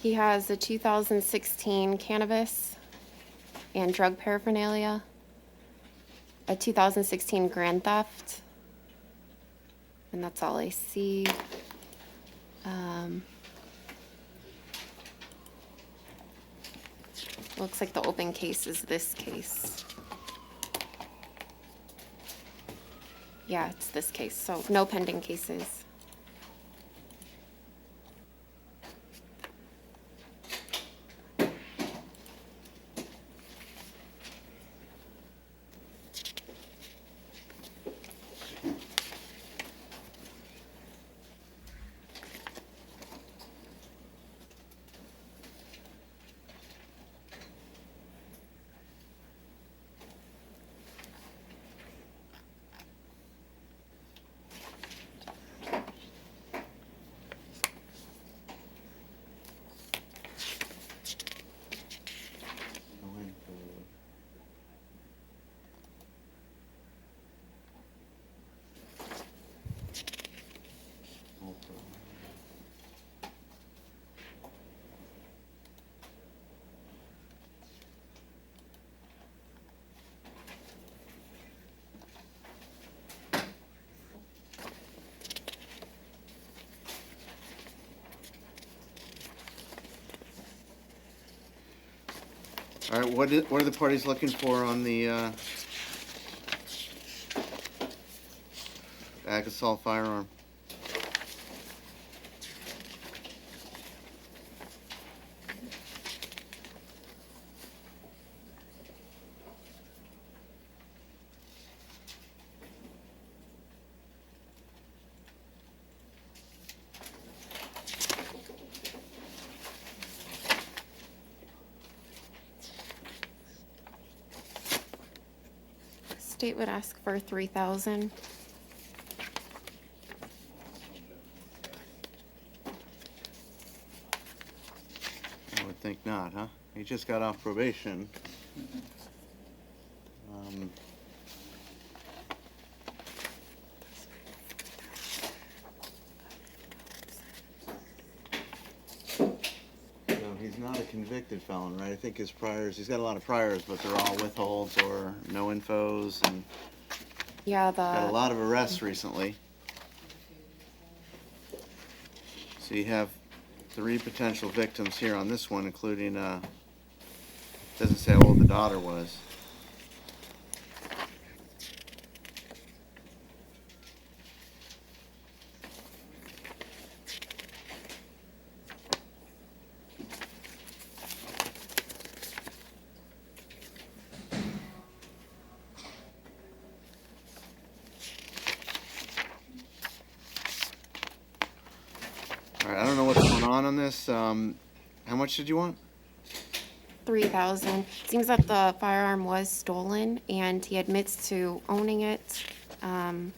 Speaker 4: He has a 2016 cannabis and drug paraphernalia, a 2016 grand theft, and that's all I see. Looks like the open case is this case. Yeah, it's this case, so no pending cases.
Speaker 1: All right, what are the parties looking for on the ag assault firearm?
Speaker 4: State would ask for 3,000.
Speaker 1: I would think not, huh? He just got off probation. No, he's not a convicted felon, right? I think his priors, he's got a lot of priors, but they're all withholds or no infos, and
Speaker 4: Yeah,
Speaker 1: got a lot of arrests recently. So you have 3 potential victims here on this one, including, doesn't say how old the daughter was. All right, I don't know what's going on this. How much did you want?
Speaker 4: 3,000. Seems that the firearm was stolen, and he admits to owning it.
Speaker 1: All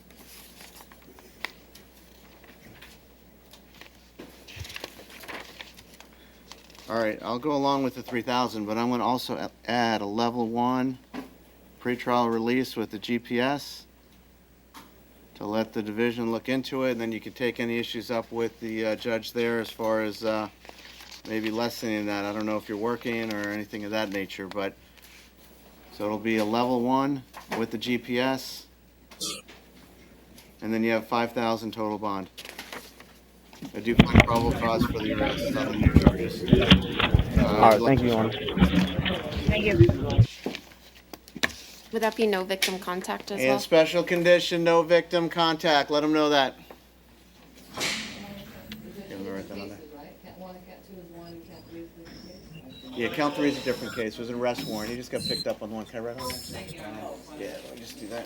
Speaker 1: right, I'll go along with the 3,000, but I'm going to also add a level 1 pretrial release with the GPS to let the division look into it, and then you can take any issues up with the judge there as far as maybe lessening that. I don't know if you're working or anything of that nature, but so it'll be a level 1 with the GPS and then you have 5,000 total bond. I do find probable cause for the arrest on the new charges.
Speaker 16: All right, thank you, Your Honor.
Speaker 2: Thank you.
Speaker 4: Would that be no victim contact as
Speaker 1: And
Speaker 4: well?
Speaker 1: special condition, no victim contact. Let them know that. Yeah, let me write that on there.
Speaker 3: Count 1 and count 2 is one, count 3 is different case?
Speaker 1: Yeah, count 3 is a different case. It was an arrest warrant. He just got picked up on one. Can I write on there? Yeah, let me just do that.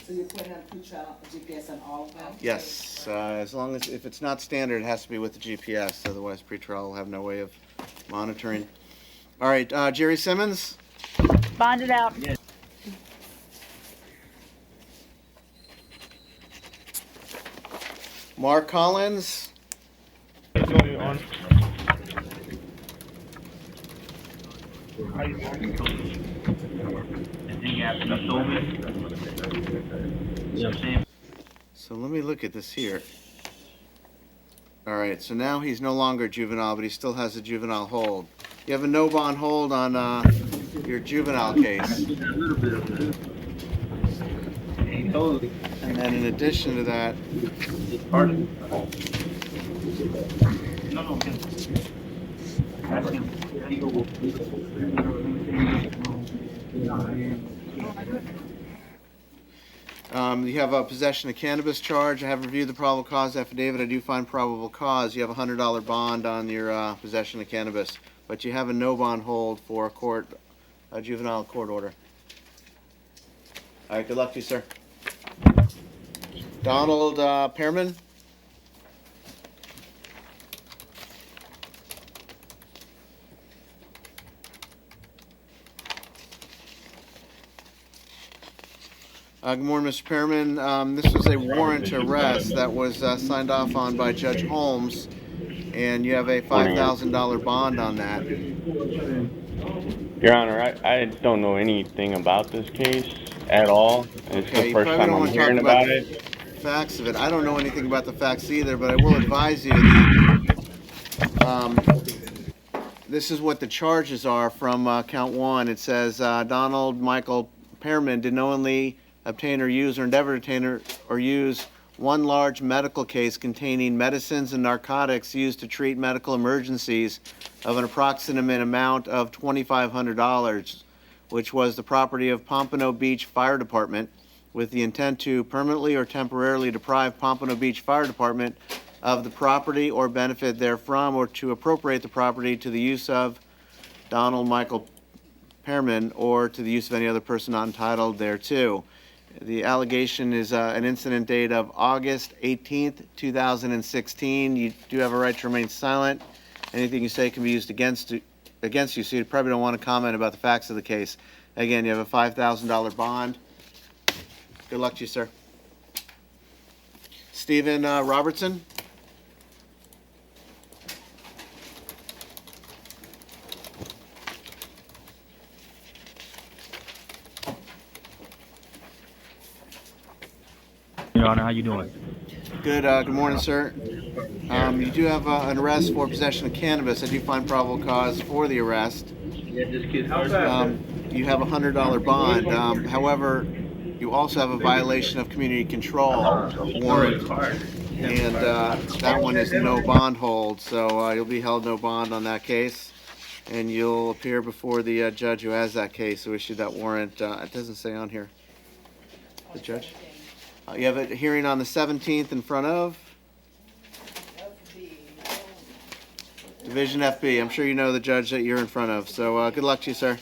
Speaker 8: So you're putting up pretrial GPS on all of them?
Speaker 1: Yes, as long as, if it's not standard, it has to be with the GPS. Otherwise, pretrial will have no way of monitoring. All right, Jerry Simmons?
Speaker 2: Bonded out.
Speaker 1: Mark Collins? So let me look at this here. All right, so now he's no longer juvenile, but he still has a juvenile hold. You have a no bond hold on your juvenile case. And then in addition to that, you have a possession of cannabis charge. I have reviewed the probable cause affidavit. I do find probable cause. You have a $100 bond on your possession of cannabis, but you have a no bond hold for a juvenile court order. All right, good luck to you, sir. Donald Pearman? Good morning, Mr. Pearman. This was a warrant to arrest that was signed off on by Judge Holmes, and you have a $5,000 bond on that.
Speaker 20: Your Honor, I don't know anything about this case at all. It's
Speaker 1: Okay,
Speaker 20: the
Speaker 1: you
Speaker 20: first
Speaker 1: probably
Speaker 20: time
Speaker 1: don't
Speaker 20: I'm
Speaker 1: want to talk
Speaker 20: hearing
Speaker 1: about
Speaker 20: about
Speaker 1: the
Speaker 20: it.
Speaker 1: facts of it. I don't know anything about the facts either, but I will advise you this is what the charges are from count 1. It says Donald Michael Pearman did knowingly obtain or use or endeavor to obtain or use one large medical case containing medicines and narcotics used to treat medical emergencies of an approximate amount of $2,500, which was the property of Pompano Beach Fire Department, with the intent to permanently or temporarily deprive Pompano Beach Fire Department of the property or benefit therefrom, or to appropriate the property to the use of Donald Michael Pearman or to the use of any other person not entitled thereto. The allegation is an incident date of August 18th, 2016. You do have a right to remain silent. Anything you say can be used against you, so you probably don't want to comment about the facts of the case. Again, you have a $5,000 bond. Good luck to you, sir. Stephen Robertson?
Speaker 22: Your Honor, how you doing?
Speaker 1: Good. Good morning, sir. You do have an arrest for possession of cannabis. I do find probable cause for the arrest.
Speaker 19: Yeah, just kidding.
Speaker 1: You have a $100 bond. However, you also have a violation of community control warrant, and that one is no bond hold. So you'll be held no bond on that case, and you'll appear before the judge who has that case who issued that warrant. It doesn't say on here. The judge. You have a hearing on the 17th in front of Division FB. I'm sure you know the judge that you're in front of. So good luck to you, sir.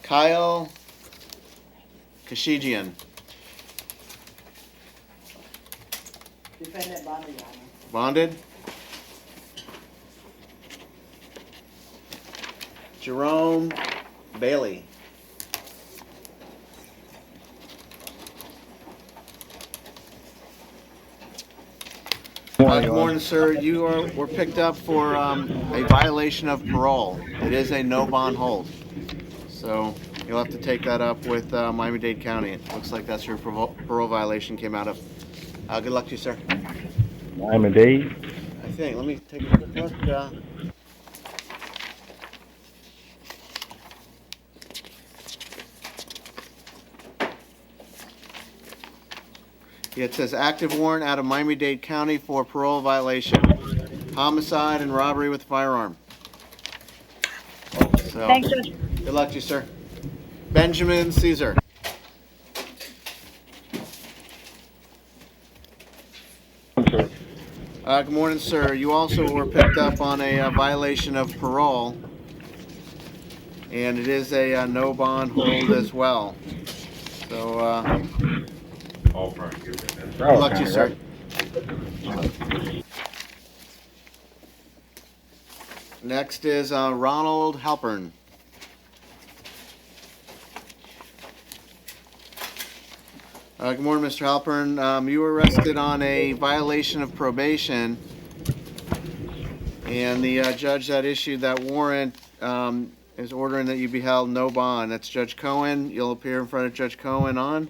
Speaker 1: Kyle Kashigian.
Speaker 8: Defendant bonded, Your Honor.
Speaker 1: Bonded. Jerome Bailey. Good morning, sir. You were picked up for a violation of parole. It is a no bond hold. So you'll have to take that up with Miami-Dade County. It looks like that's where your parole violation came out of. Good luck to you, sir.
Speaker 20: Miami-Dade?
Speaker 1: I think. Let me take a quick look. It says active warrant out of Miami-Dade County for parole violation, homicide and robbery with firearm. So,
Speaker 2: Thanks, Judge.
Speaker 1: good luck to you, sir. Benjamin Caesar. Good morning, sir. You also were picked up on a violation of parole, and it is a no bond hold as well. So, good luck to you, sir. Next is Ronald Halpern. Good morning, Mr. Halpern. You were arrested on a violation of probation, and the judge that issued that warrant is ordering that you be held no bond. That's Judge Cohen. You'll appear in front of Judge Cohen on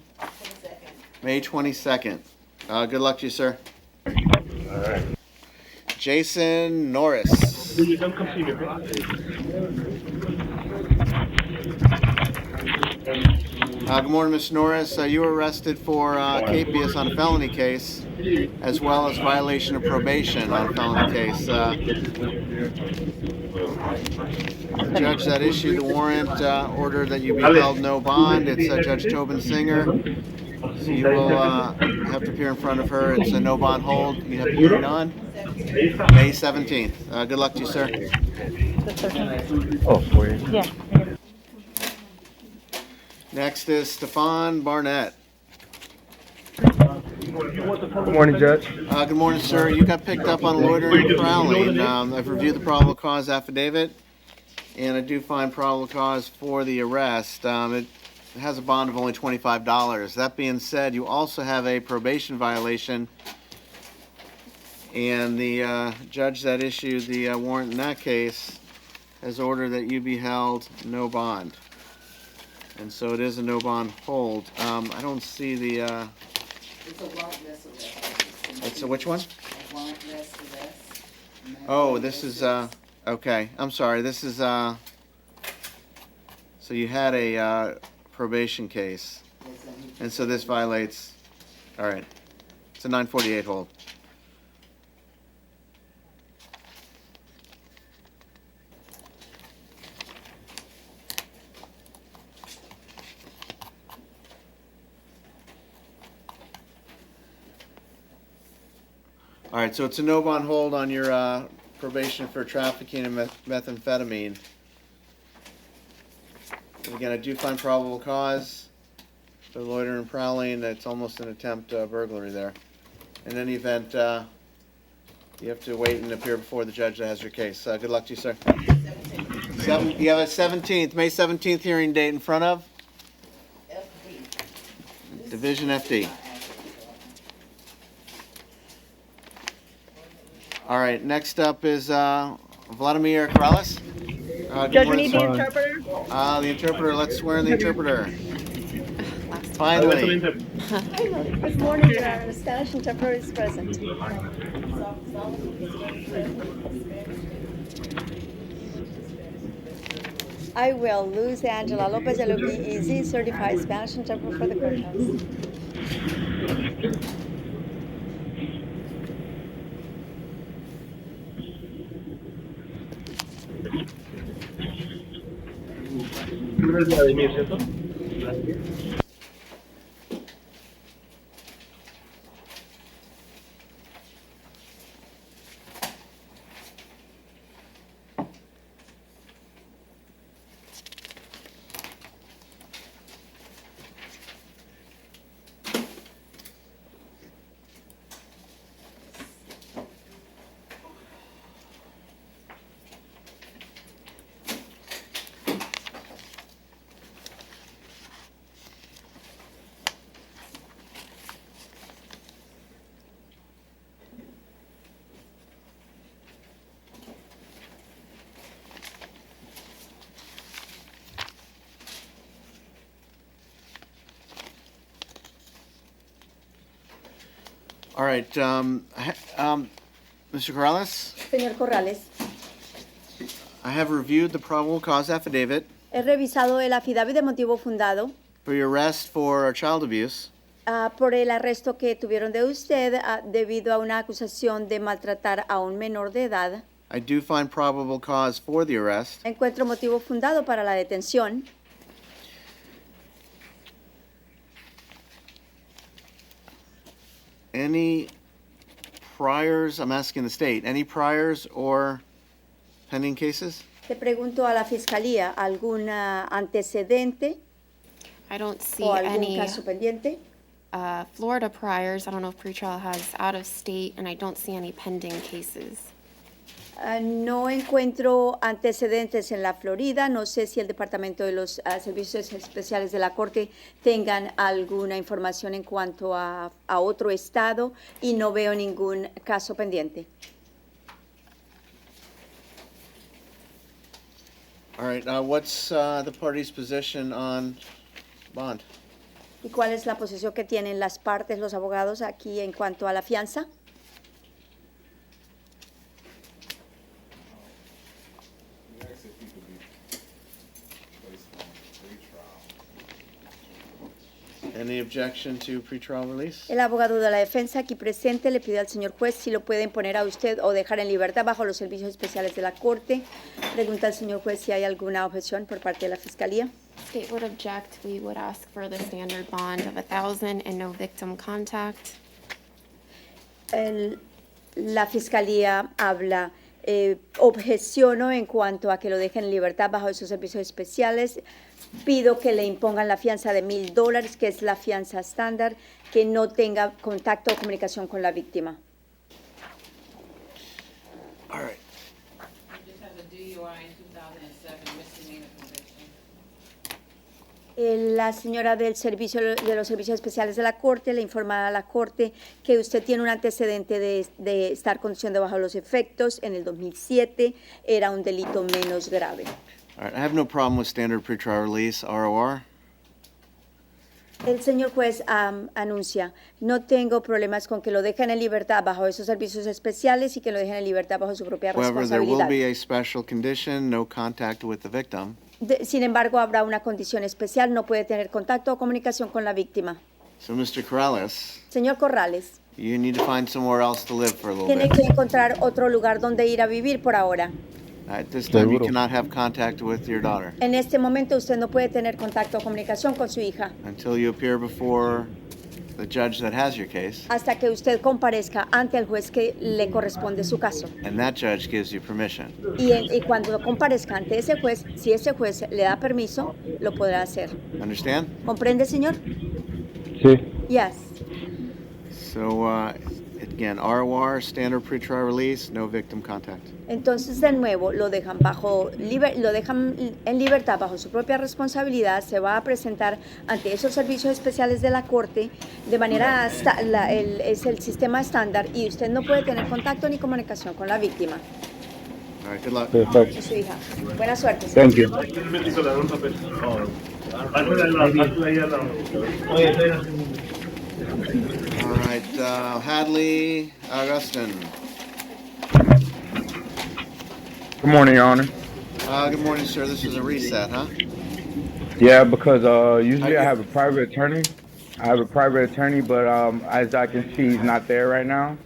Speaker 1: May 22nd. Good luck to you, sir.
Speaker 21: All right.
Speaker 1: Jason Norris.
Speaker 21: Come see me.
Speaker 1: Good morning, Mr. Norris. You were arrested for capias on a felony case, as well as violation of probation on a felony case. The judge that issued the warrant ordered that you be held no bond. It's Judge Tobin Singer. So you will have to appear in front of her. It's a no bond hold. You have a hearing on May 17th. Good luck to you, sir.
Speaker 16: Oh, for you.
Speaker 2: Yeah.
Speaker 1: Next is Stefan Barnett.
Speaker 16: Good morning, Judge.
Speaker 1: Good morning, sir. You got picked up on loitering and prowling. I've reviewed the probable cause affidavit, and I do find probable cause for the arrest. It has a bond of only $25. That being said, you also have a probation violation, and the judge that issued the warrant in that case has ordered that you be held no bond. And so it is a no bond hold. I don't see the.
Speaker 8: It's a warrantless arrest.
Speaker 1: It's a which one?
Speaker 8: A warrantless arrest.
Speaker 1: Oh, this is okay. I'm sorry. This is so you had a probation case, and so this violates. All right, it's a 948 hold. All right, so it's a no bond hold on your probation for trafficking and methamphetamine. And again, I do find probable cause for loitering and prowling. It's almost an attempt burglary there. In any event, you have to wait and appear before the judge that has your case. Good luck to you, sir. You have a 17th, May 17th hearing date in front of? Division FD. All right, next up is Vladimir Corrales.
Speaker 2: Judge, we need the interpreter.
Speaker 1: The interpreter, let's swear in the interpreter. Finally.
Speaker 6: Good morning, Your Honor. Spanish interpreter is present. I will. Luz Angela Lopez de Lupi, Easy, certified Spanish interpreter for the courthouse.
Speaker 1: All right, Mr. Corrales,
Speaker 6: Señor Corrales,
Speaker 1: I have reviewed the probable cause affidavit
Speaker 6: he revisado el affidavit de motivo fundado
Speaker 1: for your arrest for child abuse
Speaker 6: por el arresto que tuvieron de usted debido a una acusación de maltratar a un menor de edad.
Speaker 1: I do find probable cause for the arrest.
Speaker 6: Encuentro motivo fundado para la detención.
Speaker 1: Any priors, I'm asking the state, any priors or pending cases?
Speaker 6: Te pregunto a la fiscalía, ¿algún antecedente
Speaker 4: I don't see
Speaker 6: o algún
Speaker 4: any
Speaker 6: caso pendiente?
Speaker 4: Florida priors. I don't know if pretrial has out of state, and I don't see any pending cases.
Speaker 6: No encuentro antecedentes en la Florida. No sé si el Departamento de los Servicios Especiales de la Corte tengan alguna información en cuanto a otro estado y no veo ningún caso pendiente.
Speaker 1: All right, what's the party's position on bond?
Speaker 6: ¿Y cuál es la posición que tienen las partes, los abogados, aquí en cuanto a la fianza?
Speaker 1: Any objection to pretrial release?
Speaker 6: El abogado de la defensa aquí presente le pide al señor juez si lo pueden poner a usted o dejar en libertad bajo los servicios especiales de la corte. Pregunta al señor juez si hay alguna objeción por parte de la fiscalía.
Speaker 4: State would object. We would ask for the standard bond of $1,000 and no victim contact.
Speaker 6: La fiscalía habla, objeciono en cuanto a que lo dejen en libertad bajo esos servicios especiales. Pido que le impongan la fianza de $1,000, que es la fianza estándar, que no tenga contacto o comunicación con la víctima.
Speaker 1: All right.
Speaker 5: He just has a DUI in 2007 misdemeanor conviction.
Speaker 6: La señora del servicio de los servicios especiales de la corte le informa a la corte que usted tiene un antecedente de estar conduciendo bajo los efectos en el 2007. Era un delito menos grave.
Speaker 1: All right, I have no problem with standard pretrial release, ROR.
Speaker 6: El señor juez anuncia, no tengo problemas con que lo dejen en libertad bajo esos servicios especiales y que lo dejen en libertad bajo su propia
Speaker 1: However, there will
Speaker 6: responsabilidad.
Speaker 1: be a special condition, no contact with the victim.
Speaker 6: Sin embargo, habrá una condición especial, no puede tener contacto o comunicación con la víctima.
Speaker 1: So, Mr. Corrales,
Speaker 6: Señor Corrales,
Speaker 1: you need to find somewhere else to live for a little
Speaker 6: tiene
Speaker 1: bit.
Speaker 6: que encontrar otro lugar donde ir a vivir por ahora.
Speaker 1: At this time, you
Speaker 16: Seguro.
Speaker 1: cannot have contact with your daughter
Speaker 6: En este momento usted no puede tener contacto o comunicación con su hija
Speaker 1: until you appear before the judge that has your case,
Speaker 6: hasta que usted comparezca ante el juez que le corresponde su caso.
Speaker 1: and that judge gives you permission.
Speaker 6: Y cuando comparezca ante ese juez, si ese juez le da permiso, lo podrá hacer.
Speaker 1: Understand?
Speaker 6: ¿Comprende, señor?
Speaker 16: Sí.
Speaker 6: Yes.
Speaker 1: So, again, ROR, standard pretrial release, no victim contact.
Speaker 6: Entonces, de nuevo, lo dejan en libertad bajo su propia responsabilidad. Se va a presentar ante esos servicios especiales de la corte de manera es el sistema estándar y usted no puede tener contacto ni comunicación con la víctima.
Speaker 1: All right, good luck.
Speaker 16: Perfecto.
Speaker 6: Su hija. Buena suerte.
Speaker 16: Thank you.
Speaker 1: All right, Hadley, Augustin.
Speaker 20: Good morning, Your Honor.
Speaker 1: Good morning, sir. This is a reset, huh?
Speaker 20: Yeah, because usually I have a private attorney. But as I can see, he's not there right now.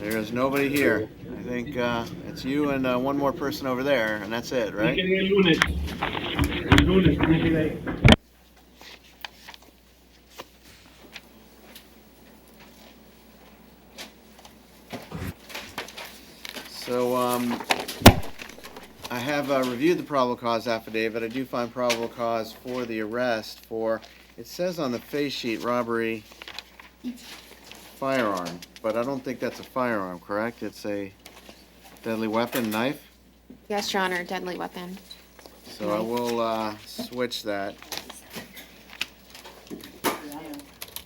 Speaker 1: There is nobody here. I think it's you and one more person over there, and that's it, right? So, I have reviewed the probable cause affidavit. I do find probable cause for the arrest for, it says on the face sheet, robbery, firearm, but I don't think that's a firearm, correct? It's a deadly weapon, knife?
Speaker 4: Yes, Your Honor, deadly weapon.
Speaker 1: So I will switch that.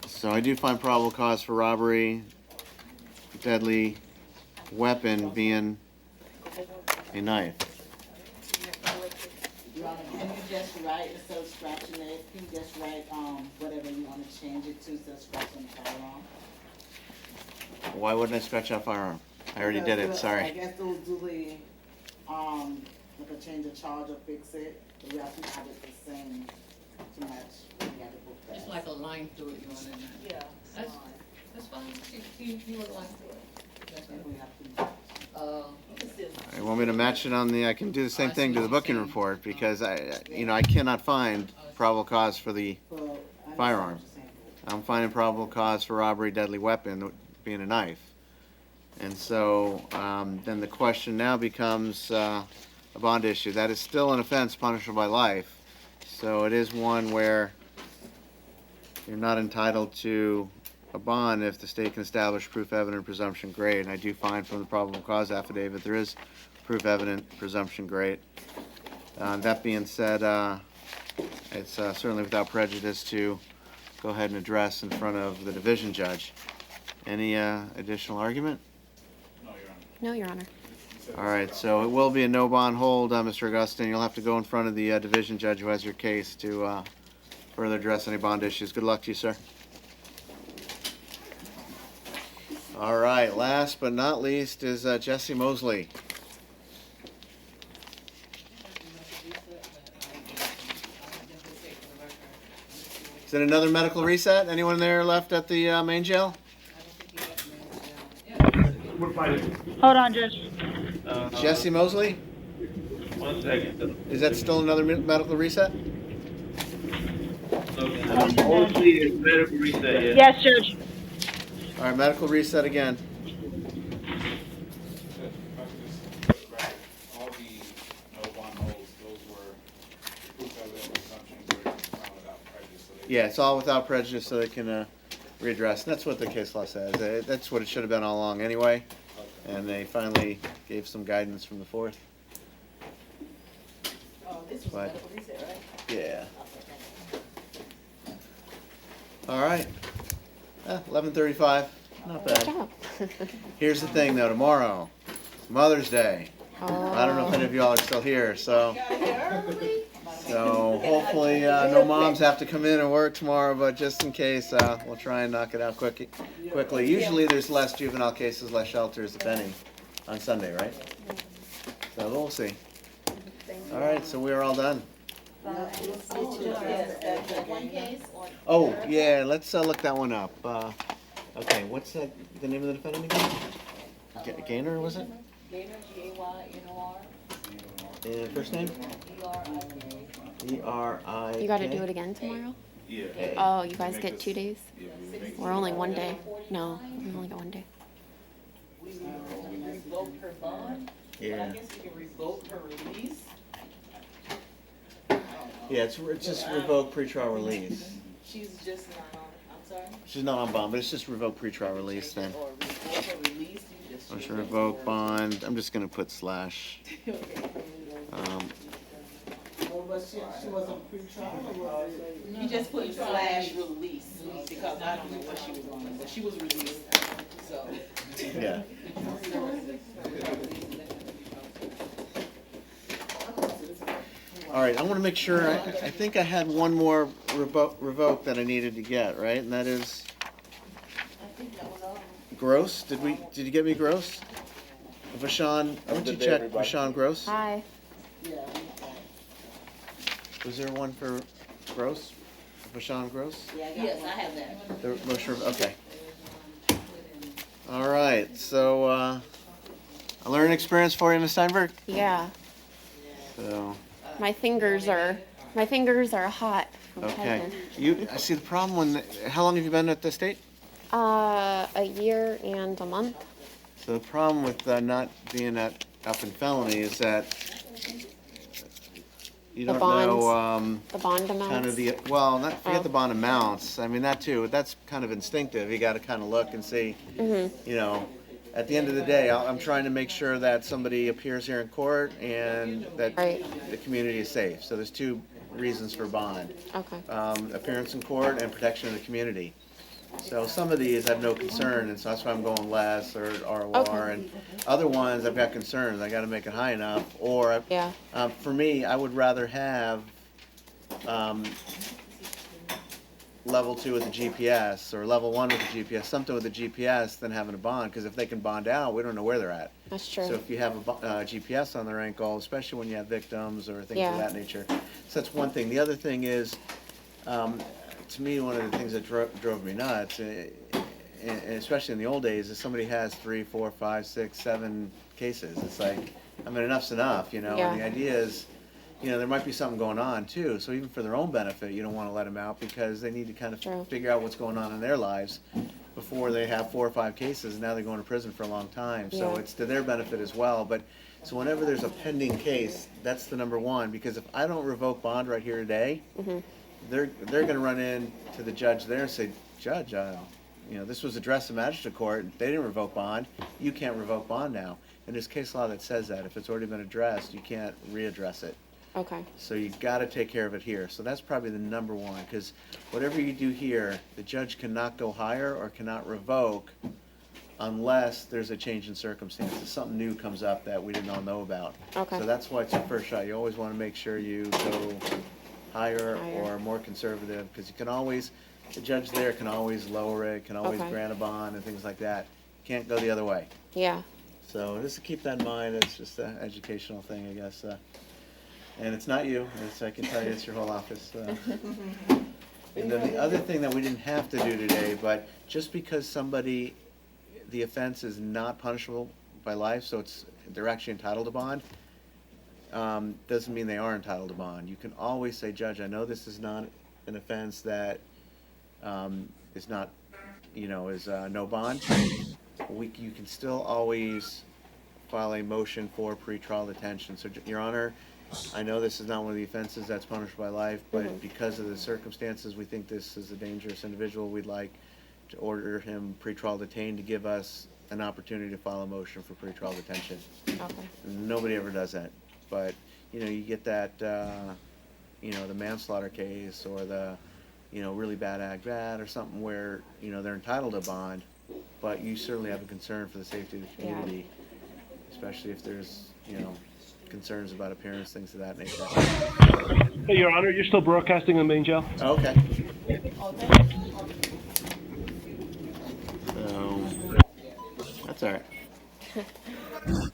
Speaker 1: So I do find probable cause for robbery, deadly weapon being a knife.
Speaker 8: Your Honor, can you just write, instead of scratching it, can you just write, whatever you wanna change it to, instead of scratching the firearm?
Speaker 1: Why wouldn't I scratch out firearm? I already did it,
Speaker 8: I
Speaker 1: sorry.
Speaker 8: guess they'll do the, like a change of charge or fix it, but we have to have it the same to match. We have to book that.
Speaker 5: It's like a line lying through it, Your Honor.
Speaker 3: Yeah,
Speaker 5: That's, that's fine, you were lying through it. That's fine.
Speaker 1: You want me to match it on the, I can do the same thing to the booking report, because I cannot find probable cause for the firearm. I'm finding probable cause for robbery, deadly weapon, being a knife. And so, then the question now becomes, a bond issue. That is still an offense punishable by life. So it is one where you're not entitled to a bond if the state can establish proof evident presumption great. And I do find from the probable cause affidavit, there is proof evident presumption great. That being said, it's certainly without prejudice to go ahead and address in front of the division judge. Any additional argument?
Speaker 4: No, Your Honor.
Speaker 1: All right, so it will be a no bond hold, Mr. Augustine. You'll have to go in front of the division judge who has your case to further address any bond issues. Good luck to you, sir. All right, last but not least is Jesse Mosley. Is it another medical reset? Anyone there left at the main jail?
Speaker 2: Hold on, Judge.
Speaker 1: Jesse Mosley?
Speaker 19: 1 second.
Speaker 1: Is that still another medical reset?
Speaker 19: Mostly is medical reset, yeah.
Speaker 2: Yes, Judge.
Speaker 1: All right, medical reset again.
Speaker 12: All the no bond holds, those were proof evident presumption great, found without prejudice. So they
Speaker 1: Yeah, it's all without prejudice, so they can readdress. And that's what the case law says. That's what it should have been all along anyway. And they finally gave some guidance from the fourth.
Speaker 3: Oh, this was
Speaker 1: But-
Speaker 3: medical reset, right?
Speaker 1: Yeah. All right. 11:35. Not
Speaker 4: Good
Speaker 1: bad.
Speaker 4: job.
Speaker 1: Here's the thing, though. Tomorrow, Mother's Day.
Speaker 4: Oh.
Speaker 1: I don't know if any of y'all are still here, so hopefully no moms have to come in and work tomorrow. But just in case, we'll try and knock it out quickly. Usually, there's less juvenile cases, less shelters, if any, on Sunday, right? So we'll see. All right, so we are all done. Oh yeah, let's look that one up. Okay, what's the name of the defendant again? Gaynor, was it?
Speaker 3: Gaynor, G-A-Y-N-O-R.
Speaker 1: And first name?
Speaker 3: E-R-I-K.
Speaker 1: E-R-I.
Speaker 4: You gotta do it again tomorrow?
Speaker 12: Yeah.
Speaker 4: Oh, you guys get 2 days? We're only 1 day. No, we only got 1 day.
Speaker 3: We revoked her bond, but I
Speaker 1: Yeah.
Speaker 3: guess we can revoke her release.
Speaker 1: Yeah, it's just revoke pretrial release.
Speaker 3: She's just not on, I'm sorry?
Speaker 1: She's not on bond, but it's just revoke pretrial release then.
Speaker 3: Or revoke her release, you just.
Speaker 1: Motion to revoke bond. I'm just gonna put slash.
Speaker 8: Or was she wasn't pre-trial or was it?
Speaker 3: You just put slash release, because I don't know what she was on, but she was released, so.
Speaker 1: Yeah. All right, I want to make sure. I think I had one more revoke that I needed to get, right? And that is Gross. Did you get me Gross? Vashon, why don't you check Vashon Gross?
Speaker 4: Hi.
Speaker 1: Was there one for Gross? Vashon Gross?
Speaker 3: Yes, I have that.
Speaker 1: The motion, okay. All right, so, a learning experience for you, Ms. Steinberg?
Speaker 4: Yeah.
Speaker 1: So,
Speaker 4: My fingers are hot from
Speaker 1: okay.
Speaker 4: typing.
Speaker 1: I see the problem how long have you been at the state?
Speaker 4: A year and a month.
Speaker 1: So the problem with not being up in felony is that you
Speaker 4: The
Speaker 1: don't
Speaker 4: bonds,
Speaker 1: know,
Speaker 4: the bond
Speaker 1: kind of
Speaker 4: amounts.
Speaker 1: forget the bond amounts. I mean, that too, that's kind of instinctive. You gotta kind of look and see, at the end of the day, I'm trying to make sure that somebody appears here in court and that the community is safe. So there's two reasons for bond.
Speaker 4: Okay.
Speaker 1: Appearance in court and protection of the community. So some of these I have no concern, and so that's why I'm going less or more. And other ones I've got concerns. I got to make it high enough. Or for me, I would rather have level 2 with the GPS or level 1 with the GPS, something with the GPS, than having a bond. Because if they can bond out, we don't know where they're at.
Speaker 4: That's true.
Speaker 1: So if you have a GPS on their ankle, especially when you have victims or things of
Speaker 4: Yeah.
Speaker 1: that nature, so that's one thing. The other thing is. to me, one of the things that drove me nuts, and especially in the old days, is somebody has 3, 4, 5, 6, 7 cases. It's like, I mean, enough's enough, you know.
Speaker 4: Yeah.
Speaker 1: And the idea is, you know, there might be something going on too. So even for their own benefit, you don't want to let them out because they need to kind of figure out what's going on in their lives before they have 4 or 5 cases. And now they're going to prison for a long time. So
Speaker 4: Yeah.
Speaker 1: it's to their benefit as well. But so whenever there's a pending case, that's the number one. Because if I don't revoke bond right here today, they're going to run in to the judge there and say, Judge, you know, this was addressed in magistrate court. They didn't revoke bond. You can't revoke bond now. And there's case law that says that if it's already been addressed, you can't readdress it.
Speaker 4: Okay.
Speaker 1: So you got to take care of it here. So that's probably the number one, because whatever you do here, the judge cannot go higher or cannot revoke unless there's a change in circumstances. Something new comes up that we didn't all know about.
Speaker 4: Okay.
Speaker 1: So that's why it's your first shot. You always want to make sure you go higher or more conservative, because you can always, the judge there can always lower it, can always
Speaker 4: Okay.
Speaker 1: grant a bond and things like that. Can't go the other way.
Speaker 4: Yeah.
Speaker 1: So just to keep that in mind, it's just an educational thing, I guess. And it's not you, I can tell you, it's your whole office. And then the other thing that we didn't have to do today, but just because somebody, the offense is not punishable by life, so they're actually entitled to bond, doesn't mean they are entitled to bond. You can always say, Judge, I know this is not an offense that is not, you know, is no bond. You can still always file a motion for pretrial detention. So, Your Honor, I know this is not one of the offenses that's punished by life, but because of the circumstances, we think this is a dangerous individual. We'd like to order him pretrial detained to give us an opportunity to file a motion for pretrial detention.
Speaker 4: Okay.
Speaker 1: Nobody ever does that, but you know, you get that, you know, the manslaughter case or the, you know, really bad ag bad or something where, you know, they're entitled to bond, but you certainly have a concern for the safety of the community, especially if there's, you know, concerns about appearance, things of that nature.
Speaker 21: Hey, Your Honor, you're still broadcasting on main jail?
Speaker 1: Okay. So, that's all right.